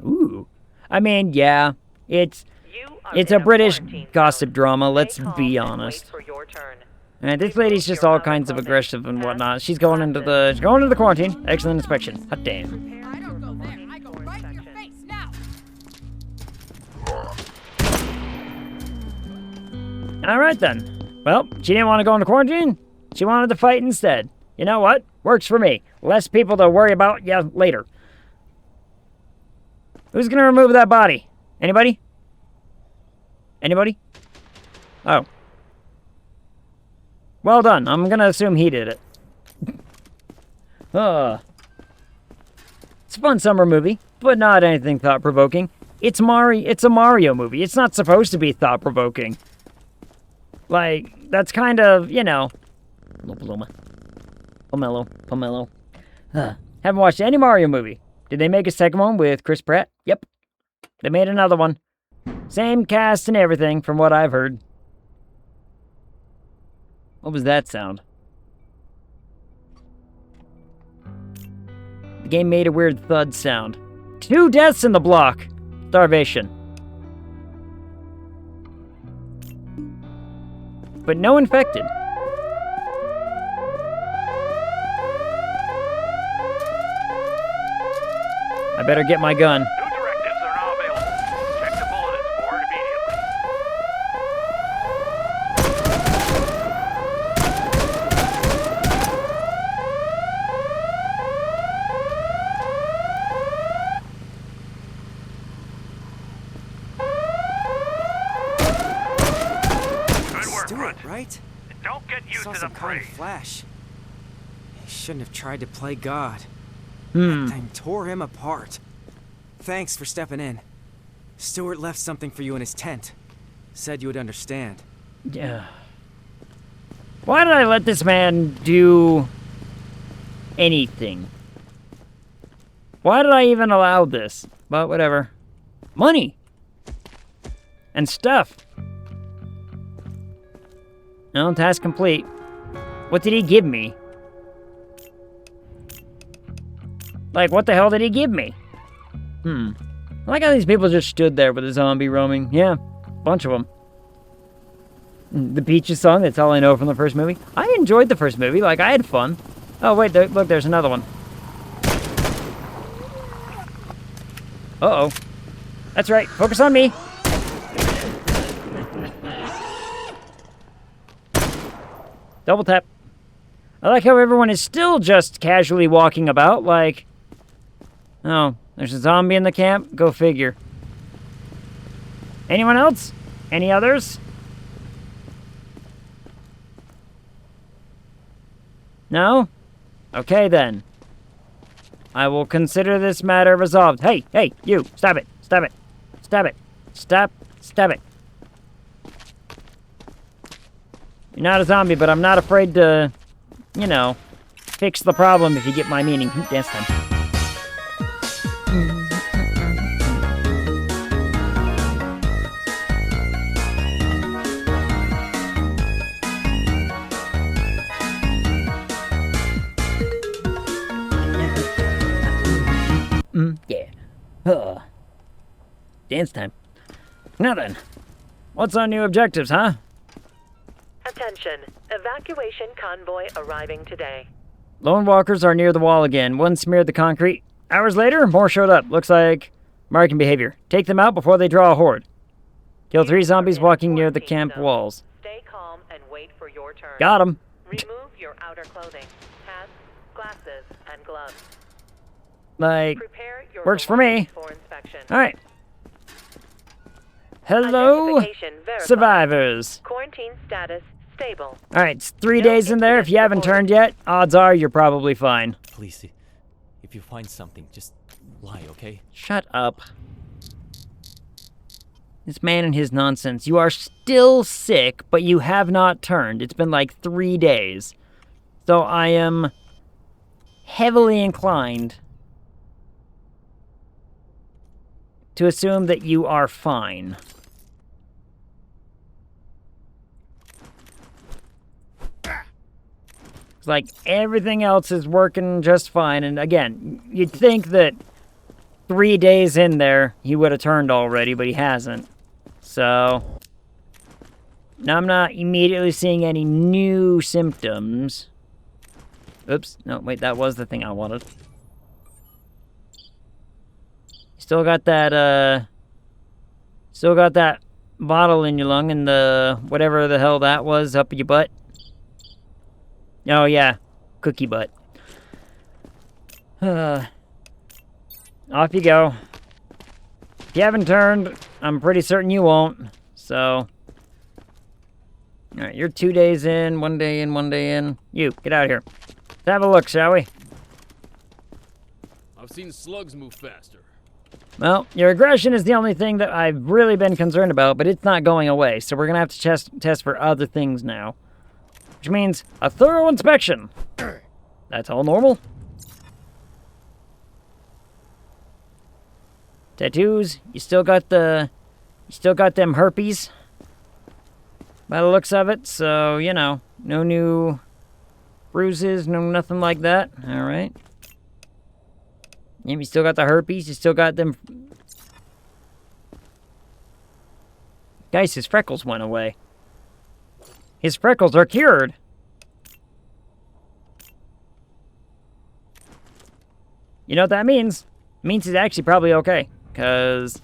Ooh. I mean, yeah, it's It's a British gossip drama, let's be honest. And this lady's just all kinds of aggressive and whatnot. She's going into the quarantine. Excellent inspection. Hot damn. I don't go there. I go right in your face now. Alright then. Well, she didn't want to go into quarantine. She wanted to fight instead. You know what? Works for me. Less people to worry about you later. Who's gonna remove that body? Anybody? Anybody? Oh. Well done. I'm gonna assume he did it. It's a fun summer movie, but not anything thought-provoking. It's a Mario movie. It's not supposed to be thought-provoking. Like, that's kind of, you know... Pomelo. Haven't watched any Mario movie. Did they make a second one with Chris Pratt? Yep. They made another one. Same cast and everything, from what I've heard. What was that sound? The game made a weird thud sound. 2 deaths in the block! Starvation. But no infected. I better get my gun. New directives are now available. Check the bulletins board immediately. Good work, Stuart, Grunt. right? Don't get used Saw to the some kind of praise. flash. He shouldn't have tried to play God. Hmm. That thing tore him apart. Thanks for stepping in. Stuart left something for you in his tent. Said you would understand. Yeah. Why did I let this man do anything? Why did I even allow this? But whatever. Money. And stuff. No, task complete. What did he give me? Like, what the hell did he give me? I like how these people just stood there with a zombie roaming. Yeah, bunch of them. The Peaches song, that's all I know from the first movie. I enjoyed the first movie, like, I had fun. Oh, wait, look, there's another one. Uh-oh. That's right, focus on me. Double tap. I like how everyone is still just casually walking about, like... Oh, there's a zombie in the camp? Go figure. Anyone else? Any others? No? Okay, then. I will consider this matter resolved. Hey, you! Stop it! Stop it! Stop it! Stop it! You're not a zombie, but I'm not afraid to, you know, fix the problem if you get my meaning. Dance time. Yeah. Dance time. Now then, what's our new objectives, huh? Attention. Evacuation convoy arriving today. Lone walkers are near the wall again. One smeared the concrete. Hours later, more showed up. Looks like marking behavior. Take them out before they draw a horde. Kill 3 zombies walking near the camp walls. Stay calm and wait for your turn. Got 'em. Remove your outer clothing, hats, glasses, and gloves. Like, Prepare your works for me. for inspection. Alright. Hello, Identification verified. survivors. Quarantine status stable. Alright, it's 3 days in there. If you haven't turned yet, odds are you're probably fine. Please, if you find something, just lie, okay? Shut up. This man and his nonsense. You are still sick, but you have not turned. It's been like 3 days. So I am heavily inclined to assume that you are fine. It's like everything else is working just fine. And again, you'd think that 3 days in there, he would have turned already, but he hasn't. So, now I'm not immediately seeing any new symptoms. Oops, no, wait, that was the thing I wanted. Still got that bottle in your lung and the whatever the hell that was up your butt. Oh yeah, cookie butt. Off you go. If you haven't turned, I'm pretty certain you won't. So, alright, you're 2 days in, 1 day in, 1 day in. You, get out of here. Let's have a look, shall we? I've seen slugs move faster. Well, your aggression is the only thing that I've really been concerned about, but it's not going away, so we're gonna have to test for other things now. Which means a thorough inspection. That's all normal. Tattoos, you still got them herpes. By the looks of it, so, you know, no new bruises, no nothing like that. Alright. Yep, you still got the herpes, you still got them... Guys, his freckles went away. His freckles are cured! You know what that means? It means he's actually probably okay. Because...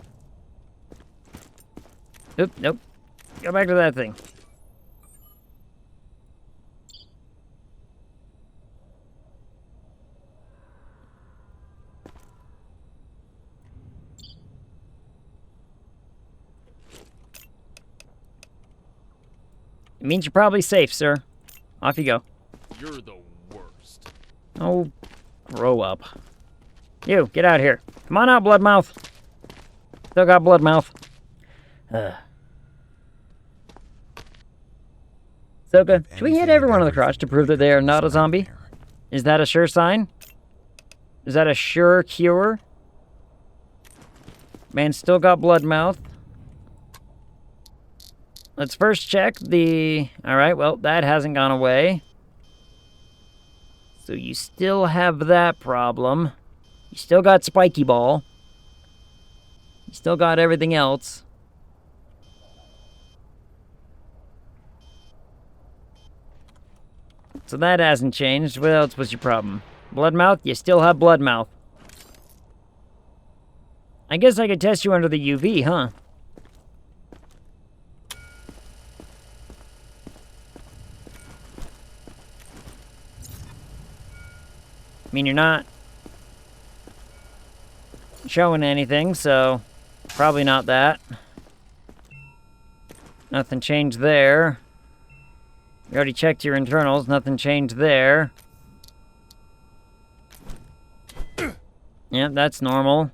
Oop, nope. Go back to that thing. It means you're probably safe, sir. Off you go. You're the worst. Oh, grow up. You, get out here. Come on out, Bloodmouth. Still got Bloodmouth. Soka, should we hit everyone on the crotch to prove that they are not a zombie? Is that a sure sign? Is that a sure cure? Man, still got Bloodmouth. Let's first check the... Alright, well, that hasn't gone away. So you still have that problem. You still got Spiky Ball. You still got everything else. So that hasn't changed. What else was your problem? Bloodmouth? You still have Bloodmouth. I guess I could test you under the UV, huh? I mean, you're not showing anything, so probably not that. Nothing changed there. You already checked your internals, nothing changed there. Yep, that's normal.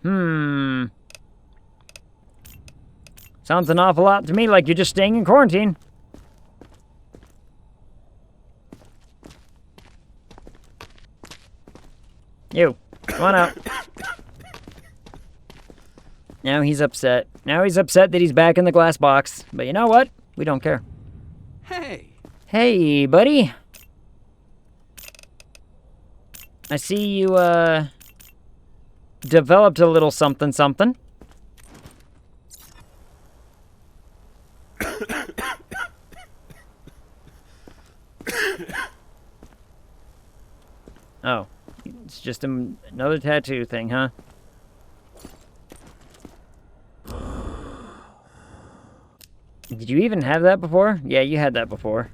Sounds an awful lot to me like you're just staying in quarantine. You, come on out. Now he's upset. Now he's upset that he's back in the glass box. But you know what? We don't care. Hey. Hey, buddy. I see you, developed a little something. Oh. It's just another tattoo thing, huh? Did you even have that before? Yeah, you had that before.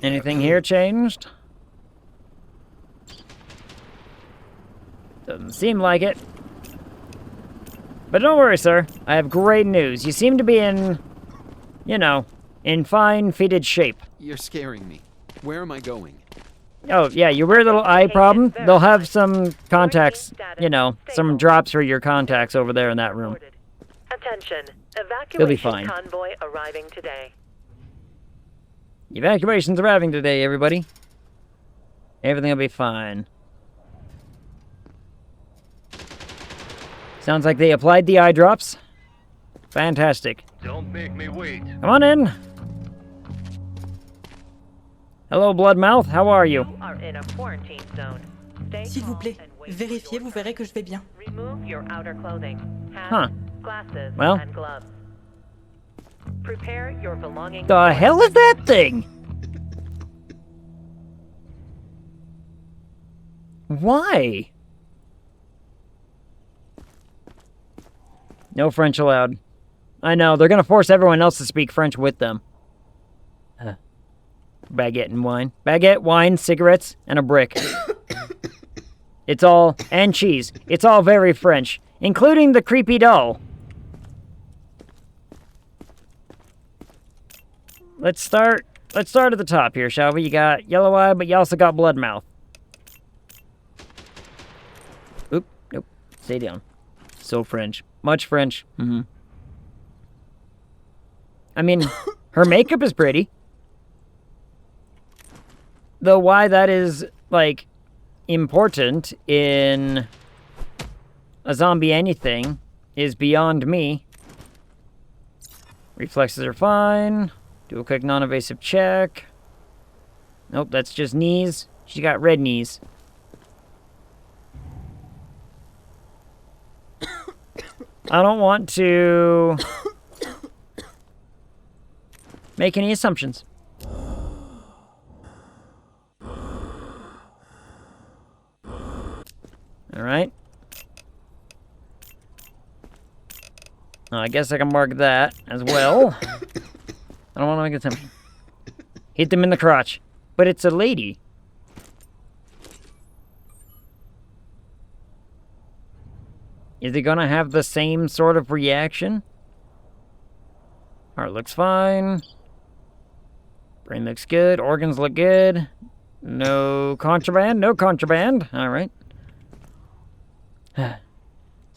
Anything here changed? Doesn't seem like it. But don't worry, sir. I have great news. You seem to be in, you know, in fine, fitted shape. You're scaring me. Where am I going? Oh, yeah, your weird little eye problem. They'll have some contacts, you know, some drops for your contacts over there in that room. Attention. You'll be Evacuation fine. convoy arriving today. Evacuation's arriving today, everybody. Everything will be fine. Sounds like they applied the eye drops. Fantastic. Don't make me wait. Come on in. Hello, Bloodmouth. How are you? You are in a quarantine zone. Stay S'il vous calm plaît, and wait for vérifiez, your vous turn. verrez que je vais bien. Remove your outer clothing. Hats, Huh. glasses, Well. and gloves. Prepare your belongings. The hell is that thing? Why? No French allowed. I know, they're gonna force everyone else to speak French with them. Baguette and wine. Baguette, wine, cigarettes, and a brick. It's all... and cheese. It's all very French. Including the creepy doll. Let's start at the top here, shall we? You got Yellow Eye, but you also got Bloodmouth. Oop, nope. Stay down. So French. Much French. Mm-hmm. I mean, her makeup is pretty. Though why that is, like, important in a zombie anything is beyond me. Reflexes are fine. Do a quick non-evasive check. Nope, that's just knees. She got red knees. I don't want to make any assumptions. Alright. I guess I can mark that as well. I don't want to make assumptions. Hit them in the crotch. But it's a lady. Is it gonna have the same sort of reaction? Heart looks fine. Brain looks good. Organs look good. No contraband. No contraband. Alright.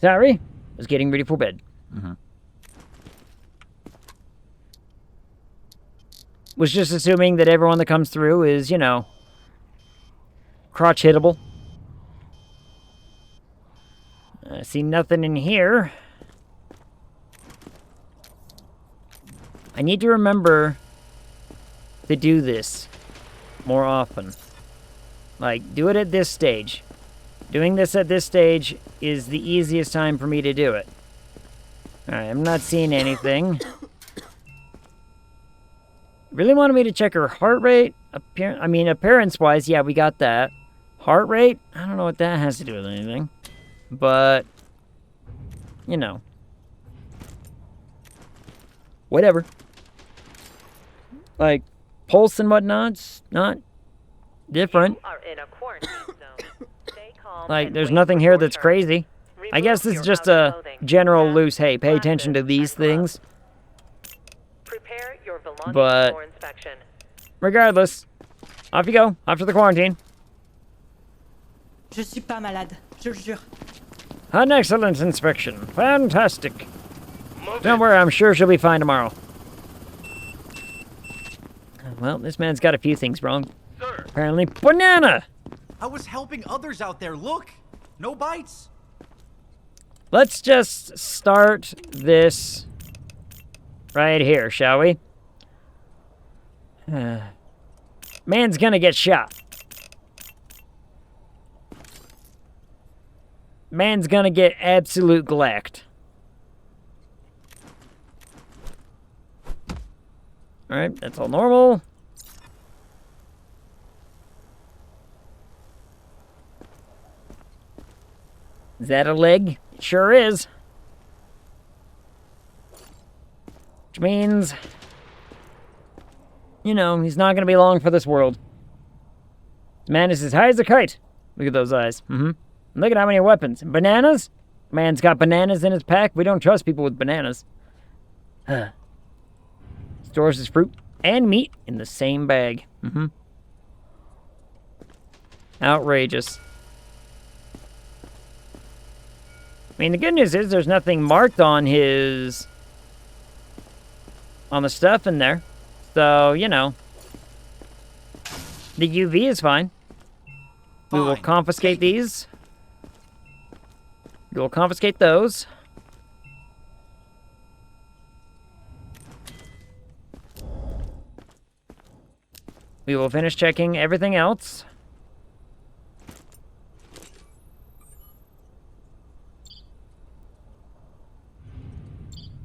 Sorry. I was getting ready for bed. Was just assuming that everyone that comes through is, you know, crotch hittable. I see nothing in here. I need to remember to do this more often. Like, do it at this stage. Doing this at this stage is the easiest time for me to do it. Alright, I'm not seeing anything. Really wanted me to check her heart rate? Appearance-wise, yeah, we got that. Heart rate? I don't know what that has to do with anything. But, you know. Whatever. Like, pulse and whatnot's not different. You are in a quarantine zone. Stay calm Like, and there's wait nothing for here your that's turn. crazy. I guess this is just a general loose, hey, pay attention to these things. Prepare your belongings But for inspection. regardless, off you go. Off to the quarantine. Je suis pas malade, je le jure. An excellent inspection. Fantastic. Don't worry, I'm sure she'll be fine tomorrow. Well, this man's got a few things wrong. Sir. Apparently, banana! I was helping others out there. Look! No bites. Let's just start this right here, shall we? Man's gonna get shot. Man's gonna get absolute glacked. Alright, that's all normal. Is that a leg? It sure is. Which means, you know, he's not going to be long for this world. This man is as high as a kite. Look at those eyes. Look at how many weapons. Bananas? Man's got bananas in his pack. We don't trust people with bananas. Stores his fruit and meat in the same bag. Outrageous. I mean, the good news is there's nothing marked on his... on the stuff in there. So, you know. The UV is fine. We will confiscate these. We will confiscate those. we will finish checking everything else.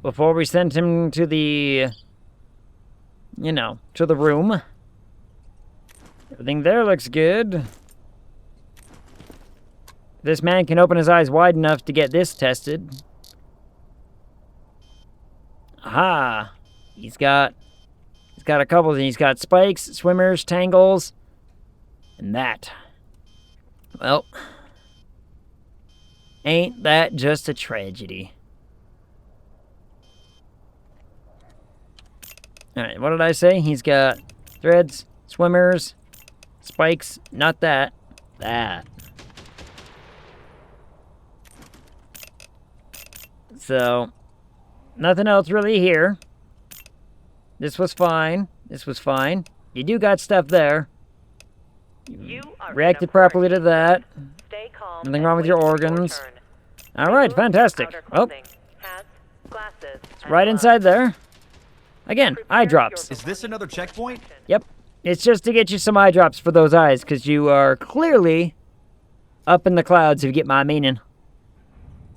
Before we send him to the, you know, to the room. Everything there looks good. This man can open his eyes wide enough to get this tested. Aha! He's got a couple of things. He's got spikes, swimmers, tangles, and that. Well, ain't that just a tragedy? Alright, what did I say? He's got threads, swimmers, spikes, not that. That. So, nothing else really here. This was fine. This was fine. You do got stuff there. You reacted properly to that. Stay calm. Nothing wrong with your organs. Alright, fantastic. Oh. It's right inside there. Again, eye drops. Is this another checkpoint? Yep. It's just to get you some eye drops for those eyes, because you are clearly up in the clouds, if you get my meaning.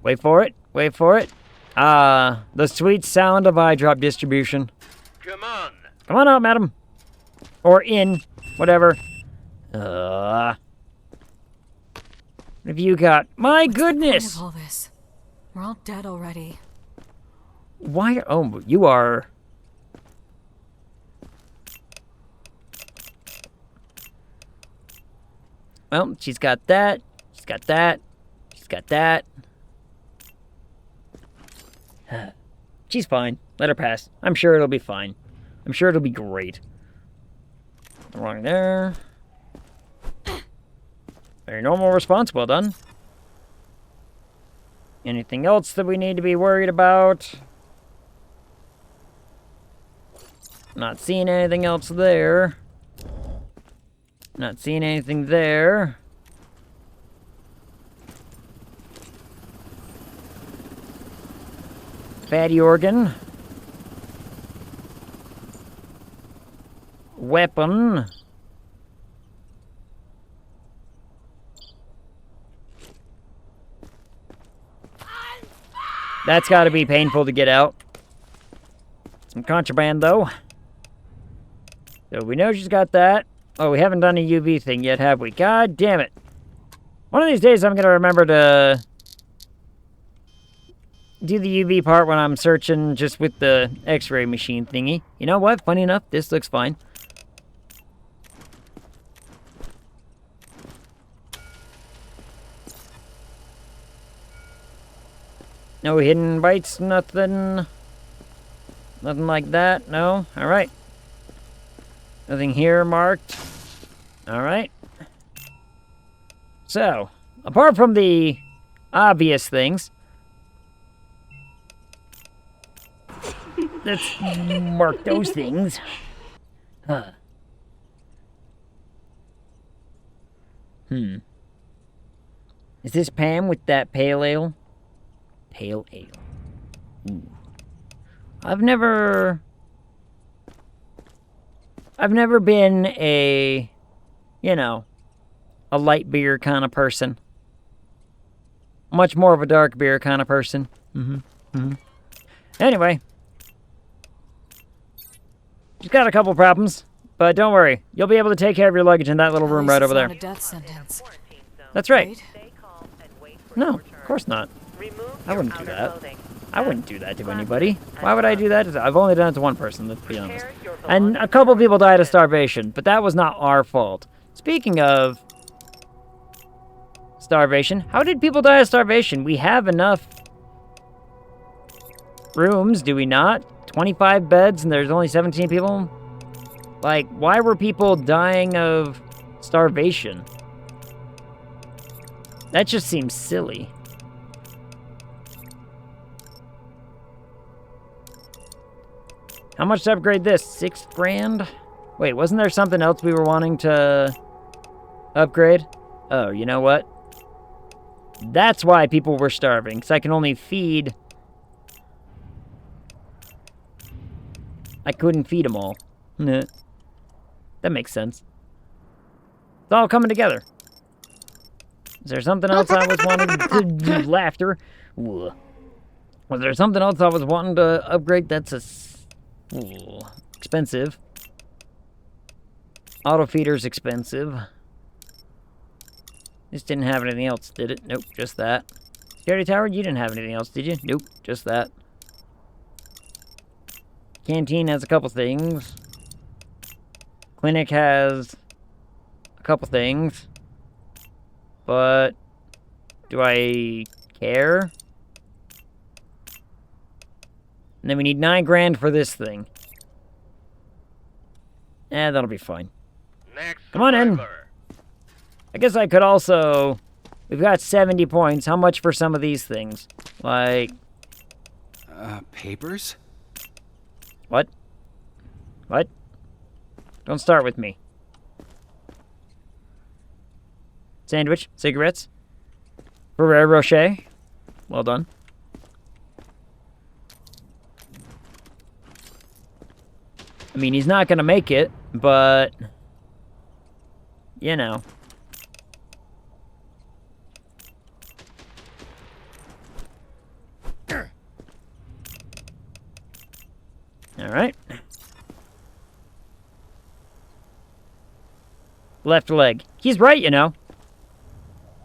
Wait for it. Wait for it. Ah, the sweet sound of eye drop distribution. Come on. Come on out, madam. Or in. Whatever. What have you got? My goodness! What of all this? We're all dead already. Why? Oh, you are... Well, she's got that. She's got that. She's got that. She's fine. Let her pass. I'm sure it'll be fine. I'm sure it'll be great. Wrong there. Very normal response. Well done. Anything else that we need to be worried about? Not seeing anything else there. Not seeing anything there. Fatty organ. Weapon. That's got to be painful to get out. Some contraband, though. So we know she's got that. Oh, we haven't done a UV thing yet, have we? God damn it. One of these days I'm going to remember to do the UV part when I'm searching just with the X-ray machine thingy. You know what? Funny enough, this looks fine. No hidden bites, nothing. Nothing like that, no? Alright. Nothing here marked. Alright. So, apart from the obvious things, let's mark those things. Huh. Is this Pam with that pale ale? Pale ale. Ooh. I've never been a, you know, a light beer kind of person. Much more of a dark beer kind of person. Anyway. She's got a couple problems, but don't worry. You'll be able to take care of your luggage in that little room right over there. Not a death sentence. That's right. No, of course not. I wouldn't do that. I wouldn't do that to anybody. Why would I do that? I've only done it to one person, let's be honest. And a couple people died of starvation, but that was not our fault. Speaking of starvation, how did people die of starvation? We have enough rooms, do we not? 25 beds and there's only 17 people? Like, why were people dying of starvation? That just seems silly. How much to upgrade this? 6 grand? Wait, wasn't there something else we were wanting to upgrade? Oh, you know what? That's why people were starving, because I can only feed... I couldn't feed them all. That makes sense. It's all coming together. Is there something else I was wanting to... Laughter. Ugh. Was there something else I was wanting to upgrade that's expensive? Auto feeder's expensive. This didn't have anything else, did it? Nope, just that. Security tower, you didn't have anything else, did you? Nope, just that. Canteen has a couple things. Clinic has a couple things. But do I care? And then we need 9 grand for this thing. That'll be fine. Next, come on in. I guess I could also... We've got 70 points. How much for some of these things? Like... Papers? What? What? Don't start with me. Sandwich? Cigarettes? Ferrero Rocher? Well done. I mean, he's not gonna make it, but... You know. Alright. Left leg. He's right, you know.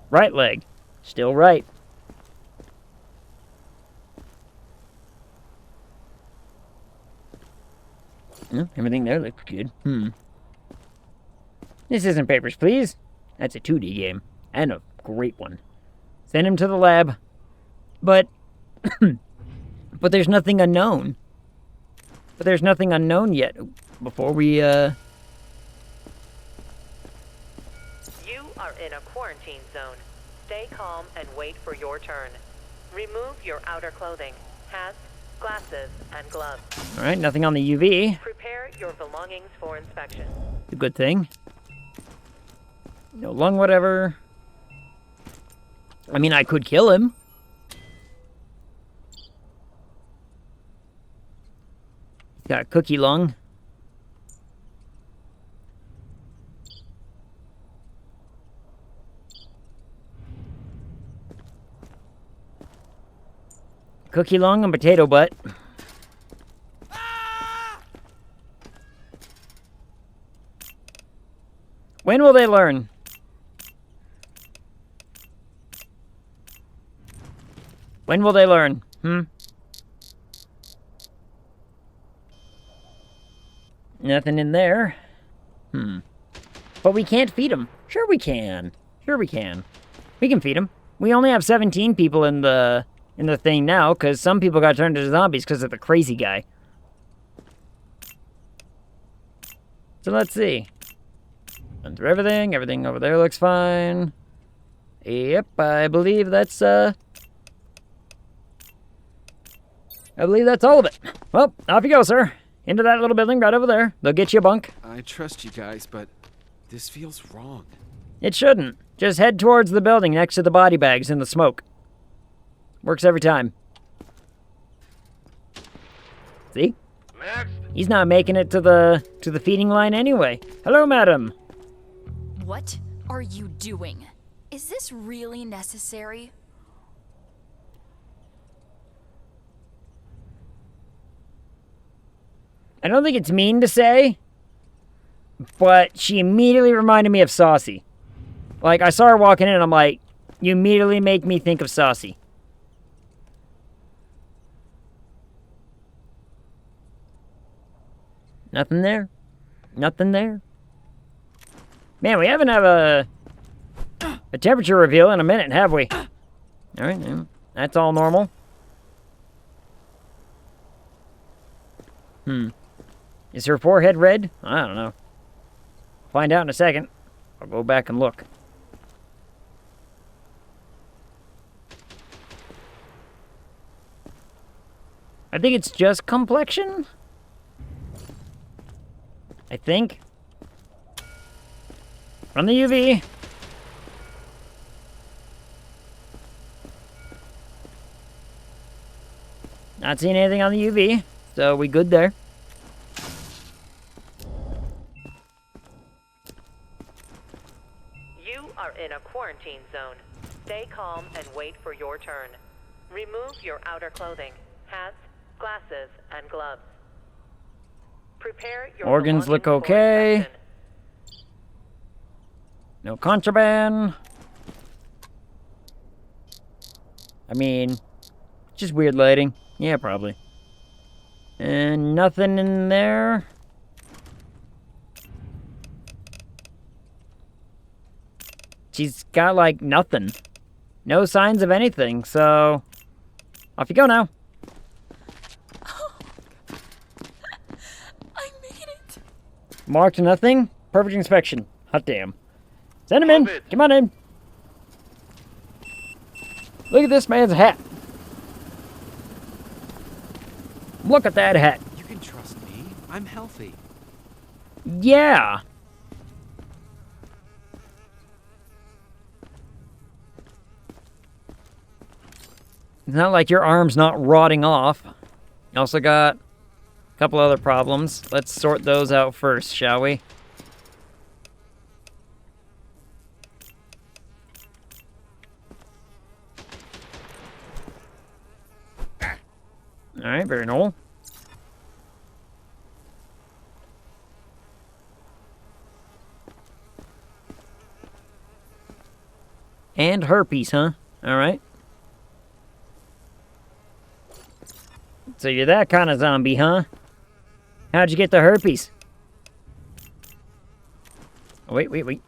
Right leg. Still right. Everything there looks good. This isn't Papers, Please. That's a 2D game. And a great one. Send him to the lab. But... but there's nothing unknown. But there's nothing unknown yet. Before we, You are in a quarantine zone. Stay calm and wait for your turn. Remove your outer clothing. Hats, glasses, and gloves. Alright, nothing on the UV. Prepare your belongings for inspection. A good thing. No lung, whatever. I mean, I could kill him. He's got a cookie lung. Cookie lung and potato butt. When will they learn? When will they learn? Nothing in there. But we can't feed them. Sure we can. Sure we can. We can feed them. We only have 17 people in the thing now, because some people got turned into zombies because of the crazy guy. So let's see. Run through everything. Everything over there looks fine. Yep, I believe that's, I believe that's all of it. Well, off you go, sir. Into that little building right over there. They'll get you a bunk. I trust you guys, but this feels wrong. It shouldn't. Just head towards the building next to the body bags in the smoke. Works every time. See? Next. He's not making it to the feeding line anyway. Hello, madam. What are you doing? Is this really necessary? I don't think it's mean to say, but she immediately reminded me of Saucy. Like, I saw her walking in and I'm like, you immediately make me think of Saucy. Nothing there. Nothing there. Man, we haven't had a temperature reveal in a minute, have we? Alright, that's all normal. Is her forehead red? I don't know. Find out in a second. I'll go back and look. I think it's just complexion. I think. Run the UV. Not seeing anything on the UV, so we good there. are in a quarantine zone. Stay calm and wait for your turn. Remove your outer clothing, hats, glasses, and gloves. Prepare your Organs look belongings for okay. inspection. No contraband. I mean, just weird lighting. Yeah, probably. And nothing in there. She's got, like, nothing. No signs of anything, so... Off you go now. I made it. Marked nothing. Perfect inspection. Hot damn. Send him in. Come on in. Look at this man's hat. Look at that hat. You can trust me. I'm healthy. Yeah. It's not like your arm's not rotting off. You also got a couple other problems. Let's sort those out first, shall we? Alright, very normal. And herpes, huh? Alright. So you're that kind of zombie, huh? How'd you get the herpes? Oh, wait.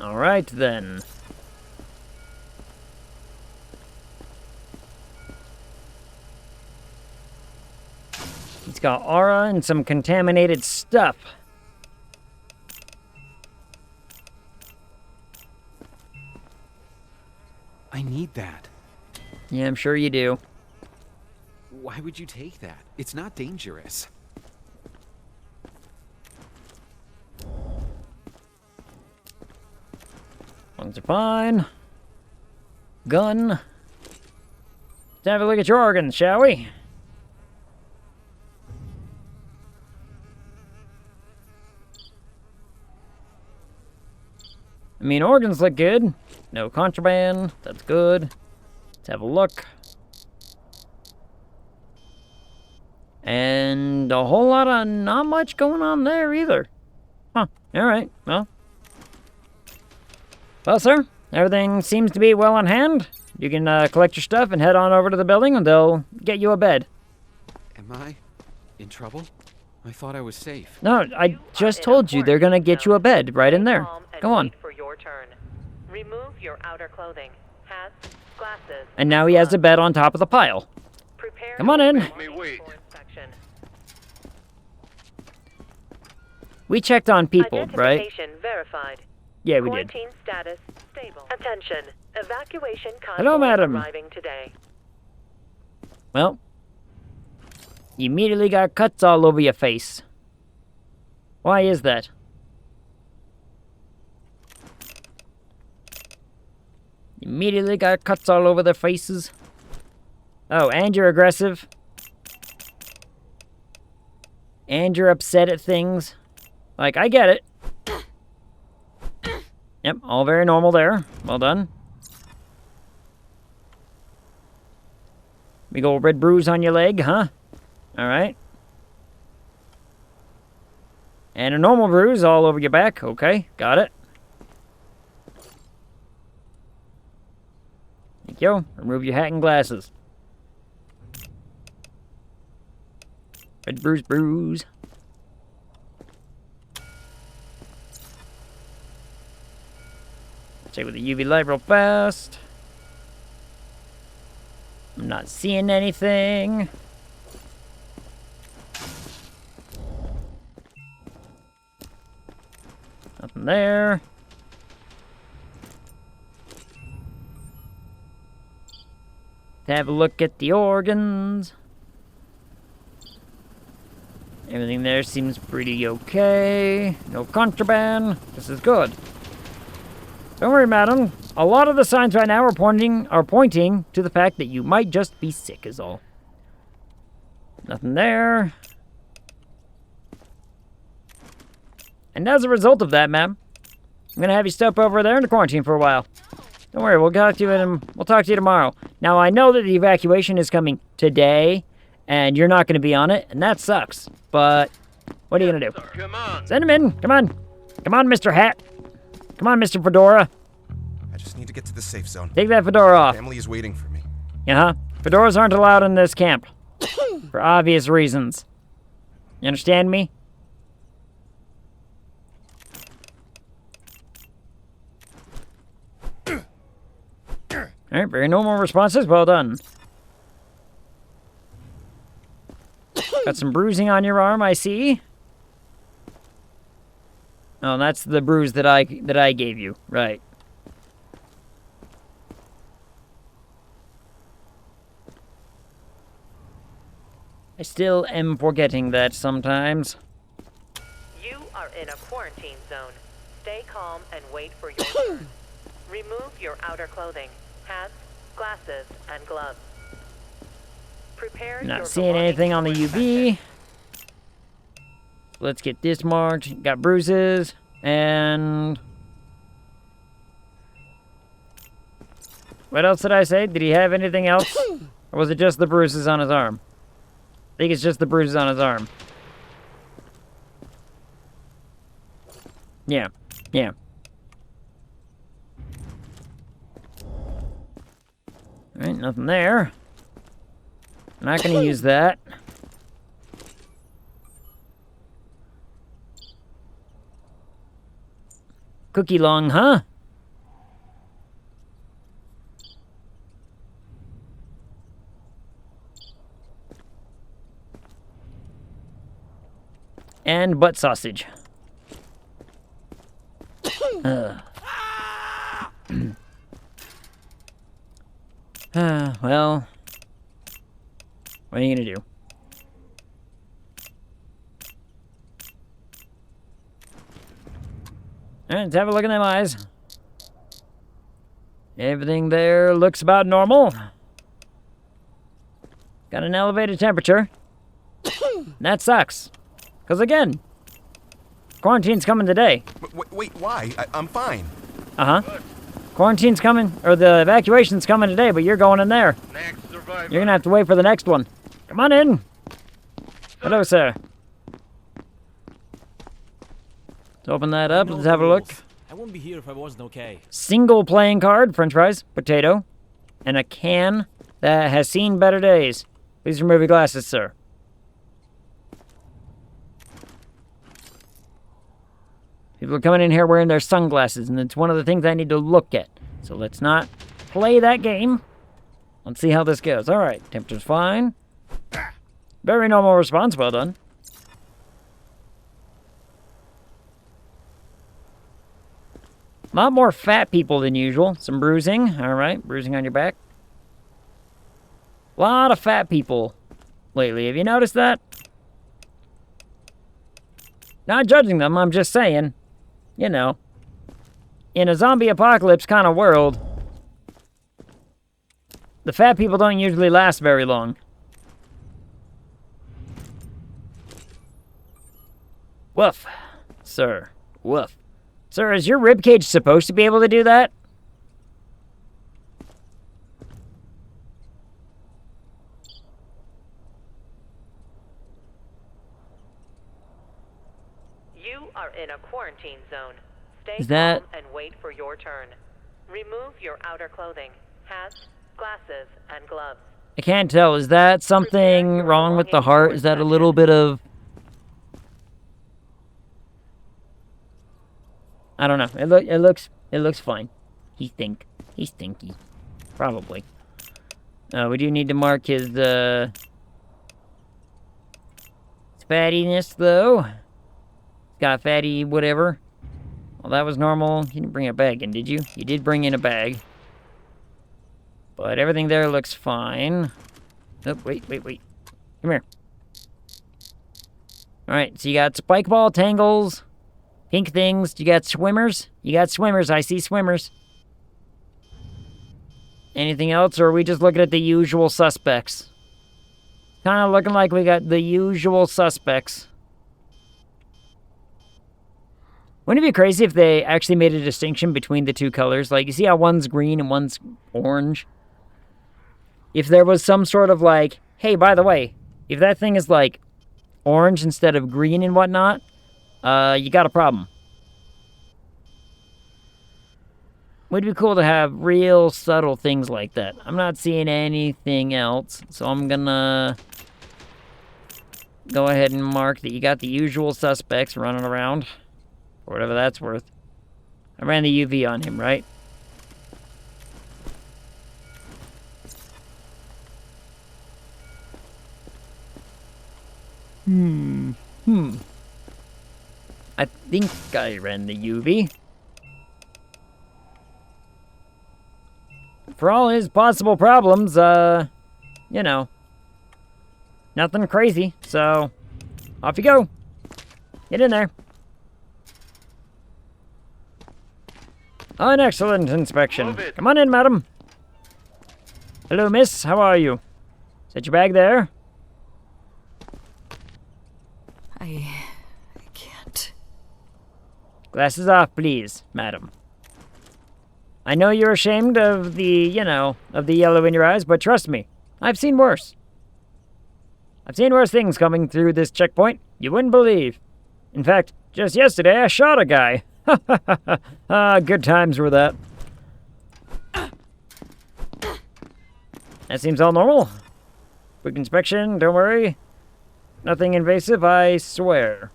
Alright, then. He's got aura and some contaminated stuff. I need that. Yeah, I'm sure you do. Why would you take that? It's not dangerous. Ones are fine. Gun. Let's have a look at your organs, shall we? I mean, organs look good. No contraband. That's good. Let's have a look. And a whole lot of not much going on there either. Huh. Alright. Well, sir, everything seems to be well on hand. You can collect your stuff and head on over to the building and they'll get you a bed. Am I in trouble? I thought I was safe. No, I just told you they're gonna get you a bed right in there. Go on. For your turn. Remove your outer clothing, hats, glasses. And now he has a bed on top of the pile. Prepare Come on in. Me wait. for inspection. We checked on people, right? Identification verified. Yeah, we did. Quarantine status stable. Attention. Evacuation Hello, convoy madam. arriving today. Well, you immediately got cuts all over your face. Why is that? Immediately got cuts all over their faces. Oh, and you're aggressive. And you're upset at things. Like, I get it. Yep, all very normal there. Well done. Big old red bruise on your leg, huh? Alright. And a normal bruise all over your back. Okay, got it. Thank you. Remove your hat and glasses. Red bruise. Check with the UV light real fast. I'm not seeing anything. Nothing there. Have a look at the organs. Everything there seems pretty okay. No contraband. This is good. Don't worry, madam. A lot of the signs right now are pointing to the fact that you might just be sick is all. Nothing there. And as a result of that, ma'am, I'm gonna have you step over there into quarantine for a while. Don't worry, we'll talk to you tomorrow. Now, I know that the evacuation is coming today, and you're not gonna be on it, and that sucks. But what are you gonna do? Come on. Send him in. Come on. Come on, Mr. Hat. Come on, Mr. Fedora. I just need to get to the safe zone. Take that fedora off. Family is waiting for me. Uh-huh. Fedoras aren't allowed in this camp. For obvious reasons. You understand me? Alright, very normal responses. Well done. Got some bruising on your arm, I see. Oh, that's the bruise that I gave you. Right. I still am forgetting that sometimes. You are in a quarantine zone. Stay calm and wait for your turn. Remove your outer clothing, hats, glasses, and gloves. Prepare Not your seeing anything on the UV. Let's get this marked. Got bruises. And... what else did I say? Did he have anything else? Or was it just the bruises on his arm? I think it's just the bruises on his arm. Yeah. Yeah. Alright, nothing there. I'm not gonna use that. Cookie long, huh? And butt sausage. Well, what are you gonna do? Alright, let's have a look in them eyes. Everything there looks about normal. Got an elevated temperature. That sucks. Because again, quarantine's coming today. Wait, why? I'm fine. Uh-huh. Quarantine's coming, or the evacuation's coming today, but you're going in there. Next survivor. You're gonna have to wait for the next one. Come on in. Hello, sir. Let's open that up. Let's have a look. I wouldn't be here if I wasn't okay. Single playing card, french fries, potato, and a can that has seen better days. Please remove your glasses, sir. People are coming in here wearing their sunglasses, and it's one of the things I need to look at. So let's not play that game. Let's see how this goes. All right, temperature's fine. Very normal response, well done. A lot more fat people than usual. Some bruising, all right, bruising on your back. A lot of fat people lately. Have you noticed that? Not judging them, I'm just saying. You know, in a zombie apocalypse kind of world, the fat people don't usually last very long. Woof, sir. Woof. Sir, is your ribcage supposed to be able to do that? You are in a quarantine zone. Stay Is that... calm and wait for your turn. Remove your outer clothing, hats, glasses, and gloves. I can't tell. Is that something wrong with the heart? Is that a little bit of... I don't know. It looks fine. He's stinky. Probably. We do need to mark his fattiness, though. Got fatty, whatever. Well, that was normal. You didn't bring a bag in, did you? You did bring in a bag. But everything there looks fine. Oh, wait. Come here. Alright, so you got spike ball, tangles, pink things. You got swimmers? You got swimmers. I see swimmers. Anything else, or are we just looking at the usual suspects? Kind of looking like we got the usual suspects. Wouldn't it be crazy if they actually made a distinction between the two colors? Like, you see how one's green and one's orange? If there was some sort of like, hey, by the way, if that thing is like orange instead of green and whatnot, you got a problem. Would be cool to have real subtle things like that. I'm not seeing anything else, so I'm gonna go ahead and mark that you got the usual suspects running around, or whatever that's worth. I ran the UV on him, right? I think I ran the UV. For all his possible problems, you know, nothing crazy, so off you go. Get in there. An excellent inspection. Come on in, madam. Hello, miss. How are you? Set your bag there. I can't. Glasses off, please, madam. I know you're ashamed of the, you know, of the yellow in your eyes, but trust me, I've seen worse. I've seen worse things coming through this checkpoint. You wouldn't believe. In fact, just yesterday I shot a guy. Good times were that. That seems all normal. Quick inspection, don't worry. Nothing invasive, I swear.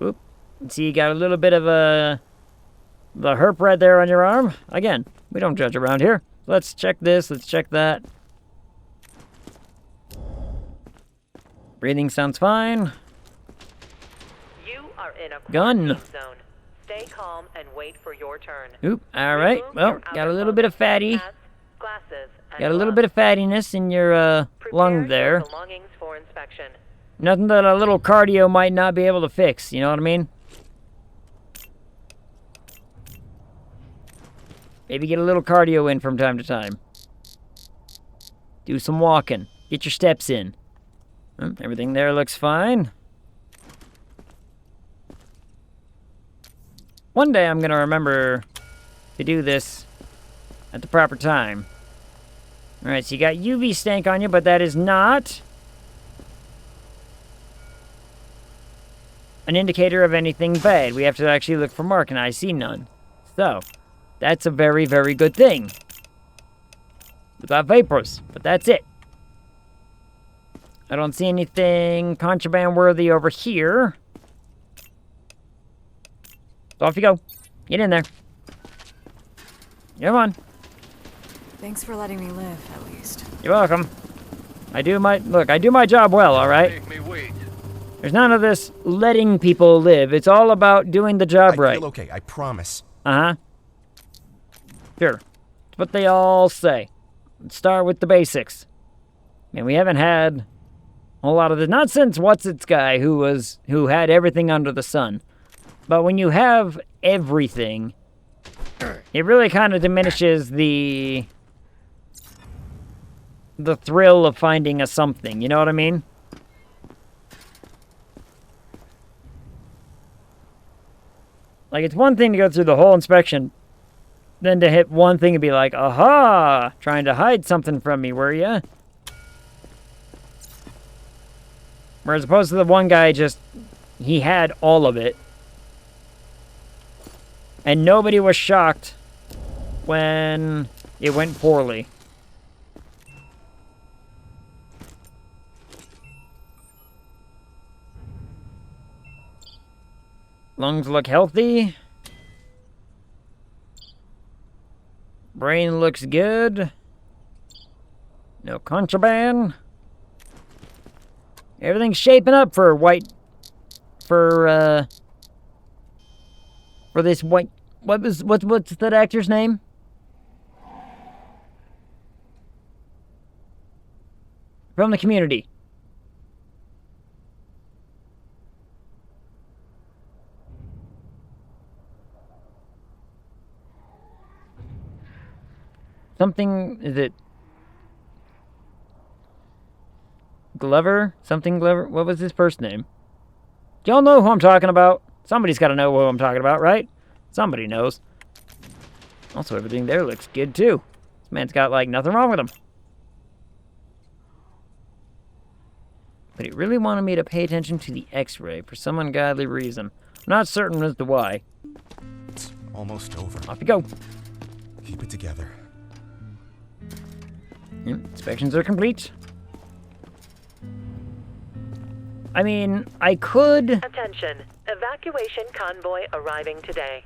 Oop. See, you got a little bit of the herp right there on your arm. Again, we don't judge around here. Let's check this, let's check that. Breathing sounds fine. You are in a Gun. quarantine zone. Stay calm and wait for your turn. Oop, alright. Remove Well, your got a outer little bit of fatty. hats, glasses, and Got a little gloves. bit of fattiness in your lung Prepare there. your belongings for inspection. Nothing that a little cardio might not be able to fix, you know what I mean? Maybe get a little cardio in from time to time. Do some walking. Get your steps in. Everything there looks fine. One day I'm gonna remember to do this at the proper time. Alright, so you got UV stank on you, but that is not an indicator of anything bad. We have to actually look for mark, and I see none. So, that's a very, very good thing. We got vapors, but that's it. I don't see anything contraband worthy over here. So off you go. Get in there. Come on. Thanks for letting me live, at least. You're welcome. I do my job well, alright? There's none of this letting people live. It's all about doing the job right. I feel okay, I promise. Uh-huh. Sure. That's what they all say. Let's start with the basics. Man, we haven't had a whole lot of this. Not since What's-Its guy who had everything under the sun. But when you have everything, it really kind of diminishes the thrill of finding a something. You know what I mean? Like, it's one thing to go through the whole inspection, then to hit one thing and be like, aha! Trying to hide something from me, were ya? Whereas opposed to the one guy he had all of it. And nobody was shocked when it went poorly. Lungs look healthy. Brain looks good. No contraband. Everything's shaping up for this white. What's that actor's name? From the Community. Something, is it Glover? Something Glover? What was his first name? Do y'all know who I'm talking about? Somebody's got to know who I'm talking about, right? Somebody knows. Also, everything there looks good, too. This man's got, like, nothing wrong with him. But he really wanted me to pay attention to the X-ray for some ungodly reason. I'm not certain as to why. It's almost over. Off you go. Keep it together. Yep, inspections are complete. I mean, I could... Attention. Evacuation convoy arriving today.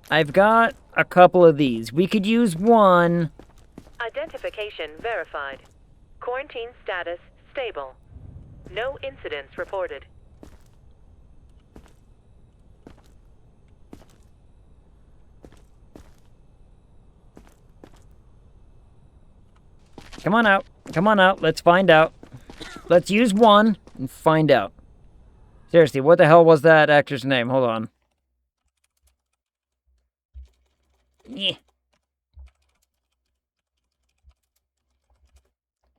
I've got a couple of these. We could use one. Identification verified. Quarantine status stable. No incidents reported. Come on out. Come on out. Let's find out. Let's use one and find out. Seriously, what the hell was that actor's name? Hold on. Yeah.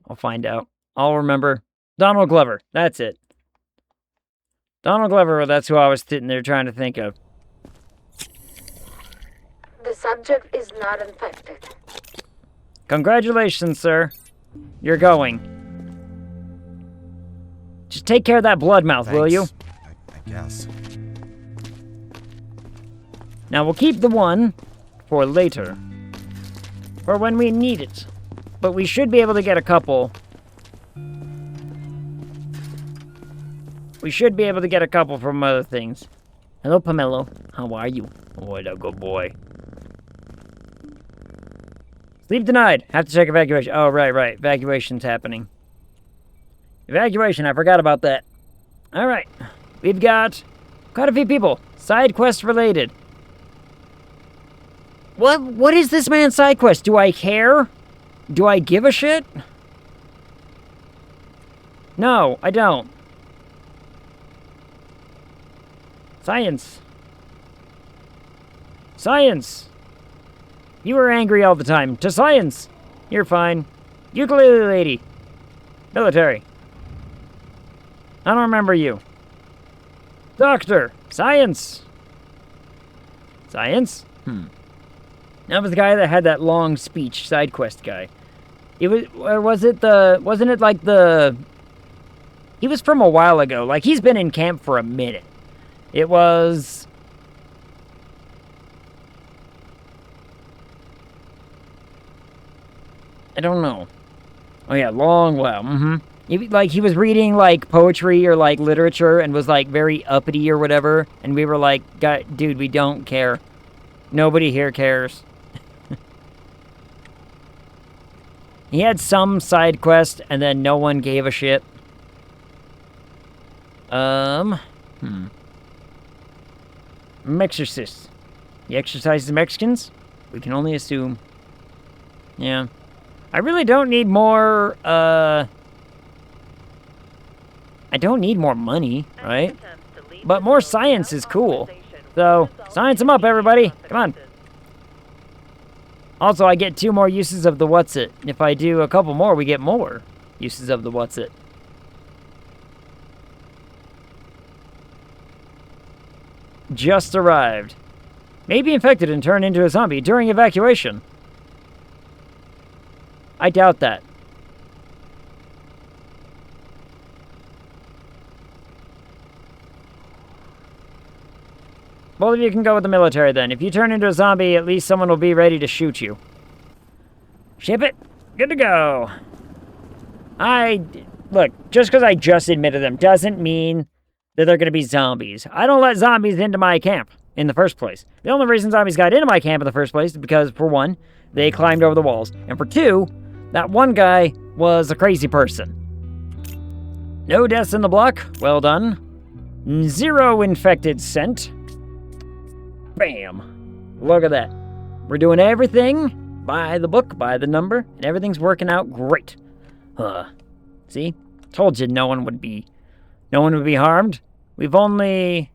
I'll find out. I'll remember. Donald Glover. That's it. Donald Glover, that's who I was sitting there trying to think of. The subject is not infected. Congratulations, sir. You're going. Just take care of that blood mouth, will you? I guess. Now we'll keep the one for later. For when we need it. But we should be able to get a couple. We should be able to get a couple from other things. Hello, Pomelo. How are you? What a good boy. Sleep denied. Have to check evacuation. Oh, right. Evacuation's happening. Evacuation. I forgot about that. All right. We've got quite a few people. Side quest related. What is this man's side quest? Do I care? Do I give a shit? No, I don't. Science. Science. You were angry all the time. To science. You're fine. Ukulele lady. Military. I don't remember you. Doctor. Science. Science? That was the guy that had that long speech, side quest guy. It was, or wasn't it like the... He was from a while ago. Like, he's been in camp for a minute. It was... I don't know. Oh yeah, long while. He was reading, like, poetry or, like, literature and was, like, very uppity or whatever. And we were like, dude, we don't care. Nobody here cares. He had some side quest, and then no one gave a shit. Mexorcist. He exercises Mexicans? We can only assume. Yeah. I really don't need more, I don't need more money, right? But more science is cool. So, science them up, everybody. Come on. Also, I get 2 more uses of the what's-it. If I do a couple more, we get more uses of the what's-it. Just arrived. May be infected and turn into a zombie during evacuation. I doubt that. Both of you can go with the military then. If you turn into a zombie, at least someone will be ready to shoot you. Ship it. Good to go. Look, just because I just admitted them doesn't mean that they're going to be zombies. I don't let zombies into my camp in the first place. The only reason zombies got into my camp in the first place is because, for one, they climbed over the walls. And for two, that one guy was a crazy person. No deaths in the block. Well done. 0 infected sent. Bam. Look at that. We're doing everything by the book, by the number, and everything's working out great. See? Told you no one would be harmed. We've only...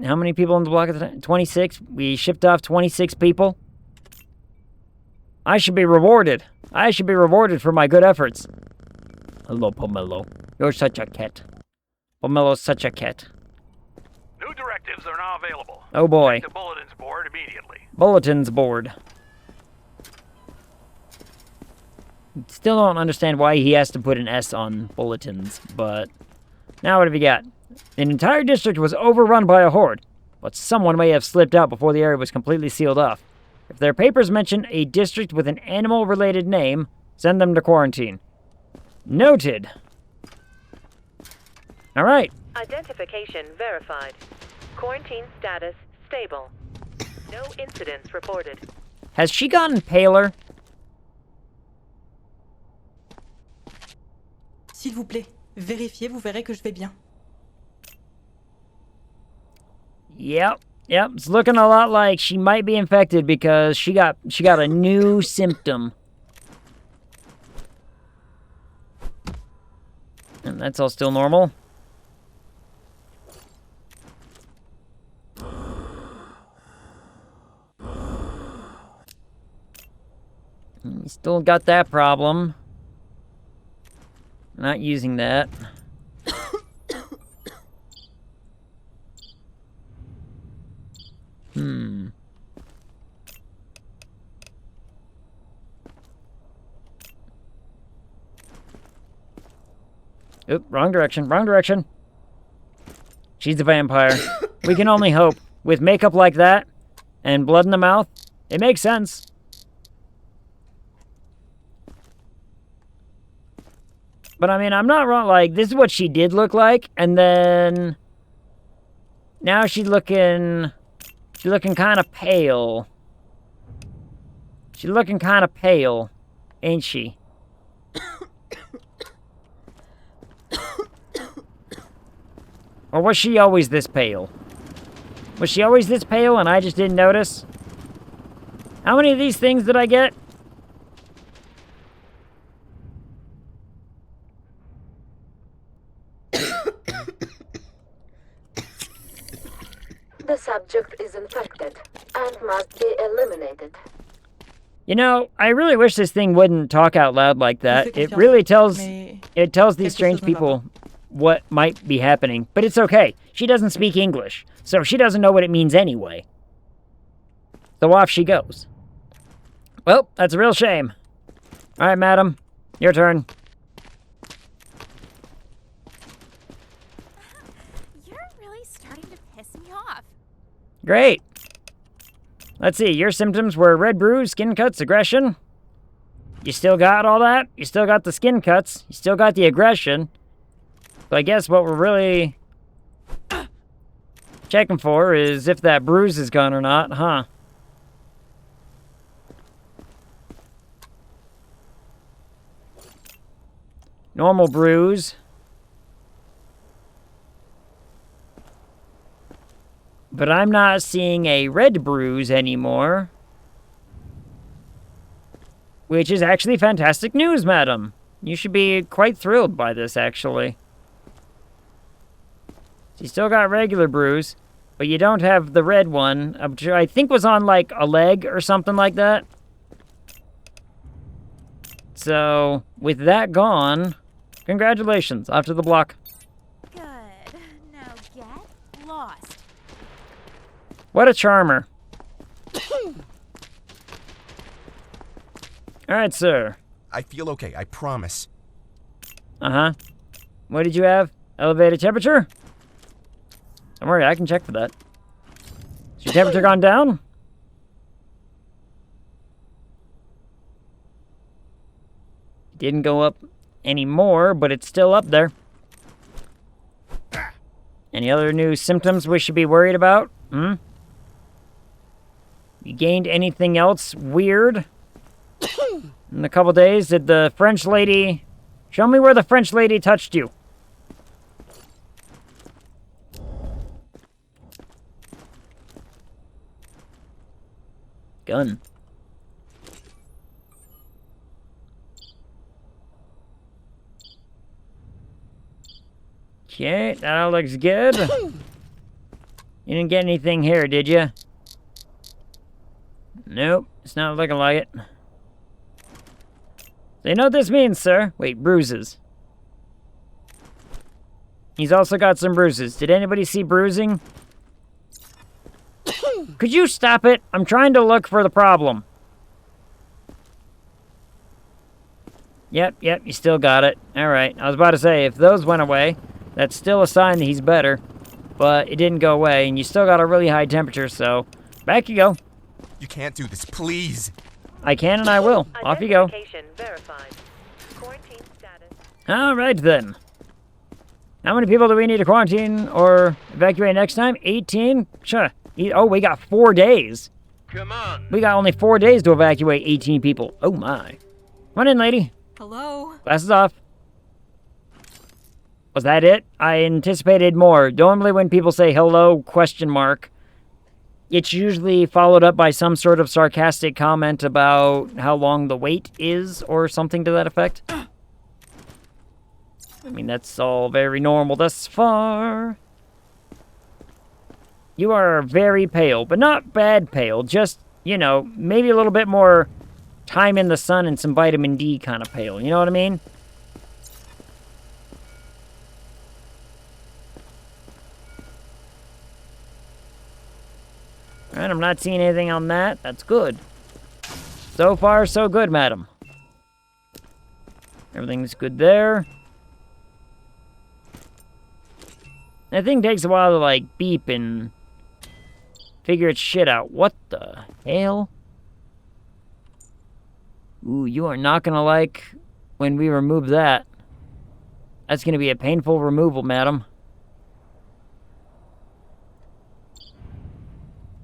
How many people in the block at the time? 26. We shipped off 26 people. I should be rewarded. I should be rewarded for my good efforts. Hello, Pomelo. You're such a cat. Pomelo's such a cat. New directives are now available. Oh boy. Check the bulletins board immediately. Bulletins board. Still don't understand why he has to put an S on bulletins, but... Now what have you got? An entire district was overrun by a horde, but someone may have slipped out before the area was completely sealed off. If their papers mention a district with an animal-related name, send them to quarantine. Noted. All right. Identification verified. Quarantine status stable. No incidents reported. Has she gotten paler? S'il vous plaît, vérifiez, vous verrez que je vais bien. Yep. It's looking a lot like she might be infected because she got a new symptom. And that's all still normal. Still got that problem. Not using that. Oop, wrong direction. She's a vampire. We can only hope. With makeup like that, and blood in the mouth, it makes sense. But I mean, I'm not wrong, like, this is what she did look like, and then... Now she's looking kind of pale. She's looking kind of pale, ain't she? Or was she always this pale? Was she always this pale and I just didn't notice? How many of these things did I get? The subject is infected and must be eliminated. You know, I really wish this thing wouldn't talk out loud like that. It really tells these strange people what might be happening. But it's okay. She doesn't speak English, so she doesn't know what it means anyway. So off she goes. Well, that's a real shame. All right, madam. Your turn. You're really starting to piss me off. Great. Let's see, your symptoms were red bruise, skin cuts, aggression. You still got all that? You still got the skin cuts. You still got the aggression. So I guess what we're really checking for is if that bruise is gone or not, huh? Normal bruise. But I'm not seeing a red bruise anymore. Which is actually fantastic news, madam. You should be quite thrilled by this, actually. You still got regular bruise, but you don't have the red one, which I think was on, like, a leg or something like that. So, with that gone, congratulations, off to the block. Good. Now get lost. What a charmer. Alright, sir. I feel okay, I promise. Uh-huh. What did you have? Elevated temperature? Don't worry, I can check for that. Has your temperature gone down? Didn't go up anymore, but it's still up there. Any other new symptoms we should be worried about? You gained anything else weird? In a couple days, did the French lady... Show me where the French lady touched you. Gun. Okay, that all looks good. You didn't get anything here, did you? Nope, it's not looking like it. So you know what this means, sir? Wait, bruises. He's also got some bruises. Did anybody see bruising? Could you stop it? I'm trying to look for the problem. Yep, you still got it. Alright, I was about to say, if those went away, that's still a sign that he's better. But it didn't go away, and you still got a really high temperature, so back you go. You can't do this, please. I can and I will. Off you go. Identification verified. Quarantine status. Alright then. How many people do we need to quarantine or evacuate next time? 18? Sure. Oh, we got 4 days. Come on. We got only 4 days to evacuate 18 people. Oh my. Come on in, lady. Hello? Glasses off. Was that it? I anticipated more. Normally when people say hello, question mark, it's usually followed up by some sort of sarcastic comment about how long the wait is or something to that effect. I mean, that's all very normal thus far. You are very pale, but not bad pale. Just, you know, maybe a little bit more time in the sun and some vitamin D kind of pale. You know what I mean? Alright, I'm not seeing anything on that. That's good. So far, so good, madam. Everything's good there. That thing takes a while to, like, beep and figure its shit out. What the hell? Ooh, you are not gonna like when we remove that. That's gonna be a painful removal, madam.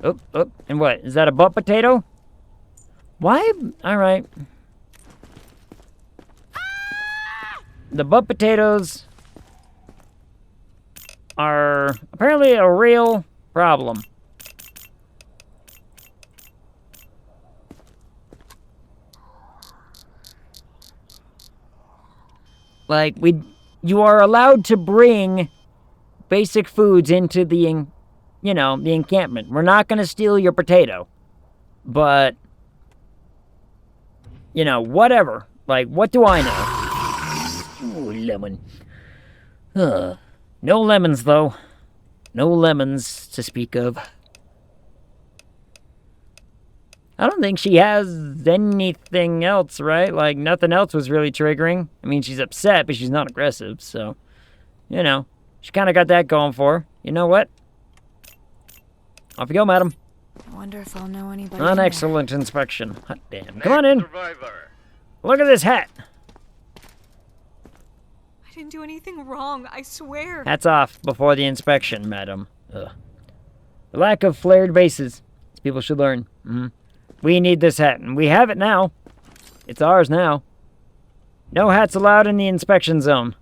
Oh, and what? Is that a butt potato? Why? Alright. The butt potatoes are apparently a real problem. Like, you are allowed to bring basic foods into the, you know, the encampment. We're not going to steal your potato. But, you know, whatever. Like, what do I know? Ooh, lemon. No lemons, though. No lemons to speak of. I don't think she has anything else, right? Like, nothing else was really triggering. I mean, she's upset, but she's not aggressive, so... You know, she kind of got that going for her. You know what? Off you go, madam. I wonder if I'll know anybody. An excellent inspection. Hot damn. Come on in. Look at this hat. I didn't do anything wrong, I swear. Hats off before the inspection, madam. Ugh. The lack of flared bases. People should learn. We need this hat, and we have it now. It's ours now. No hats allowed in the inspection zone.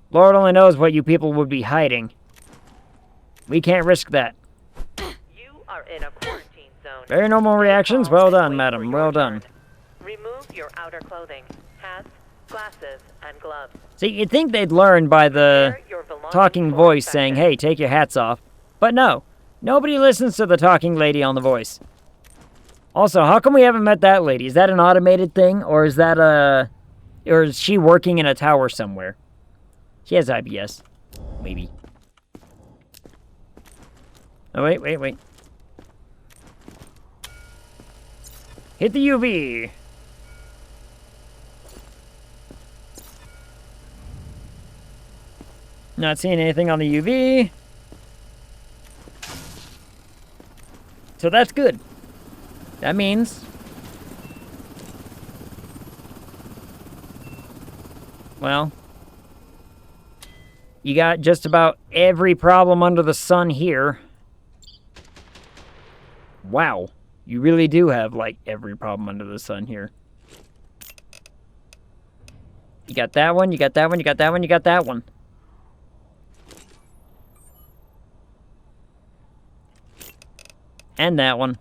Lord only knows what you people would be hiding. We can't risk that. You are in a quarantine zone. Very normal reactions. Well done, madam. Well done. Remove your outer clothing, hats, glasses, and gloves. See, you'd think they'd learn by the talking voice saying, hey, take your hats off. But no. Nobody listens to the talking lady on the voice. Also, how come we haven't met that lady? Is that an automated thing? Or is that or is she working in a tower somewhere? She has IBS. Maybe. Oh, wait. Hit the UV. Not seeing anything on the UV. So that's good. That means... well... you got just about every problem under the sun here. Wow. You really do have, like, every problem under the sun here. You got that one, you got that one, you got that one, you got that one. And that one.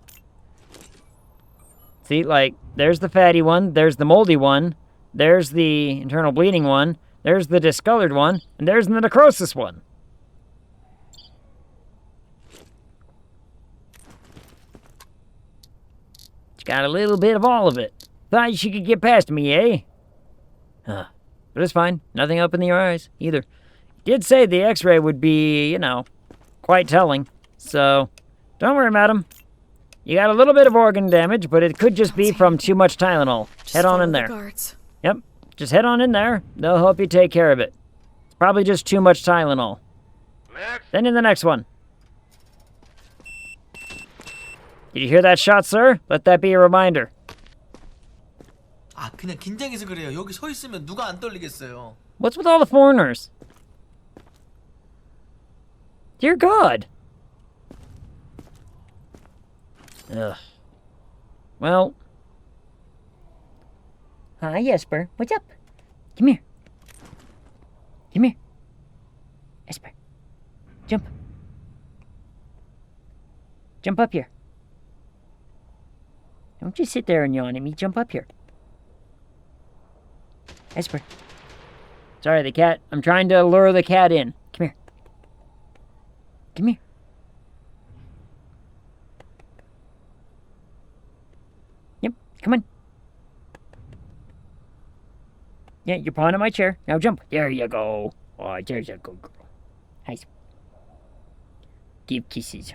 See, like, there's the fatty one, there's the moldy one, there's the internal bleeding one, there's the discolored one, and there's the necrosis one. It's got a little bit of all of it. Thought you could get past me, eh? But it's fine. Nothing up in your eyes, either. did say the x-ray would be, you know, quite telling. So, don't worry, madam. You got a little bit of organ damage, but it could just be from too much Tylenol. Head on in there. Yep, just head on in there. They'll help you take care of it. It's probably just too much Tylenol. Then in the next one. Did you hear that shot, sir? Let that be a reminder. 아, 그냥 긴장해서 그래요. 여기 서 있으면 누가 안 떨리겠어요. What's with all the foreigners? Dear God. Ugh. Well. Hi, Jesper. What's up? Come here. Come here. Jesper. Jump. Jump up here. Don't just sit there and yawn at me. Jump up here. Jesper. Sorry, the cat. I'm trying to lure the cat in. Come here. Come here. Yep, come on. Yeah, you're pawing at my chair. Now jump. There you go. Oh, there's a good girl. Hi. Give kisses.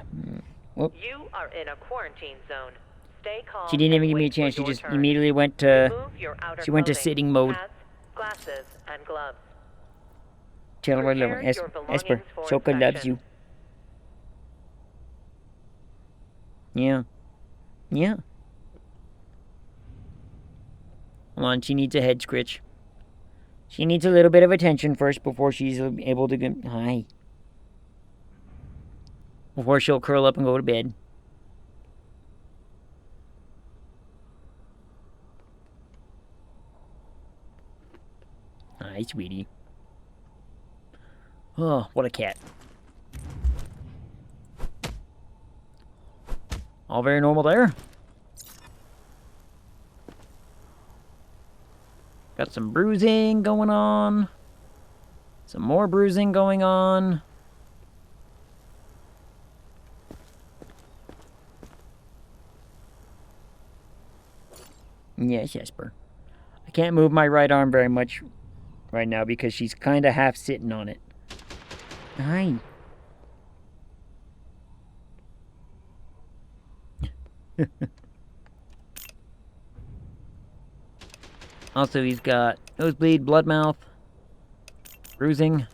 Whoop. You are in a quarantine zone. Stay calm. She didn't even give me a chance. She just immediately went to... She went to sitting mode. Hats, glasses, and gloves. Tell her, Esper. Soka loves you. Yeah. Yeah. Come on, she needs a head scritch. She needs a little bit of attention first before she's able to get... Hi. Before she'll curl up and go to bed. Hi, sweetie. Oh, what a cat. All very normal there. Got some bruising going on. Some more bruising going on. Yes, Jesper. I can't move my right arm very much right now because she's kind of half sitting on it. Hi. Also, he's got nosebleed, blood mouth, bruising.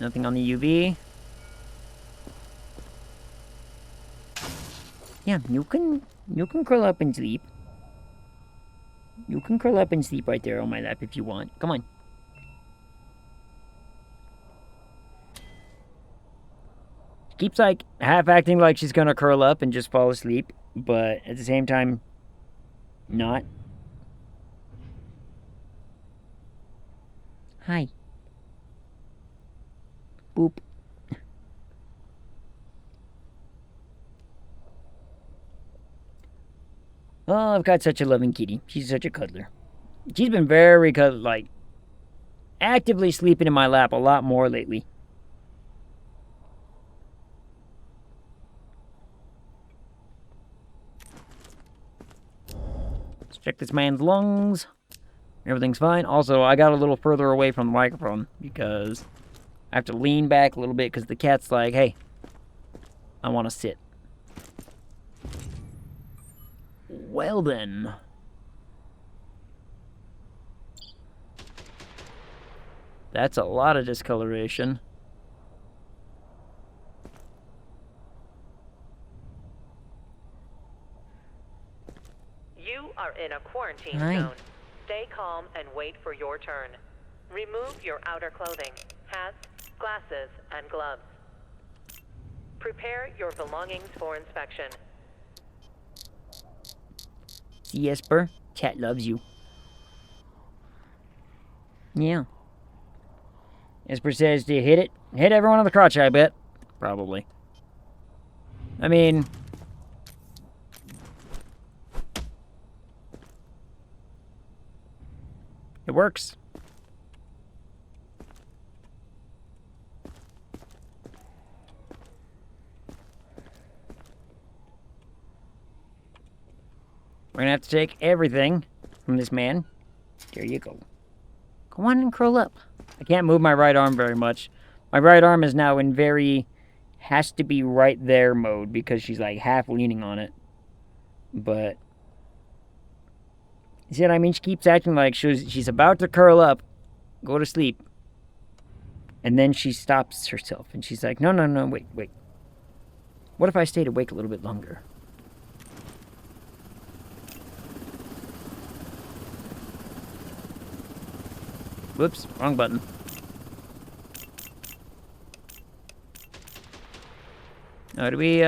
Nothing on the UV. Yeah, you can curl up and sleep. You can curl up and sleep right there on my lap if you want. Come on. She keeps like half acting like she's gonna curl up and just fall asleep, but at the same time, not. Hi. Boop. Oh, I've got such a loving kitty. She's such a cuddler. She's been very like, actively sleeping in my lap a lot more lately. Let's check this man's lungs. Everything's fine. Also, I got a little further away from the microphone because I have to lean back a little bit because the cat's like, hey, I want to sit. Well then. That's a lot of discoloration. You are in a quarantine Hi. zone. Stay calm and wait for your turn. Remove your outer clothing, hats, glasses, and gloves. Prepare your belongings for inspection. See, Esper? Cat loves you. Yeah. Esper says to hit it. Hit everyone on the crotch, I bet. Probably. I mean... it works. We're gonna have to take everything from this man. There you go. Go on and curl up. I can't move my right arm very much. My right arm is now in very has to be right there mode because she's like half leaning on it. But you see what I mean? She keeps acting like she's about to curl up, go to sleep. And then she stops herself and she's like, no, wait. What if I stayed awake a little bit longer? Whoops, wrong button. Oh, do we,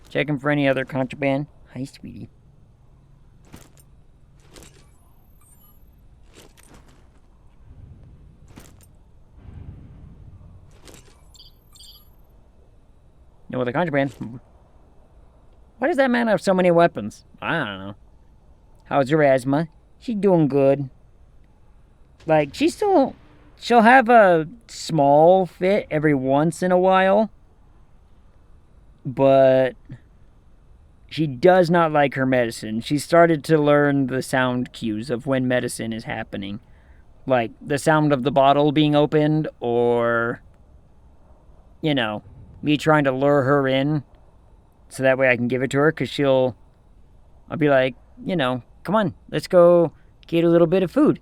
checking for any other contraband? Hi, sweetie. No other contraband. Why does that man have so many weapons? I don't know. How's your asthma? She's doing good. Like, she'll have a small fit every once in a while. But she does not like her medicine. She started to learn the sound cues of when medicine is happening. Like, the sound of the bottle being opened, or, you know, me trying to lure her in so that way I can give it to her, because I'll be like, you know, come on, let's go get a little bit of food.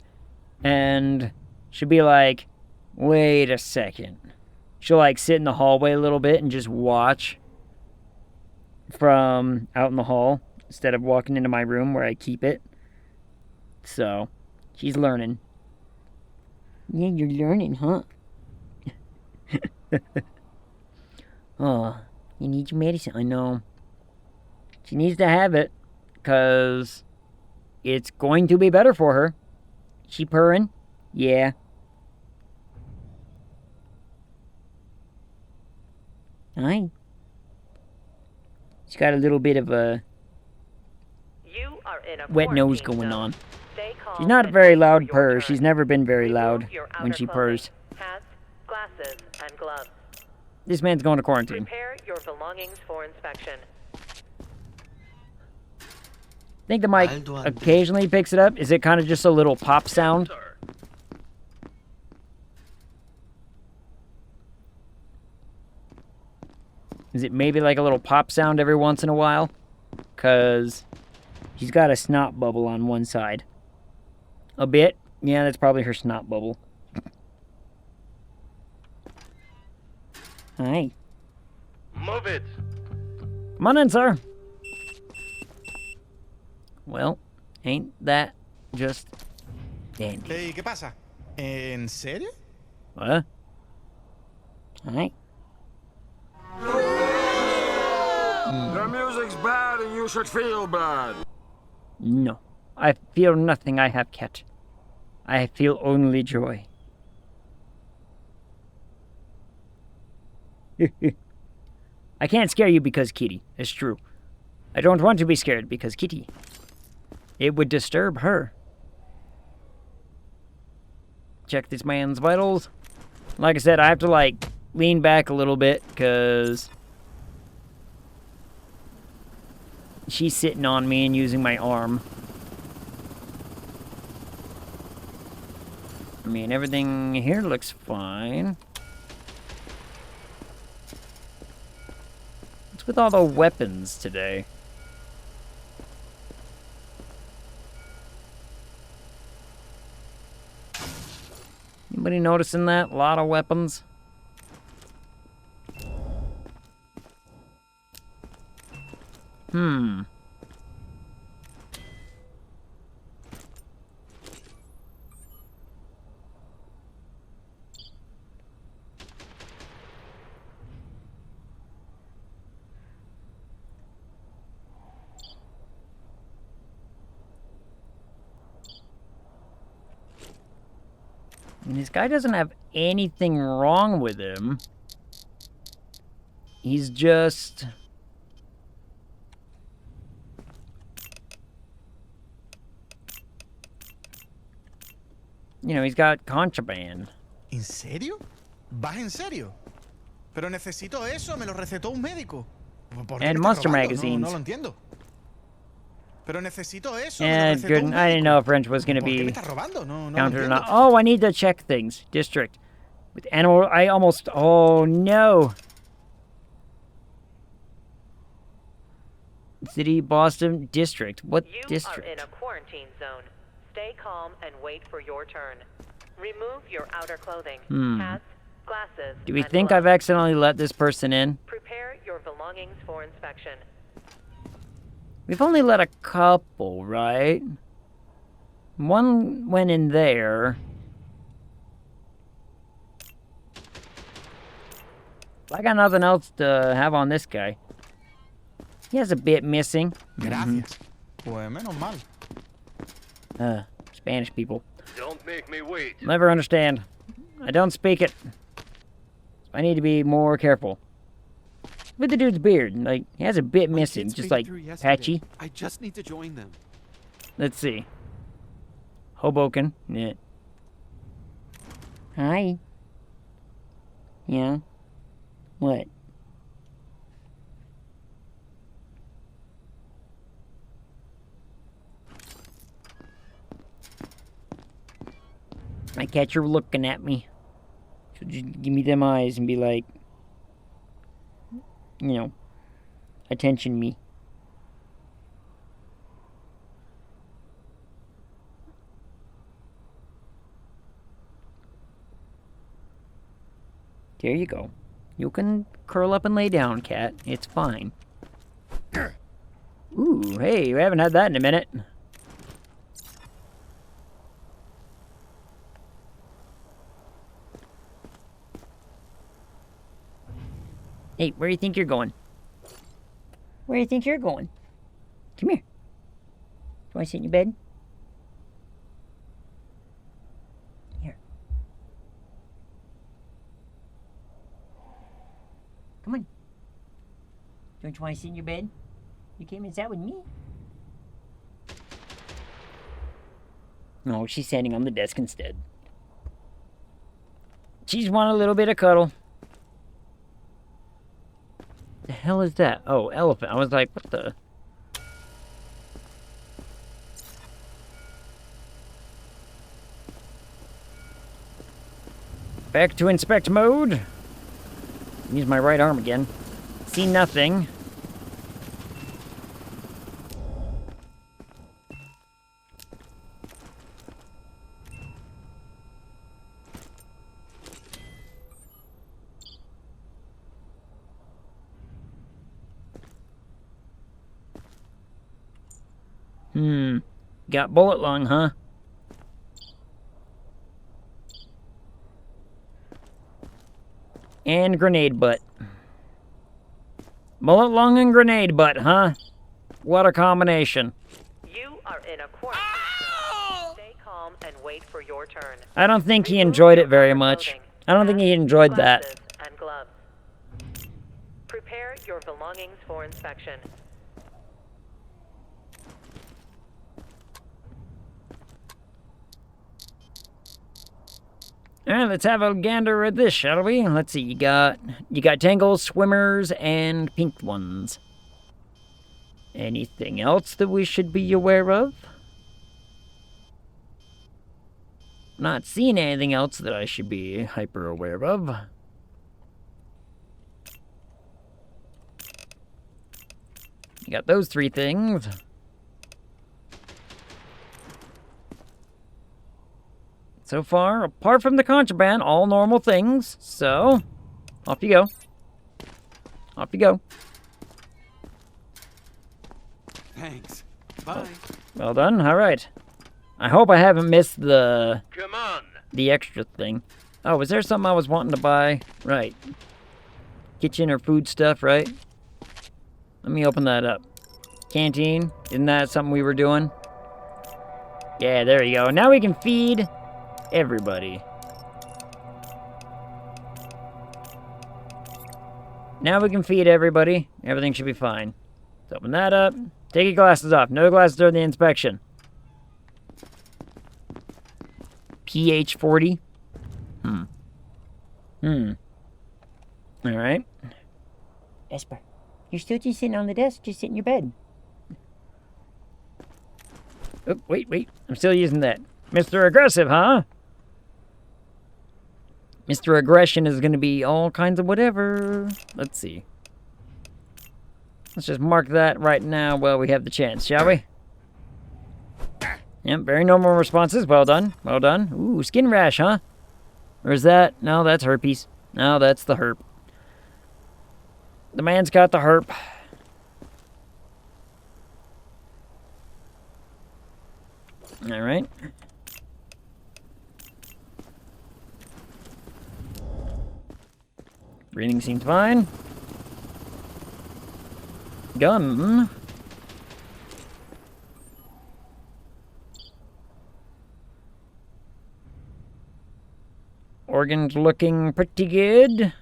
And she'll be like, wait a second. She'll, like, sit in the hallway a little bit and just watch from out in the hall instead of walking into my room where I keep it. So, she's learning. Yeah, you're learning, huh? Oh, you need your medicine. I know. She needs to have it, because it's going to be better for her. She purring? Yeah. Hi. She's got a little bit of a wet nose going on. She's not a very loud purr. She's never been very loud when she purrs. Hats, glasses, and gloves. This man's going to quarantine. Prepare your belongings for inspection. I think the mic occasionally picks it up. Is it kind of just a little pop sound? Is it maybe like a little pop sound every once in a while? Because she's got a snot bubble on one side. A bit? Yeah, that's probably her snot bubble. Hi. Move it. Come on in, sir. Well, ain't that just dandy? Hey, ¿qué pasa? ¿En serio? What? Hi. The music's bad and you should feel bad. No. I feel nothing, I have cat. I feel only joy. I can't scare you because Kitty. It's true. I don't want to be scared because Kitty. It would disturb her. Check this man's vitals. Like I said, I have to, like, lean back a little bit because she's sitting on me and using my arm. I mean, everything here looks fine. What's with all the weapons today? Anybody noticing that? A lot of weapons. And this guy doesn't have anything wrong with him. He's just... you know, he's got contraband. ¿En serio? ¿Vas en serio? Pero necesito eso, me lo recetó un médico. ¿Por qué And me estás monster robando? magazines. No lo entiendo. Pero necesito eso. Yeah, good. I didn't know if French was going to ¿Por qué me be estás robando? No counted or entiendo. not. Oh, I need to check things. District. With animal, I almost, oh no. City, Boston, district. What You district? are in a quarantine zone. Stay calm and wait for your turn. Remove your outer clothing. Hats, glasses, Do we and think gloves. I've accidentally let this person in? Prepare your belongings for inspection. We've only let a couple, right? One went in there. I got nothing else to have on this guy. He has a bit missing. Gracias. Pues menos mal. Spanish people. Don't make me wait. Never understand. I don't speak it. So I need to be more careful. With the dude's beard, like, he has a bit missing, Kids just made like it through yesterday. patchy. I just need to join them. Let's see. Hoboken. Yeah. Hi. Yeah. What? I catch her looking at me. She'll just give me them eyes and be like, you know, attention me. There you go. You can curl up and lay down, cat. It's fine. Ooh, hey, we haven't had that in a minute. Hey, where do you think you're going? Where do you think you're going? Come here. Do you want to sit in your bed? Here. Come on. Don't you want to sit in your bed? You came inside with me? No, she's standing on the desk instead. She's want a little bit of cuddle. The hell is that? Oh, elephant. I was like, what the? Back to inspect mode. Use my right arm again. See nothing. Got bullet lung, huh? And grenade butt. Bullet lung and grenade butt, huh? What a combination. You are in a quarantine zone. Stay calm and wait for your turn. I don't think he enjoyed it very much. I don't think he enjoyed that. Glasses and gloves. Prepare your belongings for inspection. Alright, let's have a gander at this, shall we? Let's see, you got tangles, swimmers, and pink ones. Anything else that we should be aware of? Not seeing anything else that I should be hyper aware of. You got those three things. So far, apart from the contraband, all normal things. So, off you go. Off you go. Thanks. Bye. Well done. All right. I hope I haven't missed the Come on. the extra thing. Oh, was there something I was wanting to buy? Right. Kitchen or food stuff, right? Let me open that up. Canteen. Isn't that something we were doing? Yeah, there you go. Now we can feed everybody. Now we can feed everybody. Everything should be fine. Let's open that up. Take your glasses off. No glasses during the inspection. pH 40. Alright. Esper, you're still just sitting on the desk. Just sit in your bed. Oh, wait. I'm still using that. Mr. Aggressive, huh? Mr. Aggression is going to be all kinds of whatever. Let's see. Let's just mark that right now while we have the chance, shall we? Yep, very normal responses. Well done. Well done. Ooh, skin rash, huh? Or is that... No, that's herpes. No, that's the herp. The man's got the herp. Alright. Breathing seems fine. Gun. Organs looking pretty good.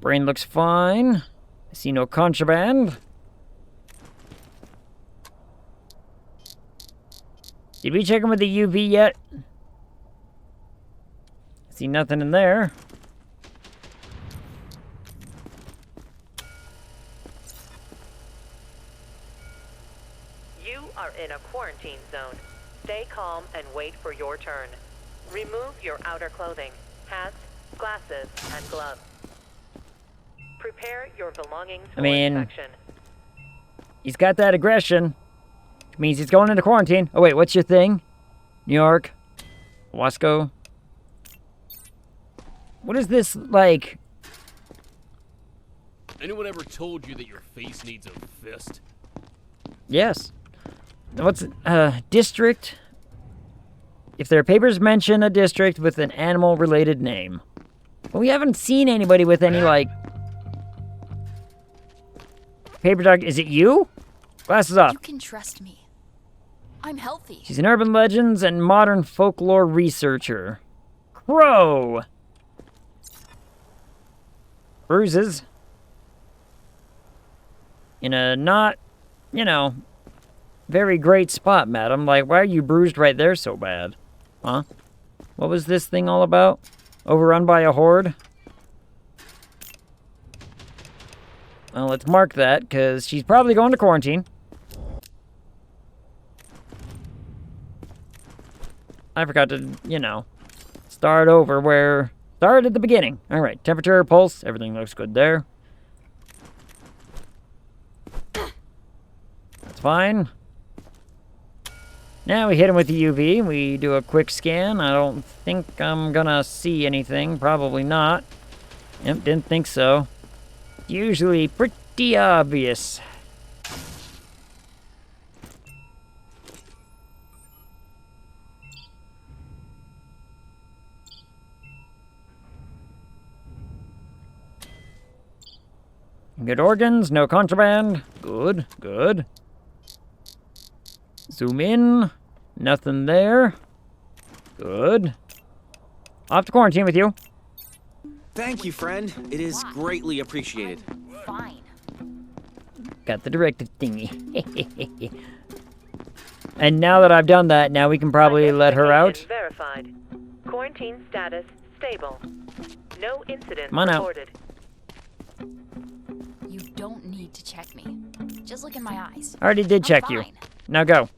Brain looks fine. I see no contraband. Did we check him with the UV yet? I see nothing in there. You are in a quarantine zone. Stay calm and wait for your turn. Remove your outer clothing, hats, glasses, and gloves. Prepare your belongings for inspection. He's got that aggression. Which means he's going into quarantine. Oh, wait, what's your thing? New York? Wasco? What is this, like... Anyone ever told you that your face needs a fist? Yes. What's, district? If their papers mention a district with an animal-related name. But we haven't seen anybody with any, like... Paper dog, is it you? Glasses off. You can trust me. I'm healthy. She's an urban legends and modern folklore researcher. Crow! Bruises. In a not, you know, very great spot, madam. Like, why are you bruised right there so bad? Huh? What was this thing all about? Overrun by a horde? Well, let's mark that, because she's probably going to quarantine. I forgot to, you know, start over where... Start at the beginning. Alright, temperature, pulse, everything looks good there. That's fine. Now we hit him with the UV. We do a quick scan. I don't think I'm gonna see anything. Probably not. Yep, didn't think so. Usually pretty obvious. Good organs, no contraband. Good, good. Zoom in. Nothing there. Good. Off to quarantine with you. Thank you, friend. It is greatly appreciated. Fine. Got the directive thingy. And now that I've done that, now we can probably let her out. Verified. Quarantine status stable. No incidents Come on out. reported. You don't need to check me. Just look in my eyes. I already did check you. Fine. Now go.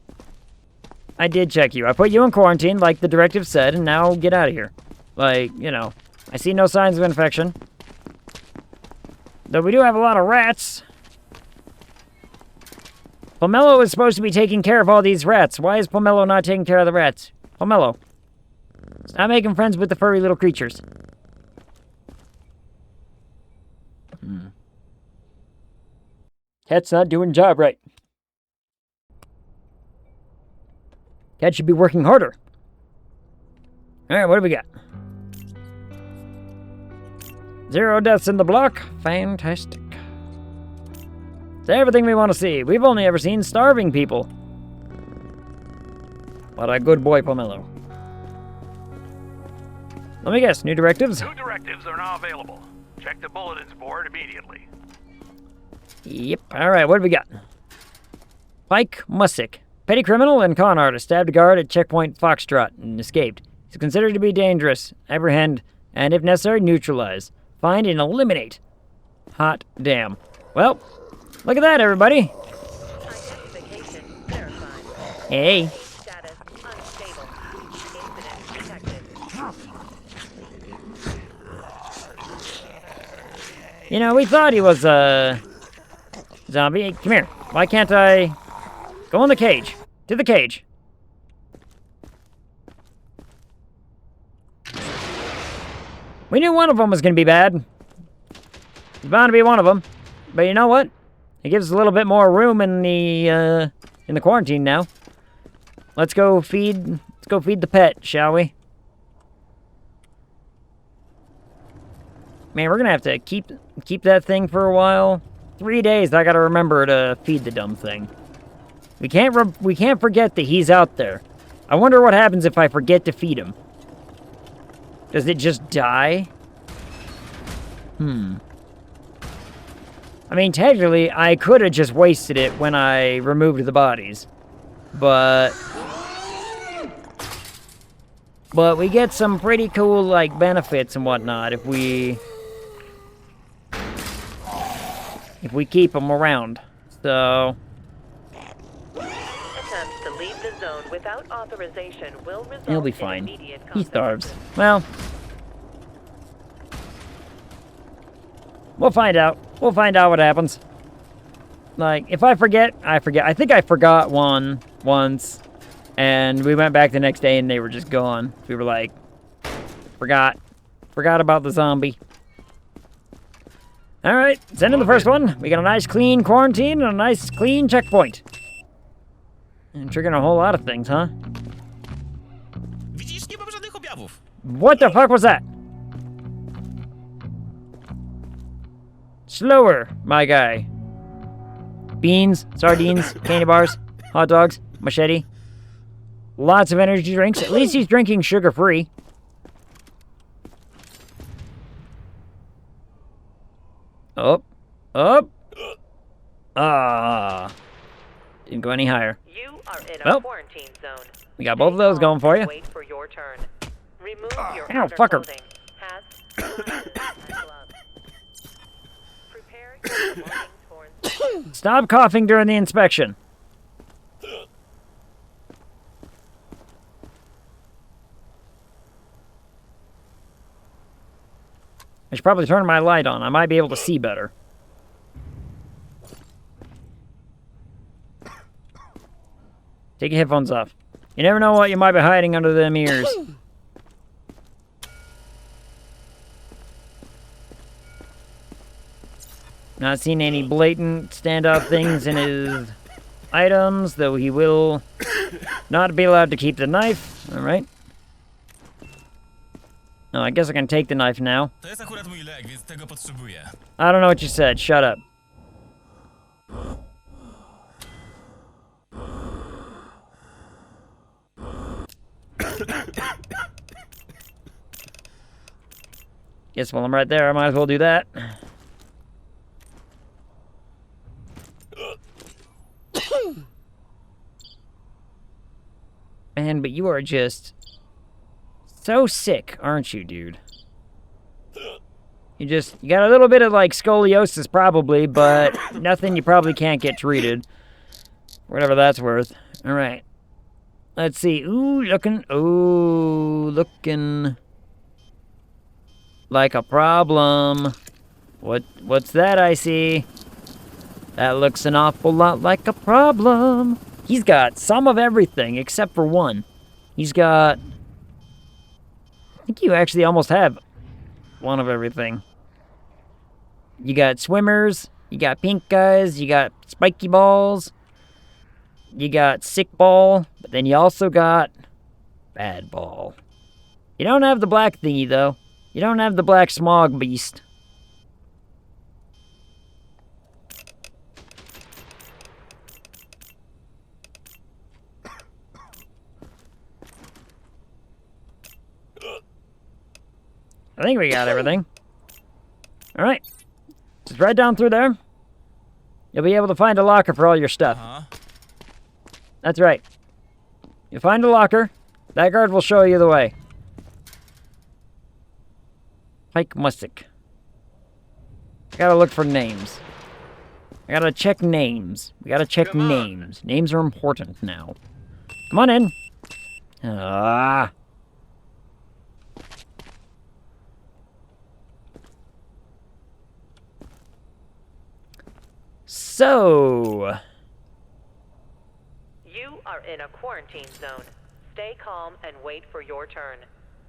I did check you. I put you in quarantine like the directive said, and now get out of here. Like, you know, I see no signs of infection. Though we do have a lot of rats. Pomelo is supposed to be taking care of all these rats. Why is Pomelo not taking care of the rats? Pomelo. Stop making friends with the furry little creatures. Cat's not doing job right. Cat should be working harder. Alright, what do we got? 0 deaths in the block. Fantastic. It's everything we want to see. We've only ever seen starving people. What a good boy, Pomelo. Let me guess, new directives? New directives are now available. Check the bulletins board immediately. Yep. Alright, what do we got? Pike Musick. Petty criminal and con artist stabbed a guard at checkpoint Foxtrot and escaped. He's considered to be dangerous. Apprehend, and if necessary, neutralize. Find and eliminate. Hot damn. Well, look at that, everybody. Identification verified. Hey. Status unstable. Incident detected. You know, we thought he was a zombie. Hey, come here. Why can't I go in the cage? To the cage. We knew one of them was going to be bad. It's bound to be one of them. But you know what? It gives us a little bit more room in the quarantine now. Let's go feed the pet, shall we? Man, we're going to have to keep that thing for a while. 3 days, I got to remember to feed the dumb thing. We can't forget that he's out there. I wonder what happens if I forget to feed him. Does it just die? I mean, technically, I could have just wasted it when I removed the bodies. But we get some pretty cool, like, benefits and whatnot if we keep them around. So... Attempts to leave the zone without authorization will result he'll be in fine. immediate He starves. consequences. Well... we'll find out. We'll find out what happens. Like, if I forget, I forget. I think I forgot one once, and we went back the next day and they were just gone. We were like, forgot about the zombie. Alright, send in the first one. We got a nice clean quarantine and a nice clean checkpoint. And triggering a whole lot of things, huh? What the fuck was that? Slower, my guy. Beans, sardines, candy bars, hot dogs, machete. Lots of energy drinks. At least he's drinking sugar-free. Up. Up. Ah. Didn't go any higher. You are in a Well, quarantine zone. we got both of those going for you. Wait for your turn. Remove your Ow, outer fucker. clothing. Hats, glasses, and gloves. Prepare your belongings for inspection. Stop coughing during the inspection. I should probably turn my light on. I might be able to see better. Take your headphones off. You never know what you might be hiding under them ears. Not seen any blatant standout things in his items, though he will not be allowed to keep the knife. Alright. Oh, I guess I can take the knife now. I don't know what you said. Shut up. Guess while I'm right there, I might as well do that. Man, but you are just so sick, aren't you, dude? You got a little bit of, like, scoliosis probably, but nothing you probably can't get treated. Whatever that's worth. Alright. Let's see. Ooh, looking like a problem. What's that I see? That looks an awful lot like a problem. He's got some of everything except for one. He's got... I think you actually almost have one of everything. You got swimmers, you got pink guys, you got spiky balls, you got sick ball, but then you also got bad ball. You don't have the black thingy, though. You don't have the black smog beast. I think we got everything. Alright. Just right down through there. You'll be able to find a locker for all your stuff. That's right. You find a locker, that guard will show you the way. Pike Mustick. I gotta look for names. I gotta check names. We gotta check names. Names are important now. Come on in. Ah. So. You are in a quarantine zone. Stay calm and wait for your turn.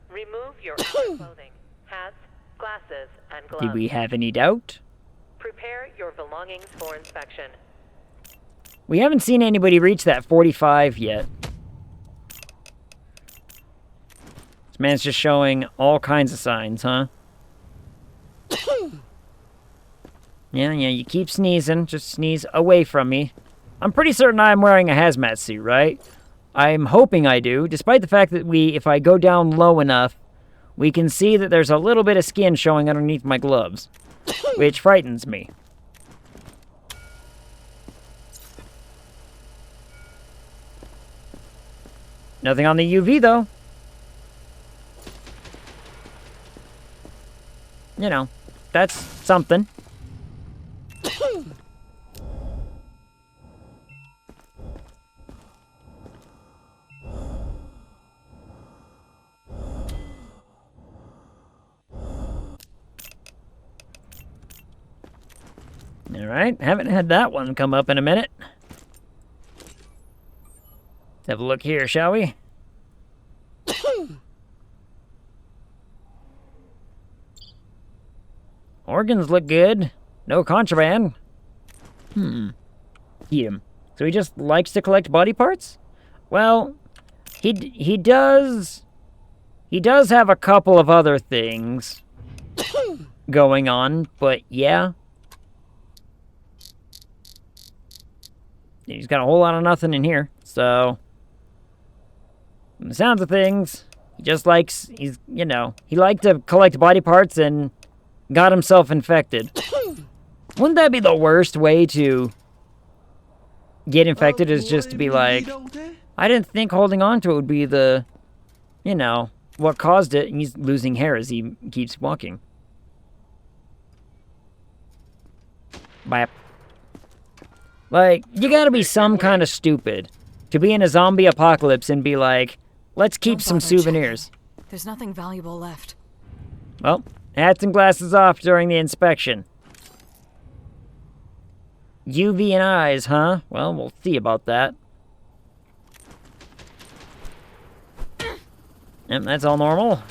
Remove your outer clothing, hats, glasses, and gloves. Did we have any doubt? Prepare your belongings for inspection. We haven't seen anybody reach that 45 yet. This man's just showing all kinds of signs, huh? Yeah, you keep sneezing. Just sneeze away from me. I'm pretty certain I'm wearing a hazmat suit, right? I'm hoping I do, despite the fact that if I go down low enough, we can see that there's a little bit of skin showing underneath my gloves, which frightens me. Nothing on the UV, though. You know, that's something. Alright, haven't had that one come up in a minute. Let's have a look here, shall we? Organs look good. No contraband. Eat him. So he just likes to collect body parts? Well, he does have a couple of other things going on, but yeah. He's got a whole lot of nothing in here, so from the sounds of things, he just likes, he liked to collect body parts and got himself infected. Wouldn't that be the worst way to get infected, is just to be like, I didn't think holding on to it would be the, what caused it, and he's losing hair as he keeps walking. Bap. Like, you gotta be some kind of stupid to be in a zombie apocalypse and be like, let's keep some souvenirs. There's nothing valuable left. Well, hats and glasses off during the inspection. UV and eyes, huh? Well, we'll see about that. Yep, that's all normal.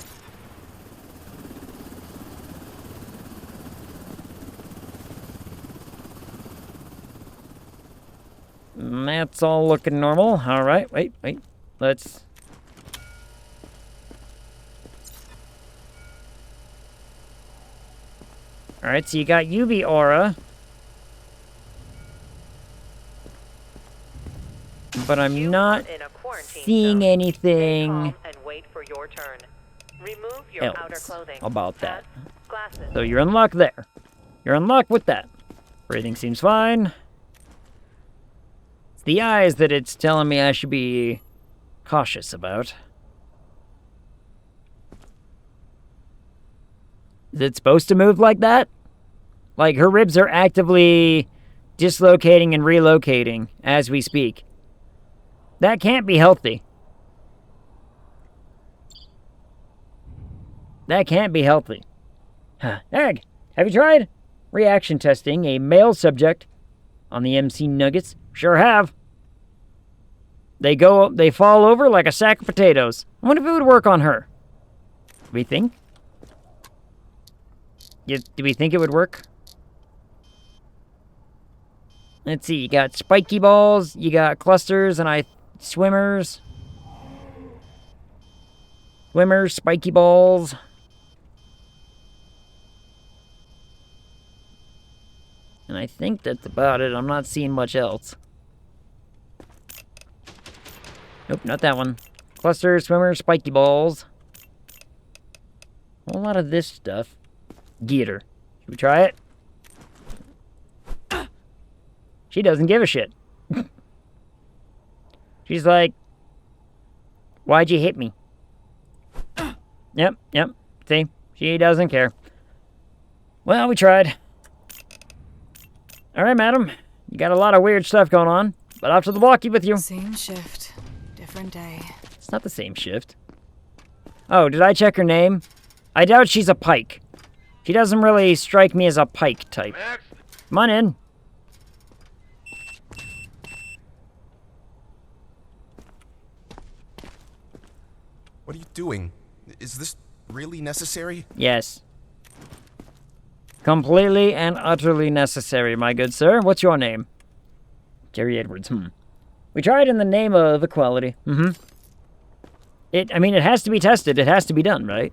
That's all looking normal. Alright, wait. Let's... Alright, so you got UV aura. But I'm not seeing anything else about that. So you're in luck there. You're in luck with that. Everything seems fine. It's the eyes that it's telling me I should be cautious about. Is it supposed to move like that? Like, her ribs are actively dislocating and relocating as we speak. That can't be healthy. That can't be healthy. Egg, have you tried reaction testing a male subject on the MC Nuggets? Sure have. They fall over like a sack of potatoes. I wonder if it would work on her. Do we think? Do we think it would work? Let's see, you got spiky balls, you got clusters, and swimmers. Swimmers, spiky balls. And I think that's about it. I'm not seeing much else. Nope, not that one. Clusters, swimmers, spiky balls. A whole lot of this stuff. Get her. Should we try it? She doesn't give a shit. She's like, why'd you hit me? Yep. See? She doesn't care. Well, we tried. Alright, madam. You got a lot of weird stuff going on, but off to the walkie with you. Same shift. Different different day. It's not the same shift. Oh, did I check her name? I doubt she's a Pike. She doesn't really strike me as a Pike type. Come on in. What are you doing? Is this really necessary? Yes. Completely and utterly necessary, my good sir. What's your name? Jerry Edwards. We tried in the name of equality. I mean, it has to be tested. It has to be done, right?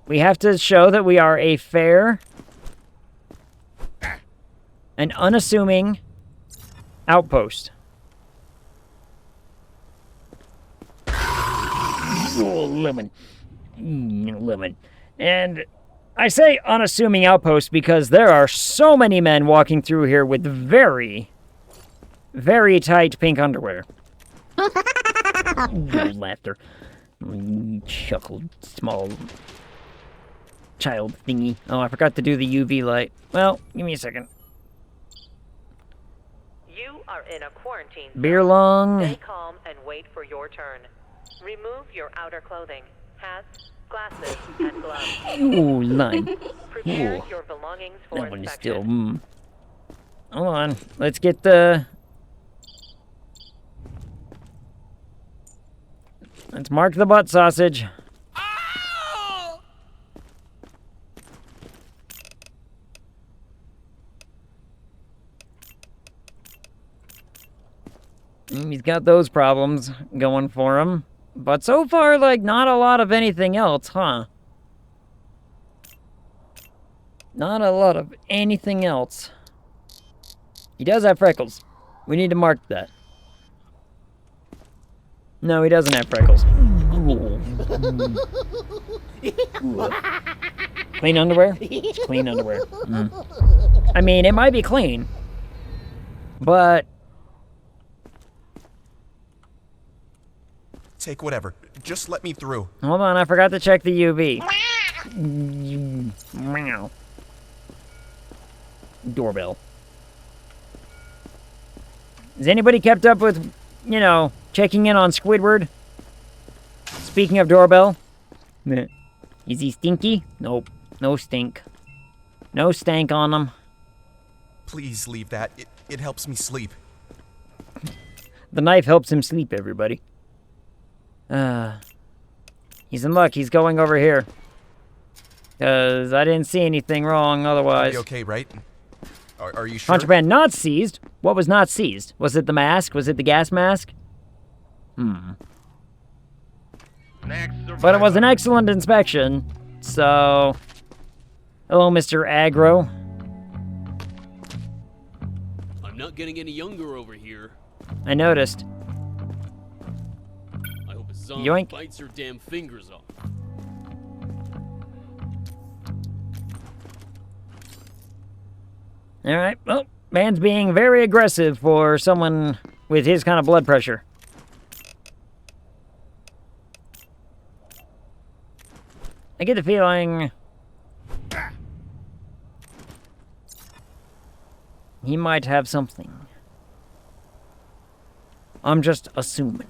We have to show that we are a fair and unassuming outpost. Oh, lemon. Lemon. And I say unassuming outpost because there are so many men walking through here with very, very tight pink underwear. Laughter. Chuckled small child thingy. Oh, I forgot to do the UV light. Well, give me a second. You are in a quarantine. Beer lung. Stay calm and wait for your turn. Remove your outer clothing, hats, glasses, and gloves. Ooh, line. Prepare Ooh. your belongings for That one is inspection. still. Hold on. Let's get the. Let's mark the butt sausage. He's got those problems going for him. But so far, like, not a lot of anything else, huh? Not a lot of anything else. He does have freckles. We need to mark that. No, he doesn't have freckles. Clean underwear? It's clean underwear. I mean, it might be clean, but... Take whatever. Just let me through. Hold on, I forgot to check the UV. Meow. Doorbell. Has anybody kept up with, you know, checking in on Squidward? Speaking of doorbell. Is he stinky? Nope. No stink. No stank on him. Please leave that. It helps me sleep. The knife helps him sleep, everybody. He's in luck. He's going over here. Because I didn't see anything wrong otherwise. Are you okay, right? Are you sure? Contraband not seized? What was not seized? Was it the mask? Was it the gas mask? But it was an excellent inspection, so... Hello, Mr. Aggro. I'm not getting any younger over here. I noticed. I hope a zombie Yoink. bites her damn fingers off. Alright, well, man's being very aggressive for someone with his kind of blood pressure. I get the feeling... he might have something. I'm just assuming.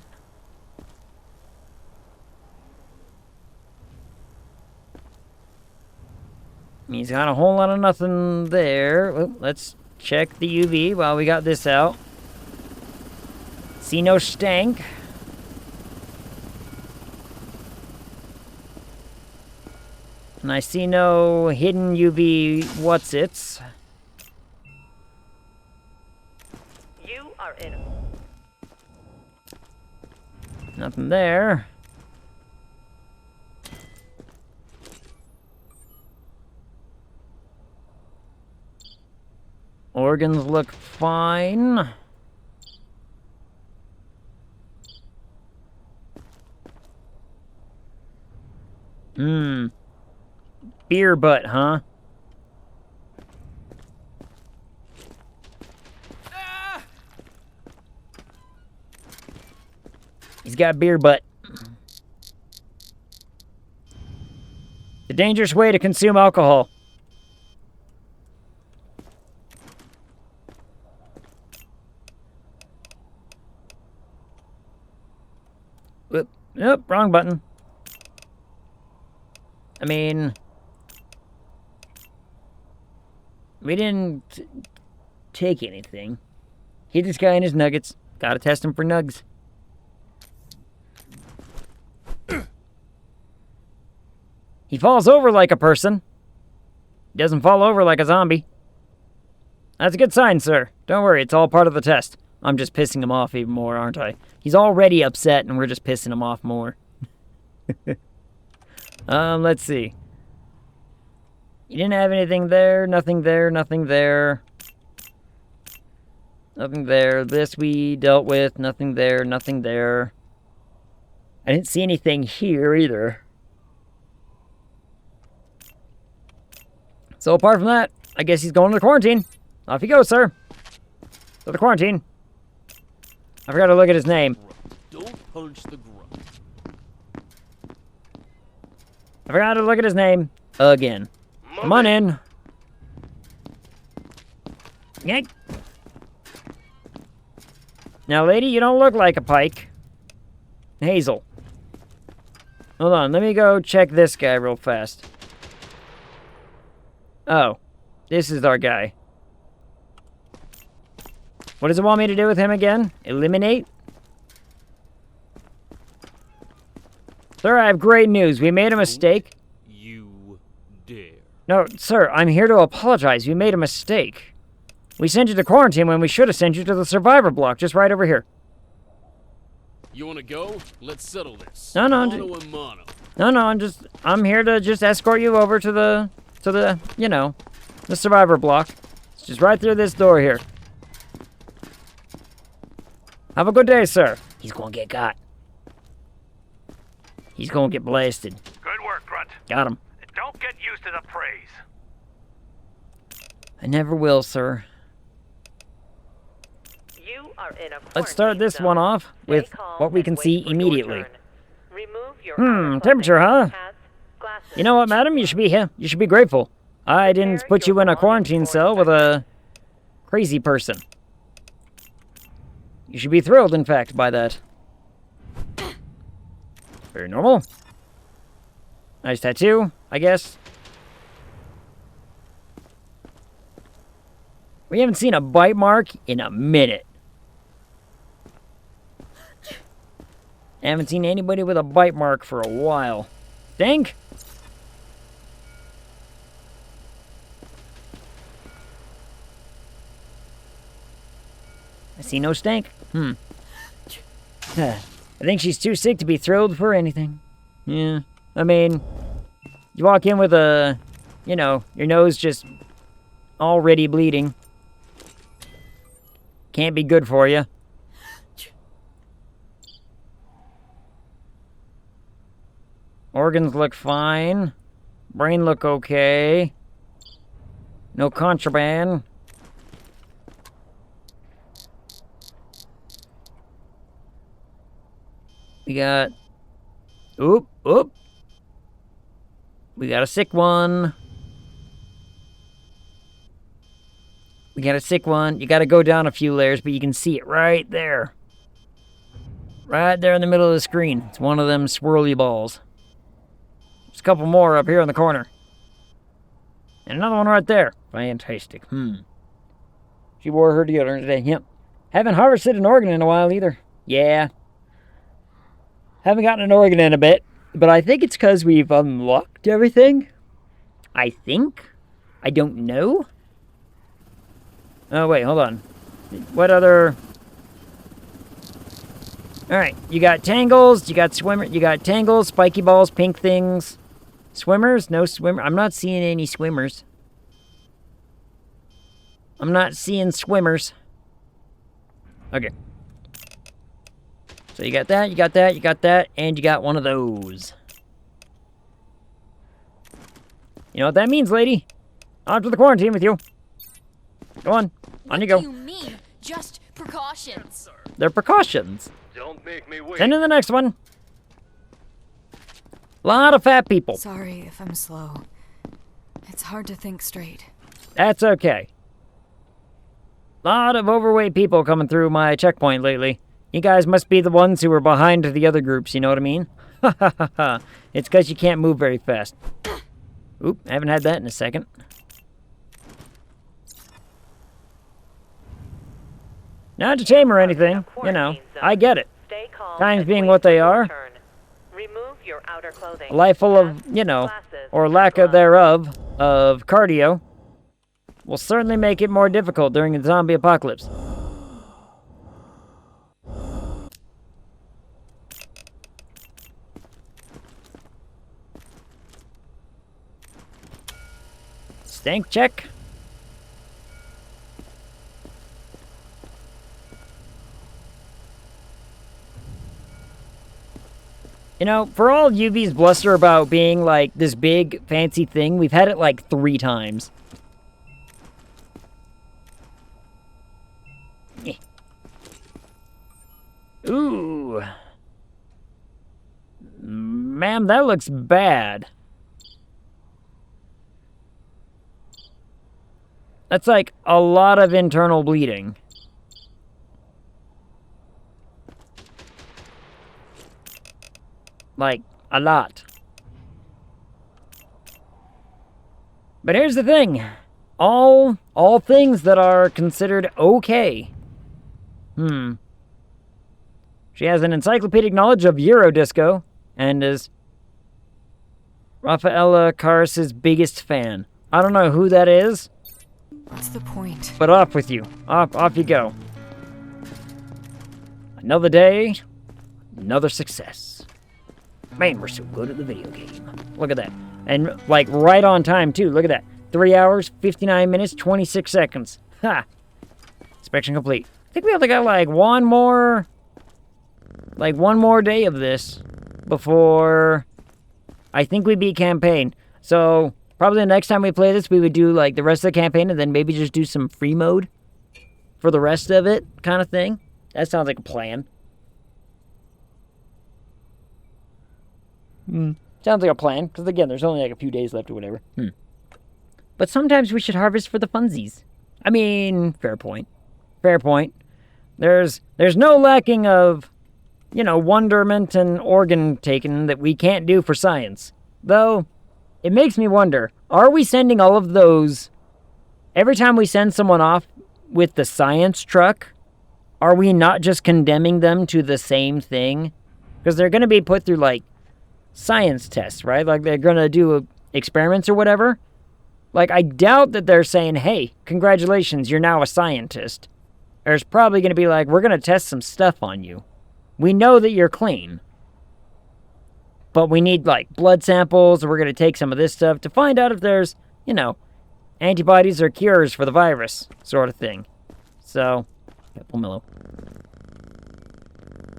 He's got a whole lot of nothing there. Well, let's check the UV while we got this out. See no stank. And I see no hidden UV what's-its. You are in. Nothing there. Organs look fine. Beer butt, huh? He's got beer butt. The dangerous way to consume alcohol. Nope, wrong button. I mean, we didn't take anything. Hit this guy in his nuggets. Gotta test him for nugs. He falls over like a person. He doesn't fall over like a zombie. That's a good sign, sir. Don't worry, it's all part of the test. I'm just pissing him off even more, aren't I? He's already upset, and we're just pissing him off more. Let's see. You didn't have anything there, nothing there, nothing there. Nothing there. This we dealt with, nothing there, nothing there. I didn't see anything here either. So apart from that, I guess he's going to the quarantine. Off you go, sir. To the quarantine. I forgot to look at his name. Don't punch the grunt. I forgot to look at his name again. Come on in. Yank. Now, lady, you don't look like a pike. Hazel. Hold on, let me go check this guy real fast. Oh, this is our guy. What does it want me to do with him again? Eliminate? Sir, I have great news. We made a mistake. You dare. No, sir, I'm here to apologize. We made a mistake. We sent you to quarantine when we should have sent you to the survivor block, just right over here. You want to go? Let's settle this. No, Mano a mano. No, I'm here to just escort you over to the, you know, the survivor block. It's just right through this door here. Have a good day, sir. He's gonna get got. He's gonna get blasted. Good work, Grunt. Got him. Don't get used to the praise. I never will, sir. You are in a Let's start this zone. one off with Stay calm what we and can wait see for your immediately. turn. Remove your outer Temperature, clothing, huh? hats, glasses, You know what, madam? You should be here. You should be grateful. I didn't put you in a quarantine cell with a crazy person. You should be thrilled, in fact, by that. Very normal. Nice tattoo, I guess. We haven't seen a bite mark in a minute. I haven't seen anybody with a bite mark for a while. Think? I see no stank. I think she's too sick to be thrilled for anything. Yeah. I mean, you walk in with a, you know, your nose just already bleeding. Can't be good for you. Organs look fine. Brain look okay. No contraband. We got... Oop. We got a sick one. We got a sick one. You gotta go down a few layers, but you can see it right there. Right there in the middle of the screen. It's one of them swirly balls. There's a couple more up here in the corner. And another one right there. Fantastic. She wore her deodorant today. Yep. Haven't harvested an organ in a while either. Yeah. Haven't gotten an organ in a bit. But I think it's because we've unlocked everything. I think. I don't know. Oh, wait, hold on. What other... Alright, you got tangles, you got swimmer, you got tangles, spiky balls, pink things. Swimmers? No swimmer. I'm not seeing any swimmers. I'm not seeing swimmers. Okay. So you got that, you got that, you got that, and you got one of those. You know what that means, lady? On to the quarantine with you. Go on. On you go. What do you mean? Just precautions. They're precautions. Don't make me wait. Send in the next one. Lot of fat people. Sorry if I'm slow. It's hard to think straight. That's okay. Lot of overweight people coming through my checkpoint lately. You guys must be the ones who were behind the other groups, you know what I mean? Ha ha ha ha. It's because you can't move very fast. Oop, I haven't had that in a second. Not to shame or anything, you know, I get it. Times being what they are, a life full of, you know, or lack of thereof, of cardio, will certainly make it more difficult during a zombie apocalypse. Stank check. You know, for all UV's bluster about being, like, this big, fancy thing, we've had it, like, 3 times. Eh. Ooh. Ma'am, that looks bad. That's, like, a lot of internal bleeding. Like, a lot. But here's the thing. All things that are considered okay. She has an encyclopedic knowledge of Eurodisco, and is Rafaela Carras's biggest fan. I don't know who that is. What's the point? But off with you. Off you go. Another day, another success. Man, we're so good at the video game. Look at that. And, like, right on time, too. Look at that. 3 hours, 59 minutes, 26 seconds. Ha! Inspection complete. I think we only got, like, one more day of this before I think we beat campaign. So, probably the next time we play this, we would do, like, the rest of the campaign and then maybe just do some free mode for the rest of it, kind of thing. That sounds like a plan. Sounds like a plan, because again, there's only like a few days left or whatever. But sometimes we should harvest for the funsies. I mean, fair point. Fair point. There's no lacking of, you know, wonderment and organ taking that we can't do for science. Though, it makes me wonder, are we sending all of those... Every time we send someone off with the science truck, are we not just condemning them to the same thing? Because they're going to be put through, like, science tests, right? Like, they're gonna do experiments or whatever. Like, I doubt that they're saying, hey, congratulations, you're now a scientist. There's probably gonna be like, we're gonna test some stuff on you. We know that you're clean. But we need, like, blood samples, or we're gonna take some of this stuff to find out if there's, you know, antibodies or cures for the virus, sort of thing. So, Pomelo.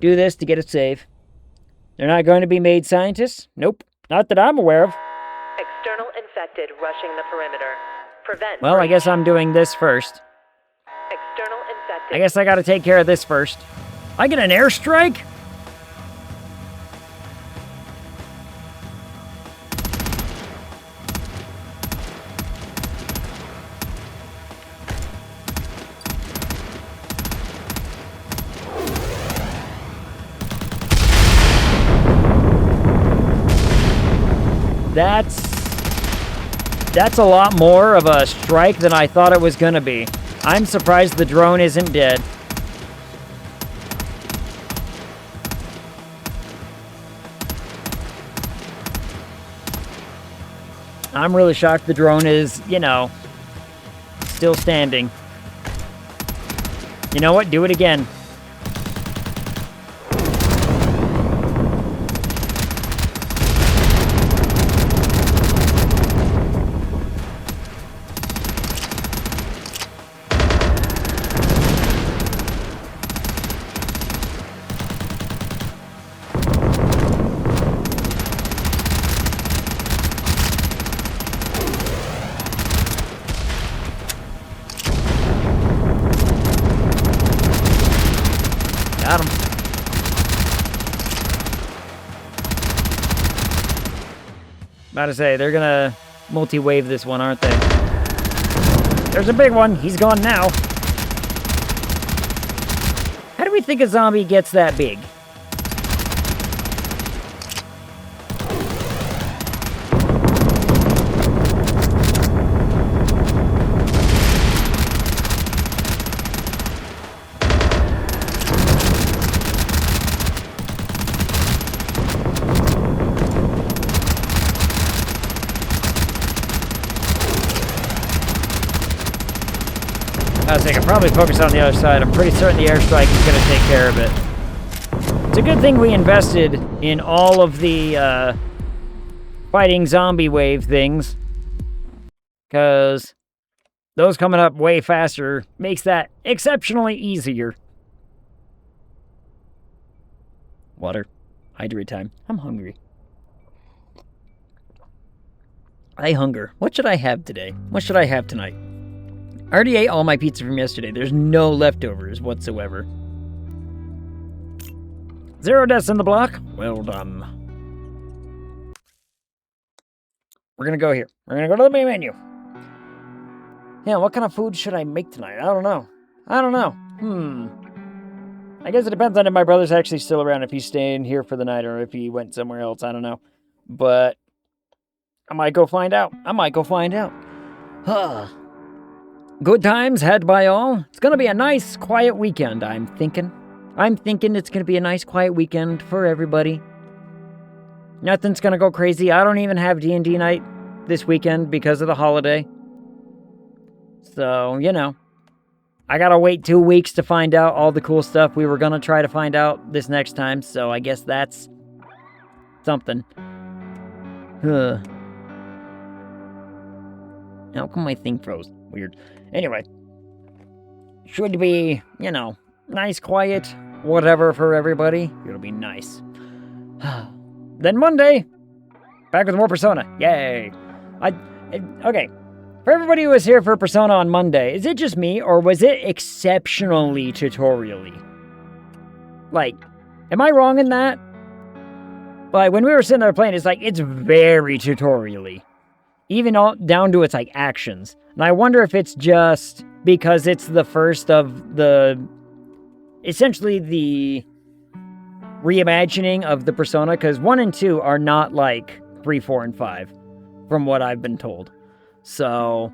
Do this to get a save. They're not going to be made scientists? Nope. Not that I'm aware of. External infected rushing the perimeter. Prevent. Well, I guess I'm doing this first. External infected. I guess I gotta take care of this first. I get an airstrike? That's a lot more of a strike than I thought it was gonna be. I'm surprised the drone isn't dead. I'm really shocked the drone is, you know, still standing. You know what? Do it again. Got him. About to say, they're gonna multi-wave this one, aren't they? There's a big one. He's gone now. How do we you think a zombie gets that big? I was thinking, probably focus on the other side. I'm pretty certain the airstrike is going to take care of it. It's a good thing we invested in all of the fighting zombie wave things, because those coming up way faster makes that exceptionally easier. Water. Hydrate time. I'm hungry. I hunger. What should I have today? What should I have tonight? I already ate all my pizza from yesterday. There's no leftovers whatsoever. 0 deaths in the block. Well done. We're gonna go here. We're gonna go to the main menu. Yeah, what kind of food should I make tonight? I don't know. I guess it depends on if my brother's actually still around, if he's staying here for the night or if he went somewhere else. I don't know. But I might go find out. Huh. Good times had by all. It's gonna be a nice, quiet weekend, I'm thinking. It's gonna be a nice, quiet weekend for everybody. Nothing's gonna go crazy. I don't even have D&D night this weekend because of the holiday. So, you know. I gotta wait 2 weeks to find out all the cool stuff we were gonna try to find out this next time, so I guess that's something. Huh. How come my thing froze? Weird. Anyway. Should be, you know, nice, quiet, whatever for everybody. It'll be nice. Then Monday, back with more Persona. Yay. Okay. For everybody who was here for Persona on Monday, is it just me, or was it exceptionally tutorially? Like, am I wrong in that? Like, when we were sitting there playing, it's like, it's very tutorially. Even all down to its, like, actions. And I wonder if it's just because it's the first of the... essentially the reimagining of the Persona, because 1 and 2 are not like 3, 4, and 5, from what I've been told. So,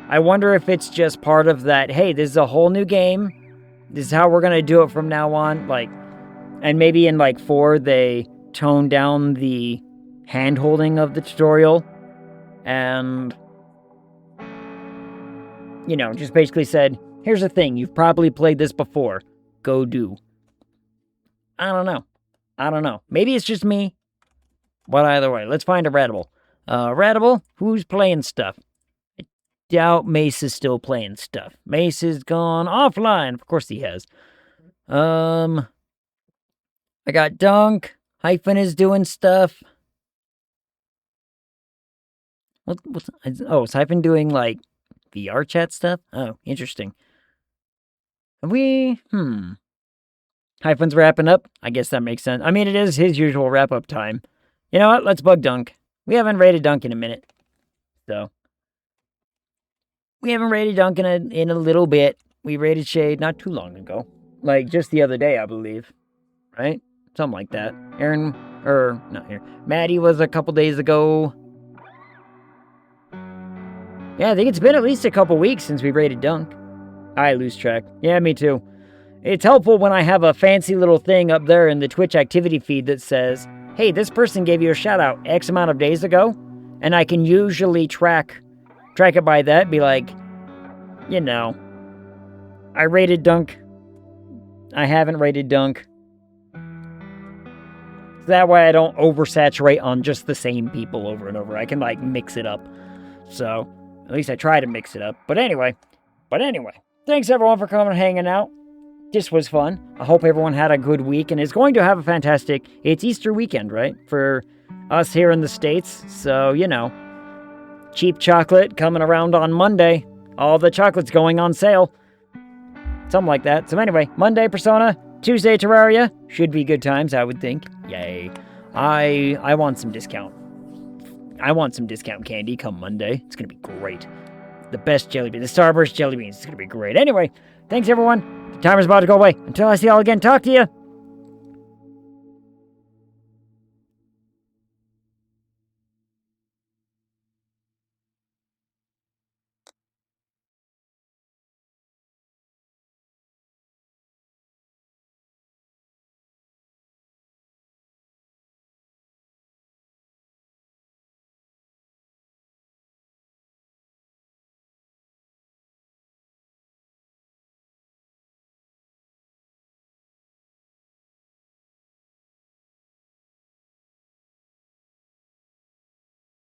I wonder if it's just part of that, hey, this is a whole new game, this is how we're gonna do it from now on, like, and maybe in, like, 4, they tone down the hand-holding of the tutorial, and, you know, just basically said, here's the thing, you've probably played this before, go do. I don't know. Maybe it's just me, but either way, let's find a Radible. Radible, who's playing stuff? I doubt Mace is still playing stuff. Mace has gone offline. Of course he has. I got Dunk. Hyphen is doing stuff. Is Hyphen doing, like, VR chat stuff? Oh, interesting. Have we... Hyphen's wrapping up. I guess that makes sense. I mean, it is his usual wrap-up time. You know what? Let's bug Dunk. We haven't raided Dunk in a minute. So. We haven't raided Dunk in a little bit. We raided Shade not too long ago. Like, just the other day, I believe. Right? Something like that. Not Aaron. Maddie was a couple days ago. Yeah, I think it's been at least a couple weeks since we raided Dunk. I lose track. Yeah, me too. It's helpful when I have a fancy little thing up there in the Twitch activity feed that says, hey, this person gave you a shout out X amount of days ago, and I can usually track it by that, be like, you know, I rated Dunk, I haven't rated Dunk. That way I don't oversaturate on just the same people over and over. I can, like, mix it up. So, at least I try to mix it up. But anyway, thanks everyone for coming and hanging out. This was fun. I hope everyone had a good week and is going to have a fantastic... It's Easter weekend, right? For us here in the States. So, you know, cheap chocolate coming around on Monday. All the chocolate's going on sale. Something like that. So anyway, Monday Persona, Tuesday Terraria. Should be good times, I would think. Yay. I want some discount. I want some discount candy come Monday. It's going to be great. The best jelly beans. The Starburst jelly beans. It's going to be great. Anyway, thanks everyone. The timer's about to go away. Until I see y'all again, talk to you.